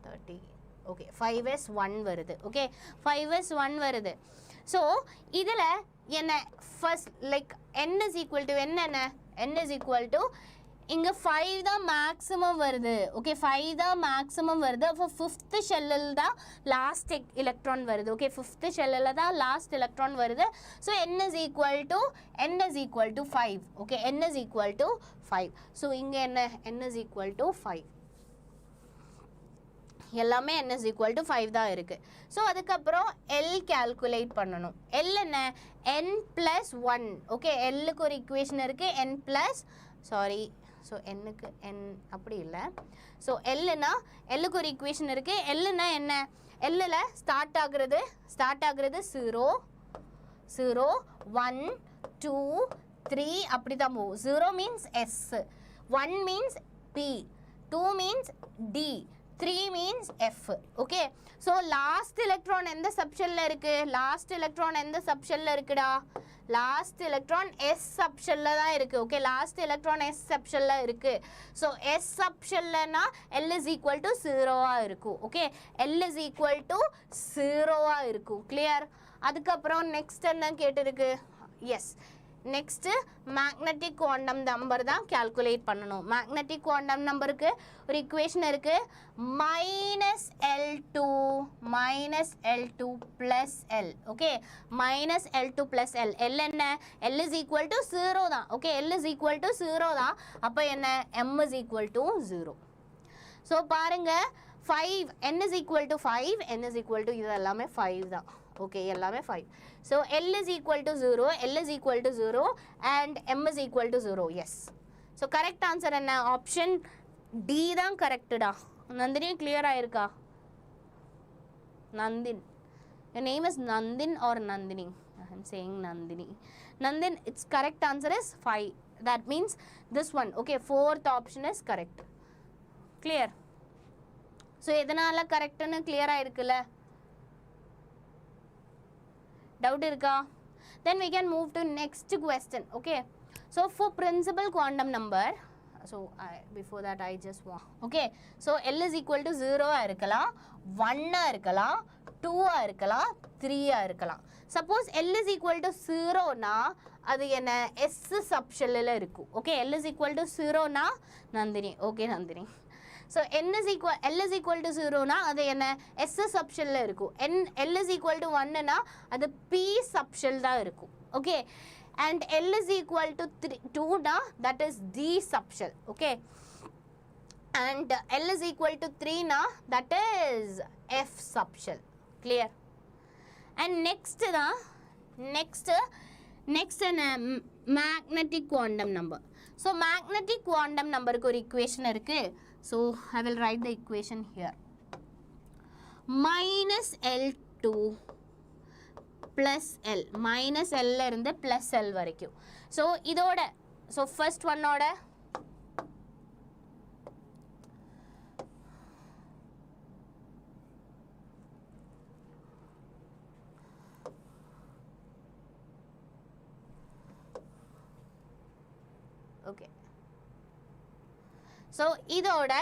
30 okay 5s 1 வருது ஓகே 5s 1 வருது ஸோ இதில் என்ன first like n is equal to என்னென்ன n is equal to இங்கே 5 தான் மேக்ஸிமம் வருது ஓகே 5 தான் மேக்ஸிமம் வருது அப்போ ஃபிஃப்த்து ஷெல்லில் தான் லாஸ்ட் எலக்ட்ரான் வருது ஓகே ஃபிஃப்த்து ஷெல்லில் தான் லாஸ்ட் எலக்ட்ரான் வருது so n is equal to 5 okay n is equal to 5 so இங்கே என்ன n is equal to 5 எல்லாமே n is equal to 5 தான் இருக்குது ஸோ அதுக்கப்புறம் L calculate பண்ணணும் L என்ன n plus 1 ஓகே Lக்கு ஒரு equation இருக்குது n plus சாரி ஸோ n-க்கு n அப்படி இல்லை ஸோ Lனா Lக்கு ஒரு equation இருக்குது Lனா என்ன Lல ஸ்டார்ட் ஆகுறது 0 0 1 2 3 அப்படி தான் போகும் 0 means S 1 means P 2 means D 3 means F okay so last electron எந்த subshell இருக்கு last electron எந்த subshell இருக்குடா last electron S subshell தான் இருக்கு okay last electron S subshell இருக்கு so S subshell னா L is equal to 0 ஆ இருக்கும் okay L is equal to 0 ஆ இருக்கும் clear அதுக்கு அப்புறம் next என்ன கேட்டிருக்கு yes next magnetic quantum number தான் calculate பண்ணணும் magnetic quantum numberக்கு ஒரு equation இருக்கு minus L2 plus L okay minus L2 plus L L என்ன L is equal to 0 தான் okay L is equal to 0 தான் அப்போ என்ன M is equal to 0 so பாருங்க 5 n is equal to 5 n is equal to இது எல்லாமே 5 தான் okay எல்லாமே 5 so L is equal to 0 L is equal to 0 and M is equal to 0 yes so correct answer என்ன option D தான் correct டா Nandini clear ஆயிருக்கா Nandin your name is Nandin or Nandini I am saying Nandini Nandin its correct answer is 5 that means this one okay fourth option is correct clear so எதனால correct னு clear ஆயிருக்குல doubt irka then we can move to next question okay so for principal quantum number so before that I just want okay so L is equal to 0 ஆ இருக்கலாம் 1 ஆ இருக்கலாம் 2 ஆ இருக்கலாம் 3 ஆ இருக்கலாம் suppose L is equal to 0 னா அது என்ன S subshell ல இருக்கும் okay L is equal to 0 னா Nandini okay Nandini so L is equal to 0 னா அது என்ன S subshell ல இருக்கும் L is equal to 1 னா அது P subshell தான் இருக்கும் okay and L is equal to 2 னா that is D subshell okay and L is equal to 3 னா that is F subshell clear and next என்ன magnetic quantum number so magnetic quantum number க்கு ஒரு equation இருக்கு so I will write the equation here minus L2 plus L minus L ல இருந்து plus L வரைக்கும் so இதோட so first one ஓட okay so இதோட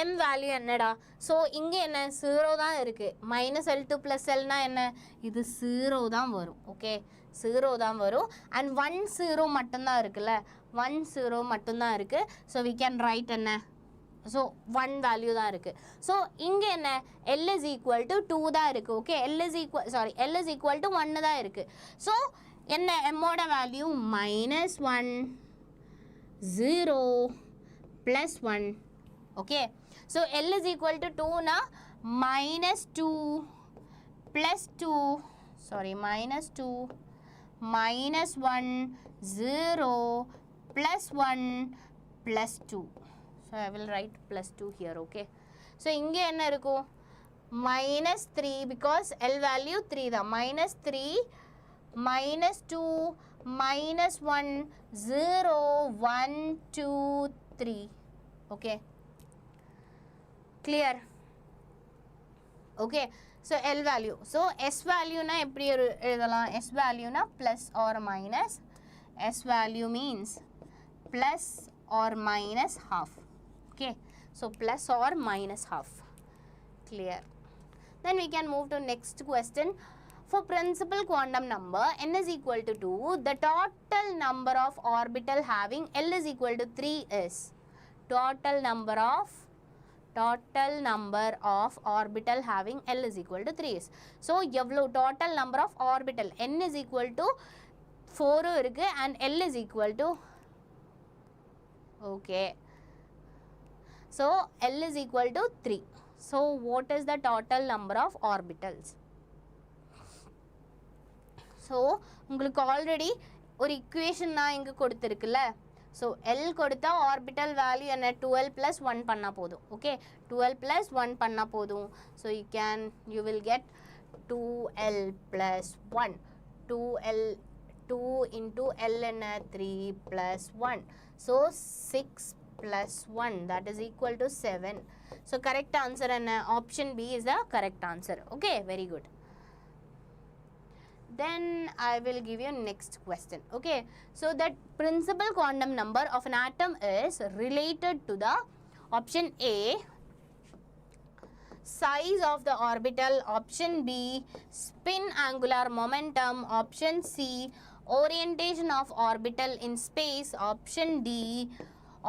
m value என்னடா so இங்க என்ன 0 தான் இருக்கு minus L2 plus L னா என்ன இது 0 தான் வரும் okay 0 தான் வரும் and 1 0 மட்டும் தான் இருக்குல 1 0 மட்டும் தான் இருக்கு so we can write என்ன so 1 value தான் இருக்கு so இங்க என்ன L is equal to 2 தான் இருக்கு okay L is equal to 1 தான் இருக்கு so என்ன m ஓட value minus 1 0 plus 1 okay so L is equal to 2 na minus 2 plus 2 sorry minus 2 minus 1 0 plus 1 plus 2 so I will write plus 2 here okay so inge enna irukum minus 3 because L value 3 da minus 3 minus 2 minus 1 0 1 2 3 okay clear okay so L value so S value na eppadi eduthalam S value na plus or minus S value means plus or minus half. Okay, so plus or minus half. Clear? Then we can move to next question. For principal quantum number n is equal to 2, the total number of orbital having L is equal to 3 is total number of orbital having L is equal to 3 is. So எவ்வளோ total number of orbital n is equal to 4 இருக்கு and L is equal to okay. So L is equal to 3. So what is the total number of orbitals? So உங்களுக்கு already ஒரு equation நான் இங்க கொடுத்திருக்குல்ல. So L கொடுத்தா orbital value என்ன 12 plus 1 பண்ணா போதும். Okay, 12 plus 1 பண்ணா போதும். So you will get 2L plus 1. 2 into L என்ன 3 plus 1. So 6 plus 1, that is equal to 7. So correct answer என்ன? Option B is the correct answer. Okay, very good. Then I will give you next question. Okay, so that principal quantum number of an atom is related to the option A, size of the orbital, option B, spin angular momentum, option C, orientation of orbital in space, option D,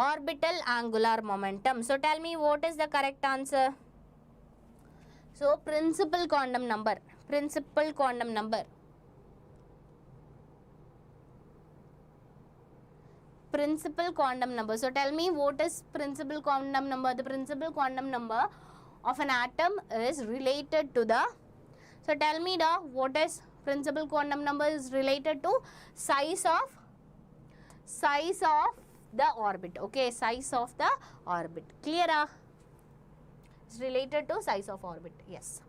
orbital angular momentum. So tell me what is the correct answer? So principal quantum number. So tell me what is principal quantum number. The principal quantum number of an atom is related to the, so tell me what is principal quantum number is related to size of the orbit. Okay, size of the orbit. Clear? It's related to size of orbit. Yes,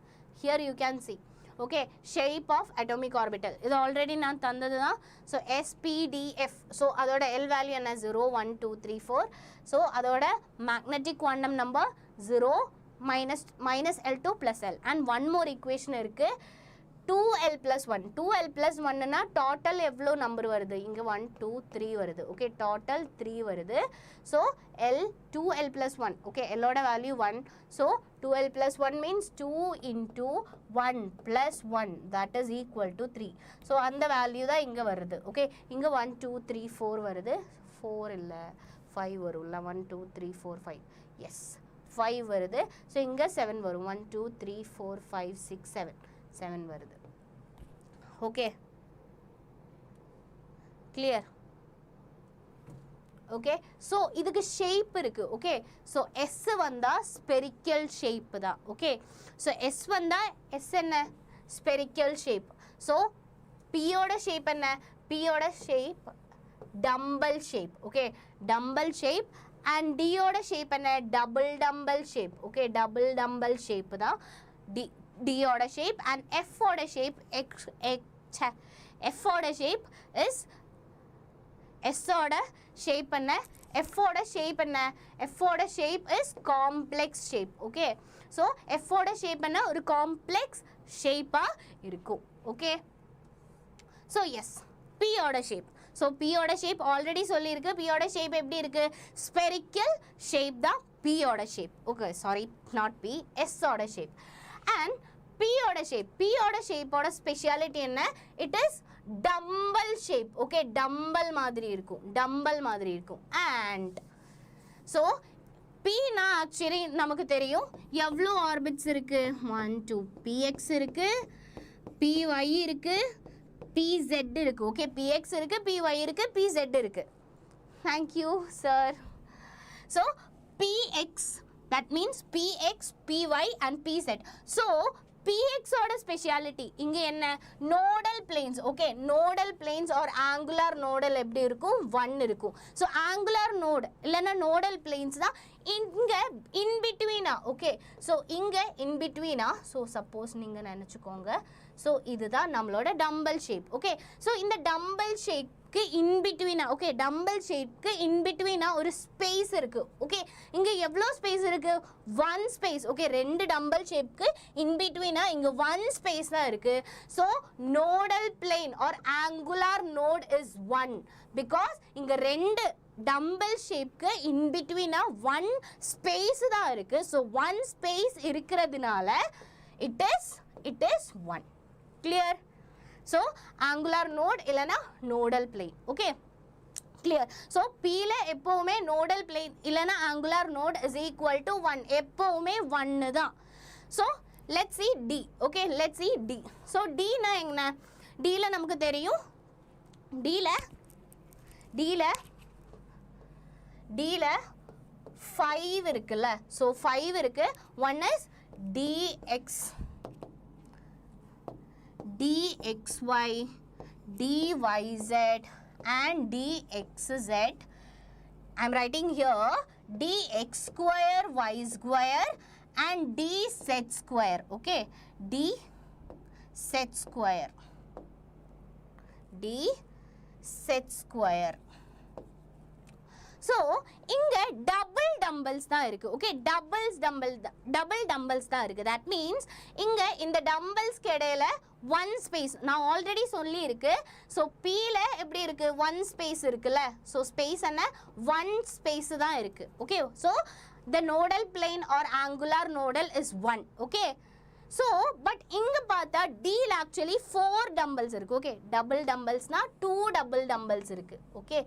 here you can see. Okay, shape of atomic orbital இது already நான் தந்தது தான். So SPDF, so அதோட L value என்ன 0 1 2 3 4. So அதோட magnetic quantum number 0 minus L2 plus L, and one more equation இருக்கு 2L plus 1. 2L plus 1 னா total எவ்வளோ number வருது? இங்க 1 2 3 வருது. Okay, total 3 வருது. So L 2L plus 1. Okay, L ஓட value 1. So 2L plus 1 means 2 into 1 plus 1, that is equal to 3. So அந்த value தான் இங்க வருது. Okay, இங்க 1 2 3 4 வருது. 4 இல்ல 5 வரும்ல. 1 2 3 4 5. Yes, 5 வருது. So இங்க 7 வரும். 1 2 3 4 5 6 7. 7 வருது. Okay, clear? Okay, so இதுக்கு shape இருக்கு. Okay, so S வந்தா spherical shape தான். Okay, so S வந்தா S என்ன? Spherical shape. So P ஓட shape என்ன? P ஓட shape dumbbell shape. Okay, dumbbell shape. And D ஓட shape என்ன? Double dumbbell shape. Okay, double dumbbell shape தான் D ஓட shape. And F ஓட shape F ஓட shape is S ஓட shape என்ன? F ஓட shape என்ன? F ஓட shape is complex shape. Okay, so F ஓட shape என்ன? ஒரு complex shape இருக்கும். Okay, so yes, P ஓட shape. So P ஓட shape already சொல்லியிருக்கு. P ஓட shape எப்படி இருக்கு? Spherical shape தான் P ஓட shape. Okay, sorry, not P, S ஓட shape. And P ஓட shape ஓட speciality என்ன? It is dumbbell shape. Okay, dumbbell மாதிரி இருக்கும். And so P na actually நமக்கு தெரியும் எவ்வளோ orbits இருக்கு? 1 2 px இருக்கு, py இருக்கு, pz இருக்கு. Okay, px இருக்கு, py இருக்கு, pz இருக்கு. Thank you sir. So px, that means px, py and pz. So px ஓட speciality இங்க என்ன? nodal planes. Okay, nodal planes or angular nodal எப்படி இருக்கும்? 1 இருக்கும். So angular node இல்லனா nodal planes தான் இங்க in between. Okay, so இங்க in between. So suppose நீங்க நினைச்சுக்கோங்க, so இதுதான் நம்மளோட dumbbell shape. Okay, so இந்த dumbbell shape in between. Okay, dumbbell shape in between ஒரு space இருக்கு. Okay, இங்க எவ்வளோ space இருக்கு? 1 space. Okay, ரெண்டு dumbbell shape in between இங்க 1 space தான் இருக்கு. So nodal plane or angular node is 1 because இங்க ரெண்டு dumbbell shape in between one space தான் இருக்கு. So one space இருக்கிறதுனால it is 1. Clear? So angular node இல்லனா nodal plane. Okay? Clear? So P ல எப்பவுமே nodal plane இல்லனா angular node is equal to 1. எப்பவுமே 1 தான். So let's see D. Okay, let's see D. So D na enna? D ல நமக்கு தெரியும். D ல 5 இருக்குல்ல. So 5 இருக்கு. One is dx, dxy, dyz and dxz. I'm writing here dx square, y square and d z square. Okay, d z square, d z square. So inga double dumbbells தான் இருக்கு. Okay, double dumbbells தான் இருக்கு. That means inga இந்த dumbbells இடையில one space நான் already சொல்லி இருக்கு. So P ல எப்படி இருக்கு? one space இருக்குல்ல. So space என்ன? one space தான் இருக்கு. Okay, so the nodal plane or angular nodal is 1. Okay, so but inga பார்த்தா D ல actually 4 dumbbells இருக்கு. Okay, double dumbbells na 2 double dumbbells இருக்கு. Okay,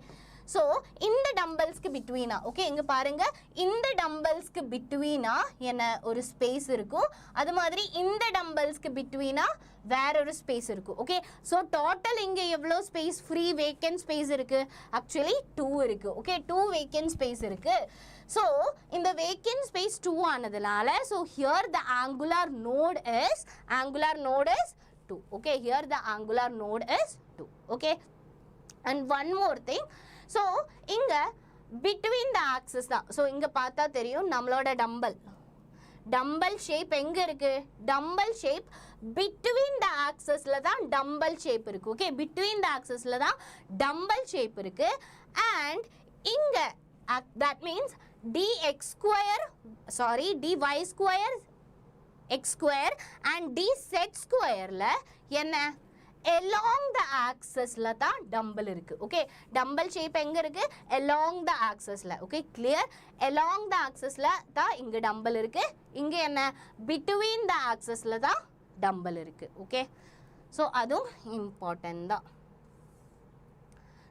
so இந்த டம்பல்ஸ்க்கு பிட்வீனா, ஓகே, இங்க பாருங்க, இந்த டம்பல்ஸ்க்கு பிட்வீனா என்ன ஒரு ஸ்பேஸ் இருக்கும். அது மாதிரி இந்த டம்பல்ஸ்க்கு பிட்வீனா வேற ஒரு ஸ்பேஸ் இருக்கும். ஓகே, ஸோ டோட்டல் இங்க எவ்வளோ ஸ்பேஸ் ஃப்ரீ வேக்கன்ட் ஸ்பேஸ் இருக்கு? ஆக்சுவலி 2 இருக்கு. ஓகே, 2 வேக்கன்ட் ஸ்பேஸ் இருக்கு. ஸோ இந்த வேக்கன்ட் ஸ்பேஸ் 2 ஆனதுனால so here the angular node is 2. Okay, here the angular node is 2. Okay, and one more thing. So இங்க between the axis தான். So இங்க பார்த்தா தெரியும் நம்மளோட டம்பல் ஷேப் எங்க இருக்கு? டம்பல் ஷேப் between the axisல தான் டம்பல் ஷேப் இருக்கு. ஓகே, between the axisல தான் டம்பல் ஷேப் இருக்கு. and இங்க that means dx square, sorry, dy square x square and dz square ல என்ன along the axis la tha dumbbell irukku. Okay, dumbbell shape enga irukku? Along the axis la. Okay, clear? Along the axis la tha inga dumbbell irukku. Inga enna between the axis la tha dumbbell irukku. Okay, so adum important da.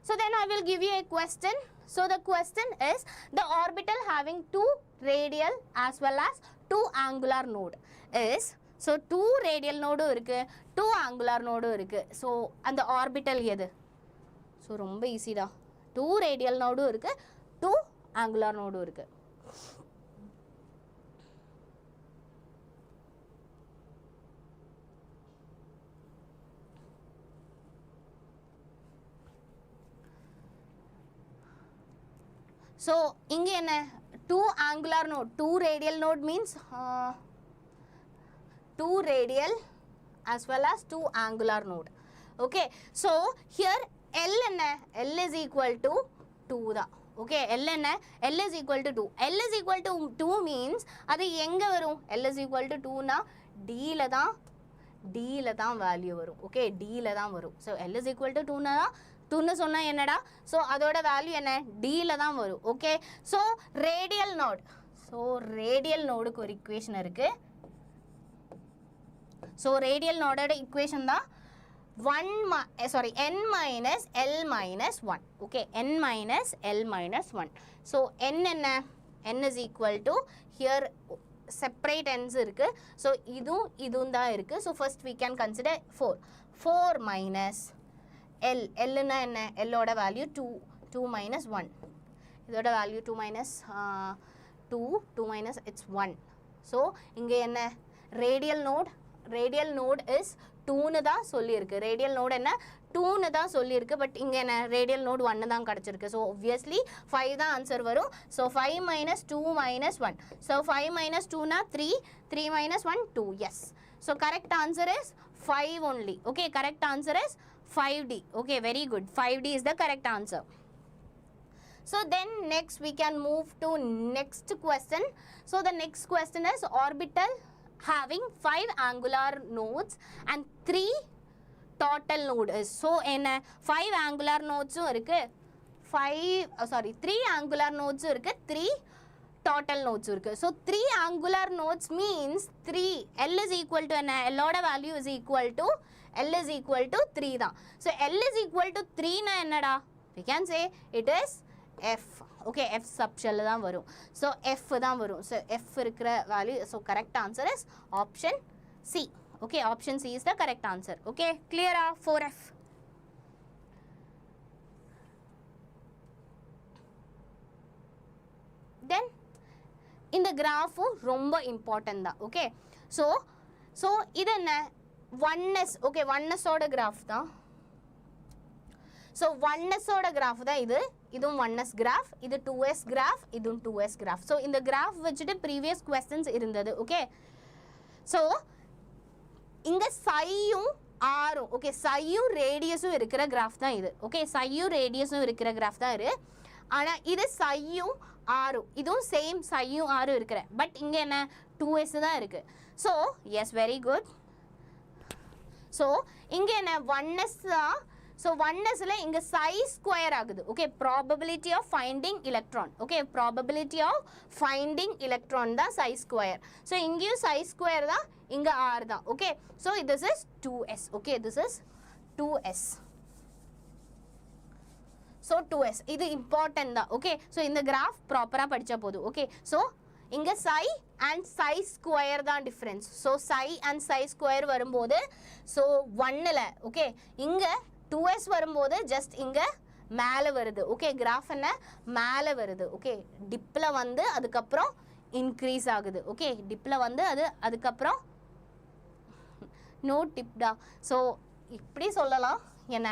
So then I will give you a question. So the question is the orbital having 2 radial as well as 2 angular node is, so 2 radial node இருக்கு, 2 angular node இருக்கு. So அந்த orbital எது? So ரொம்ப easy தான். 2 radial node இருக்கு, 2 angular node இருக்கு. So இங்க என்ன? 2 angular node, 2 radial node means 2 radial as well as 2 angular node. Okay, so here L enna? L is equal to 2 da. Okay, L enna? L is equal to 2. L is equal to 2 means adu enga varum? L is equal to 2 na D la dhaan value varum. Okay, D la dhaan varum. So L is equal to 2 na 2 nu sonna enna da? So adoda value enna? D la dhaan varum. Okay, so radial node. So radial node ku or equation irukku. So radial node equation da n minus L minus 1. Okay, n minus L minus 1. So n enna? N is equal to, here separate ends irukku. So idum da irukku. So first we can consider 4 minus L. L na enna? L oda value 2 minus 1. Idoda value 2 minus 2 minus it's 1. So inge enna? Radial node is 2 nu da solli irukku. Radial node enna? 2 nu da solli irukku, but inga enna? Radial node 1 da kadachirukku. So obviously 5 da answer varum. So 5 minus 2 minus 1. So 5 minus 2 na 3 minus 1 2. Yes, so correct answer is 5 only. Okay, correct answer is 5D. Okay, very good. 5D is the correct answer. So then next we can move to next question. So the next question is orbital having 5 angular nodes and 3 total nodes. So in 5 angular nodes irukku, 3 angular nodes இருக்கு, 3 total nodes இருக்கு. So 3 angular nodes means 3 L is equal to என்ன, L ஓட value is equal to L is equal to 3 தான். So L is equal to 3 னா என்னடா, we can say it is F. Okay, F subshell தான் வரும். So F தான் வரும். So F இருக்கிற value, so correct answer is option C. Okay, option C is the correct answer. Okay, clear ah 4F. Then இந்த graph ரொம்ப important தான். Okay, so இது என்ன, oneness. Okay, oneness ஓட graph தான். So oneness ஓட graph தான் இது, இதுவும் oneness graph, இது 2s graph, இதுவும் 2s graph. So இந்த graph வச்சுட்டு previous questions இருந்தது. Okay, so இங்க psiயும் ஆரும், okay, psiயும் radiusம் இருக்கிற graph தான் இது. Okay, psiயும் radiusம் இருக்கிற graph தான் இது. ஆனா இது psiயும் ஆரும், இதுவும் சேம் psiயும் ஆரும் இருக்கிற, பட் இங்க என்ன 2s தான் இருக்கு. So yes, very good. So இங்க என்ன oneness தான். So onenessல இங்க psi square ஆகுது. Okay, probability of finding electron. Okay, probability of finding electron தான் psi square. So இங்கேயும் psi square தான், இங்க r தான். Okay, so this is 2s. Okay, this is 2s. So 2s இது important தான். Okay, so இந்த graph proper படிச்சா போதும். Okay, so இங்க psi and psi square தான் difference. So psi and psi square வரும்போது so 1ல okay, இங்க 2s வரும்போது just இங்க மேல வருது. Okay, graph என்ன மேல வருது. Okay, dipல வந்து அதுக்கப்புறம் increase ஆகுது. Okay, dipல வந்து அது அதுக்கப்புறம் no tip டா. So இப்படி சொல்லலாம் என்ன,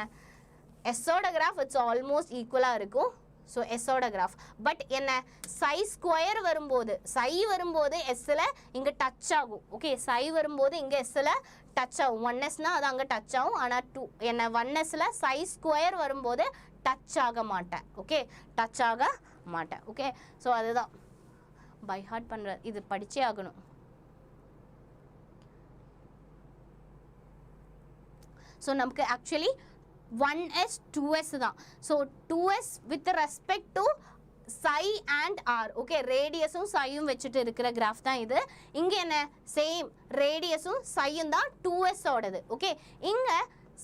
S ஓட graph it's almost equal இருக்கும். So S ஓட graph, but என்ன psi square வரும்போது, psi வரும்போது Sல இங்க touch ஆகும். Okay, psi வரும்போது இங்க Sல touch ஆகும். 1s னா அது அங்க touch ஆகும், ஆனா 2 என்ன 1sல psi square வரும்போது touch ஆக மாட்டேன். Okay, touch ஆக மாட்டேன். Okay, so அதுதான் by heart பண்ற, இது படிச்சே ஆகணும். So நமக்கு actually 1s 2s தான். So 2s with respect to psi and r. Okay, radiusம் psiயும் வச்சுட்டு இருக்கிற graph தான் இது. இங்க என்ன same radiusம் psiயும் தான் 2s ஓடது. Okay, இங்க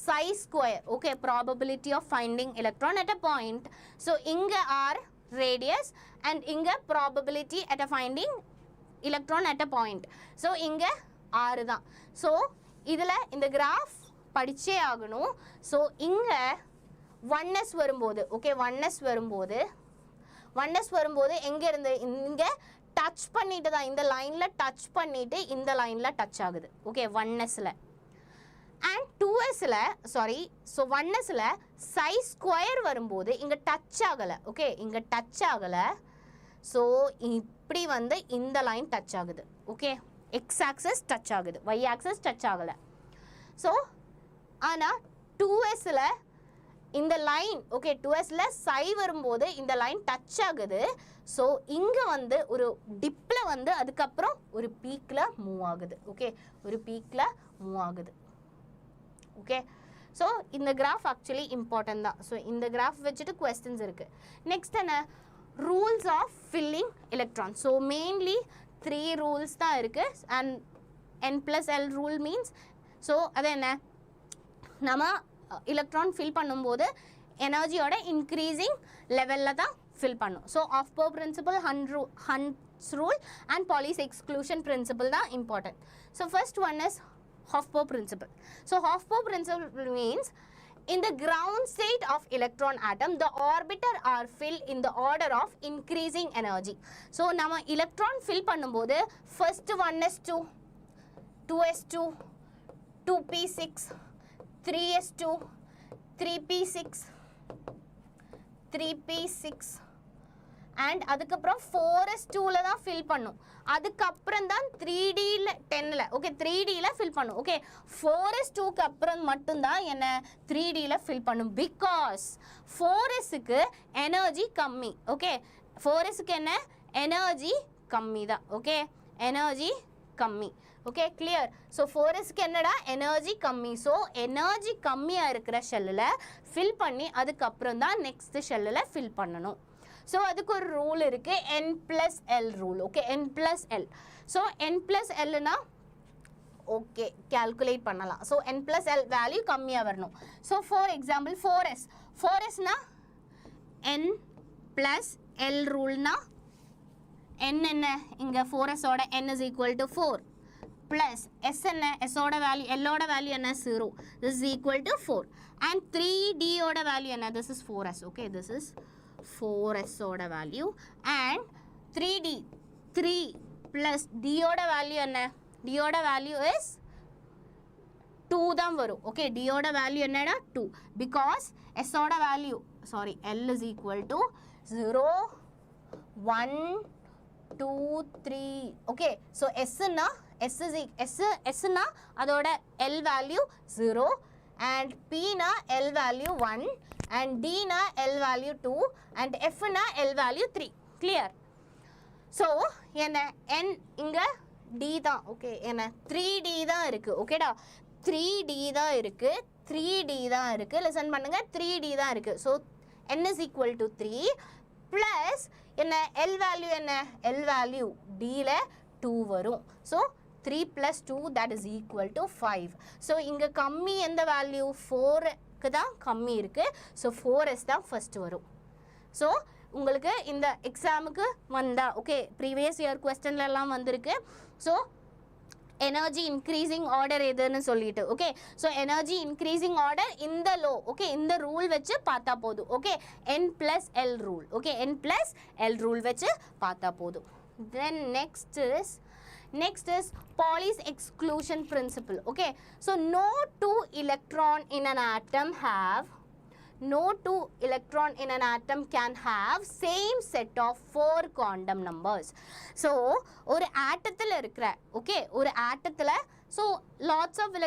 psi square. Okay, probability of finding electron at a point. So இங்க r radius and இங்க probability at a finding electron at a point. So இங்க r தான். So இதுல இந்த graph படிச்சே ஆகணும். ஸோ இங்கே 1s வரும்போது ஓகே 1s வரும்போது எங்கே இருந்து இங்கே டச் பண்ணிட்டு தான், இந்த லைனில் டச் பண்ணிட்டு இந்த லைனில் டச் ஆகுது. ஓகே 1sல அண்ட் 2sல சாரி, ஸோ 1sல psi ஸ்கொயர் வரும்போது இங்கே டச் ஆகலை. ஓகே, இங்கே டச் ஆகலை. ஸோ இப்படி வந்து இந்த லைன் டச் ஆகுது. ஓகே, எக்ஸ் ஆக்சஸ் டச் ஆகுது, ஒய் ஆக்சஸ் டச் ஆகலை. ஸோ ஆனால் 2sல இந்த லைன் ஓகே 2sல psi வரும்போது இந்த லைன் டச் ஆகுது. ஸோ இங்கே வந்து ஒரு டிப்பில் வந்து அதுக்கப்புறம் ஒரு பீக்கில் மூவ் ஆகுது. ஓகே, ஒரு பீக்கில் மூவ் ஆகுது. ஓகே, ஸோ இந்த கிராஃப் ஆக்சுவலி இம்பார்ட்டன்ட் தான். ஸோ இந்த கிராஃப் வச்சுட்டு கொஸ்டின்ஸ் இருக்குது. நெக்ஸ்ட் என்ன, rules of filling electron. So mainly 3 rules தான் இருக்குது. And n+l rule means, so அது என்ன, நம்ம எலக்ட்ரான் ஃபில் பண்ணும்போது எனர்ஜியோட இன்க்ரீசிங் லெவலில் தான் ஃபில் பண்ணும். So Aufbau principle, Hund's rule and Pauli's exclusion principle தான் important. So first one is Aufbau principle. So Aufbau principle means in the ground state of electron atom, the orbitals are filled in the order of increasing energy. So நம்ம electron fill பண்ணும்போது first 1s2, 2s2, 2p6, 3s2, 3p6, 3p6 and அதுக்கப்புறம் 4s2ல தான் fill பண்ணும். அதுக்கப்புறம் தான் 3Dல 10ல okay 3Dல fill பண்ணும். Okay, 4s2க்கு அப்புறம் மட்டும்தான் என்ன 3Dல ஃபில் பண்ணும். பிகாஸ் 4sக்கு எனர்ஜி கம்மி. ஓகே, 4sக்கு என்ன எனர்ஜி கம்மி தான். ஓகே, எனர்ஜி கம்மி. Okay clear. ஸோ 4sக்கு என்னடா எனர்ஜி கம்மி. ஸோ எனர்ஜி கம்மியாக இருக்கிற ஷெல்லில் ஃபில் பண்ணி அதுக்கப்புறம் தான் நெக்ஸ்ட் ஷெல்லில் ஃபில் பண்ணணும். ஸோ அதுக்கு ஒரு ரூல் இருக்குது, n+l rule. Okay n+l. So n+lனா ஓகே கால்குலேட் பண்ணலாம். ஸோ n+l வேல்யூ கம்மியாக வரணும். ஸோ ஃபார் எக்ஸாம்பிள் 4sனா n+l ரூல்னா n என்ன இங்கே 4s-ஓட n is equal to 4 plus s என்ன s-ஓட வேல்யூ l-ஓட வேல்யூ என்ன 0 this is equal to 4 and 3d-ஓட வேல்யூ என்ன this is 4s. okay this is 4s-ஓட வேல்யூ and 3d 3 ப்ளஸ் d-ஓட வேல்யூ என்ன d-ஓட வேல்யூ is 2 தான் வரும். ஓகே d-ஓட வேல்யூ என்னடா 2 because s-ஓட வேல்யூ sorry l is equal to 0 1 2 3. Okay so s-னா s-னா அதோட l வேல்யூ 0 and p-னா l வேல்யூ 1 and d-னா l வேல்யூ 2 and f-னா l வேல்யூ 3. clear. ஸோ என்ன n இங்கே d தான். ஓகே என்ன 3d தான் இருக்குது. ஓகேடா 3d தான் இருக்குது 3d தான் இருக்குது லிசன் பண்ணுங்க 3d தான் இருக்குது. So n is equal to 3 plus என்ன l வேல்யூ என்ன l வேல்யூ dல 2 வரும். So 3 + 2 that is equal to 5. So இங்கே கம்மி எந்த வேல்யூ 4க்கு தான் கம்மி இருக்குது. ஸோ 4s தான் ஃபர்ஸ்ட் வரும். ஸோ உங்களுக்கு இந்த எக்ஸாமுக்கு வந்தா ஓகே ப்ரீவியஸ் இயர் கொஸ்டின்லாம் வந்திருக்கு. ஸோ எனர்ஜி இன்க்ரீசிங் ஆர்டர் எதுன்னு சொல்லிட்டு okay so energy increasing order இந்த லோ ஓகே இந்த ரூல் வச்சு பார்த்தா போதும். Okay n+l rule. Okay n+l rule வச்சு பார்த்தா போதும். தென் next is Pauli's exclusion principle. okay so no two electron in an atom can have same set of 4 quantum numbers. so ஒரு ஆட்டத்தில் இருக்கிற ஓகே ஒரு ஆட்டத்தில் ஸோ லாட்ஸ் ஆஃப்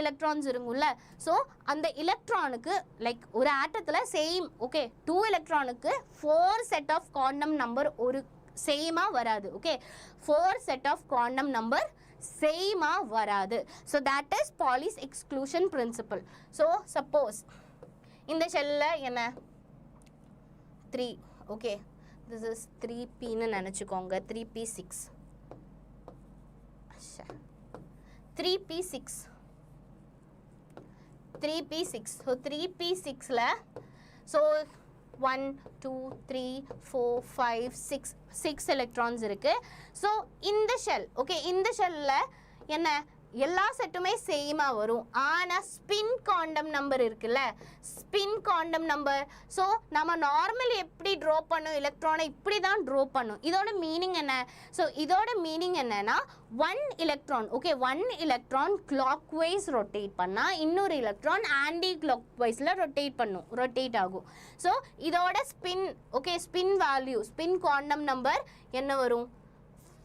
எலக்ட்ரான்ஸ் இருக்கும்ல so அந்த எலக்ட்ரானுக்கு லைக் ஒரு ஆட்டத்தில் சேம் ஓகே 2 எலக்ட்ரானுக்கு 4 செட் ஆஃப் குவாண்டம் நம்பர் ஒரு சேமாக வராது. Okay 4 set of quantum number சேமாக வராது. So that is Pauli's exclusion principle. So suppose இந்த ஷெல்லில் என்ன 3 ஓகே திஸ் இஸ் 3p-ன்னு நினச்சிக்கோங்க 3p6 ஸோ 3p6ல ஸோ 1 2 3 4 5 6 எலக்ட்ரான்ஸ் இருக்குது. ஸோ இந்த ஷெல் ஓகே இந்த ஷெல்லில் என்ன எல்லா செட்டுமே சேமாக வரும். ஆனால் ஸ்பின் குவாண்டம் நம்பர் இருக்குல்ல ஸ்பின் குவாண்டம் நம்பர் ஸோ நம்ம நார்மல் எப்படி ட்ரா பண்ணும் எலக்ட்ரானை இப்படி தான் ட்ரா பண்ணும். இதோட மீனிங் என்ன ஸோ இதோட மீனிங் என்னன்னா 1 electron okay 1 electron clockwise rotate பண்ணால் இன்னொரு எலக்ட்ரான் ஆன்டி கிளாக் வைஸில் ரொட்டேட் ஆகும். ஸோ இதோட spin okay spin value spin quantum number என்ன வரும்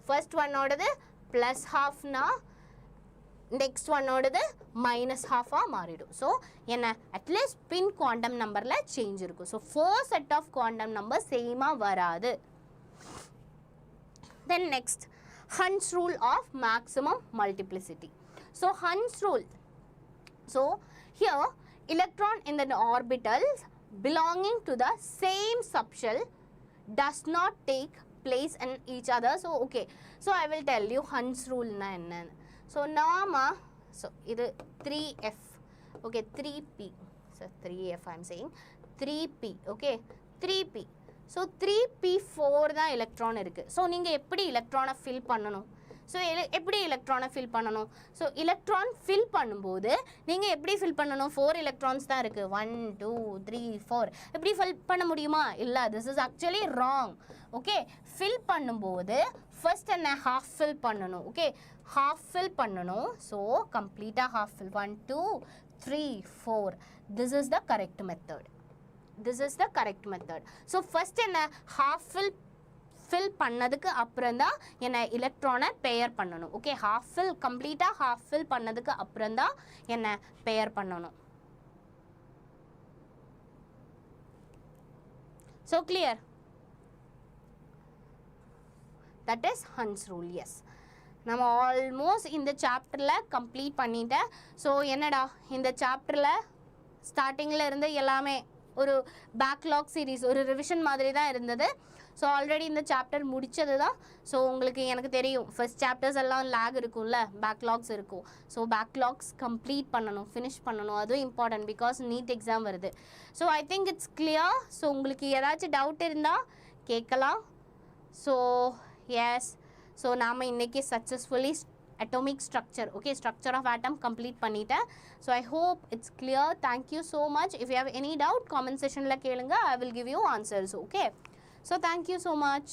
ஃபர்ஸ்ட் ஒன்னோடது +12னா நெக்ஸ்ட் ஒன்னோடது -12ஆக மாறிடும். ஸோ என்ன அட்லீஸ்ட் ஸ்பின் குவாண்டம் நம்பரில் சேஞ்ச் இருக்கும். So 4 set of quantum number சேமாக வராது. Then next Hund's rule of maximum multiplicity. So Hund's rule. So here electron in the orbitals belonging to the same subshell does not take place in each other. So okay. So I will tell you Hund's rule na enna. So nama so idu 3f okay 3p so 3f I am saying 3p okay 3p so 3p4 தான் electron இருக்கு. So நீங்கள் எப்படி எலக்ட்ரானை fill பண்ணணும் so எப்படி எலக்ட்ரானை fill பண்ணணும் so electron fill பண்ணும்போது நீங்கள் எப்படி ஃபில் பண்ணணும் 4 எலக்ட்ரான்ஸ் தான் இருக்குது 1 2 3 4 எப்படி ஃபில் பண்ண முடியுமா இல்லை this is actually wrong. Okay fill பண்ணும்போது ஃபர்ஸ்ட் என்ன ஹாஃப் ஃபில் பண்ணணும். ஓகே ஹாஃப் ஃபில் பண்ணணும். ஸோ கம்ப்ளீட்டாக half fill 1 2 3 4 this is the correct method. So first என்ன ஹாஃப் ஃபில் பண்ணதுக்கு அப்புறம் தான் என்ன எலக்ட்ரானை பெயர் பண்ணணும். ஓகே ஹாஃப் ஃபில் கம்ப்ளீட்டாக ஹாஃப் ஃபில் பண்ணதுக்கு அப்புறம் தான் என்ன பெயர் பண்ணணும். So clear. That is Hund's rule. Yes. நம்ம ஆல்மோஸ்ட் இந்த சாப்டரில் கம்ப்ளீட் பண்ணிட்டேன். ஸோ என்னடா இந்த சாப்டரில் ஸ்டார்டிங்கில் இருந்து எல்லாமே ஒரு பேக்லாக் சீரீஸ், ஒரு ரிவிஷன் மாதிரி தான் இருந்தது. ஸோ ஆல்ரெடி இந்த சாப்டர் முடித்தது தான். ஸோ உங்களுக்கு எனக்கு தெரியும் ஃபர்ஸ்ட் சாப்டர்ஸ் எல்லாம் லேக் இருக்கும்ல, பேக்லாக்ஸ் இருக்கும். ஸோ பேக்லாக்ஸ் கம்ப்ளீட் பண்ணணும், ஃபினிஷ் பண்ணணும், அதுவும் இம்பார்ட்டன்ட் பிகாஸ் நீட் எக்ஸாம் வருது. So I think it's clear. So உங்களுக்கு ஏதாச்சும் டவுட் இருந்தால் கேட்கலாம். ஸோ எஸ், ஸோ நாம் இன்றைக்கி successfully atomic structure, okay, structure of atom complete பண்ணிட்டேன். So I hope it's clear. Thank you so much. If you have any doubt comment section la kelunga, I will give you answers, okay. So thank you so much.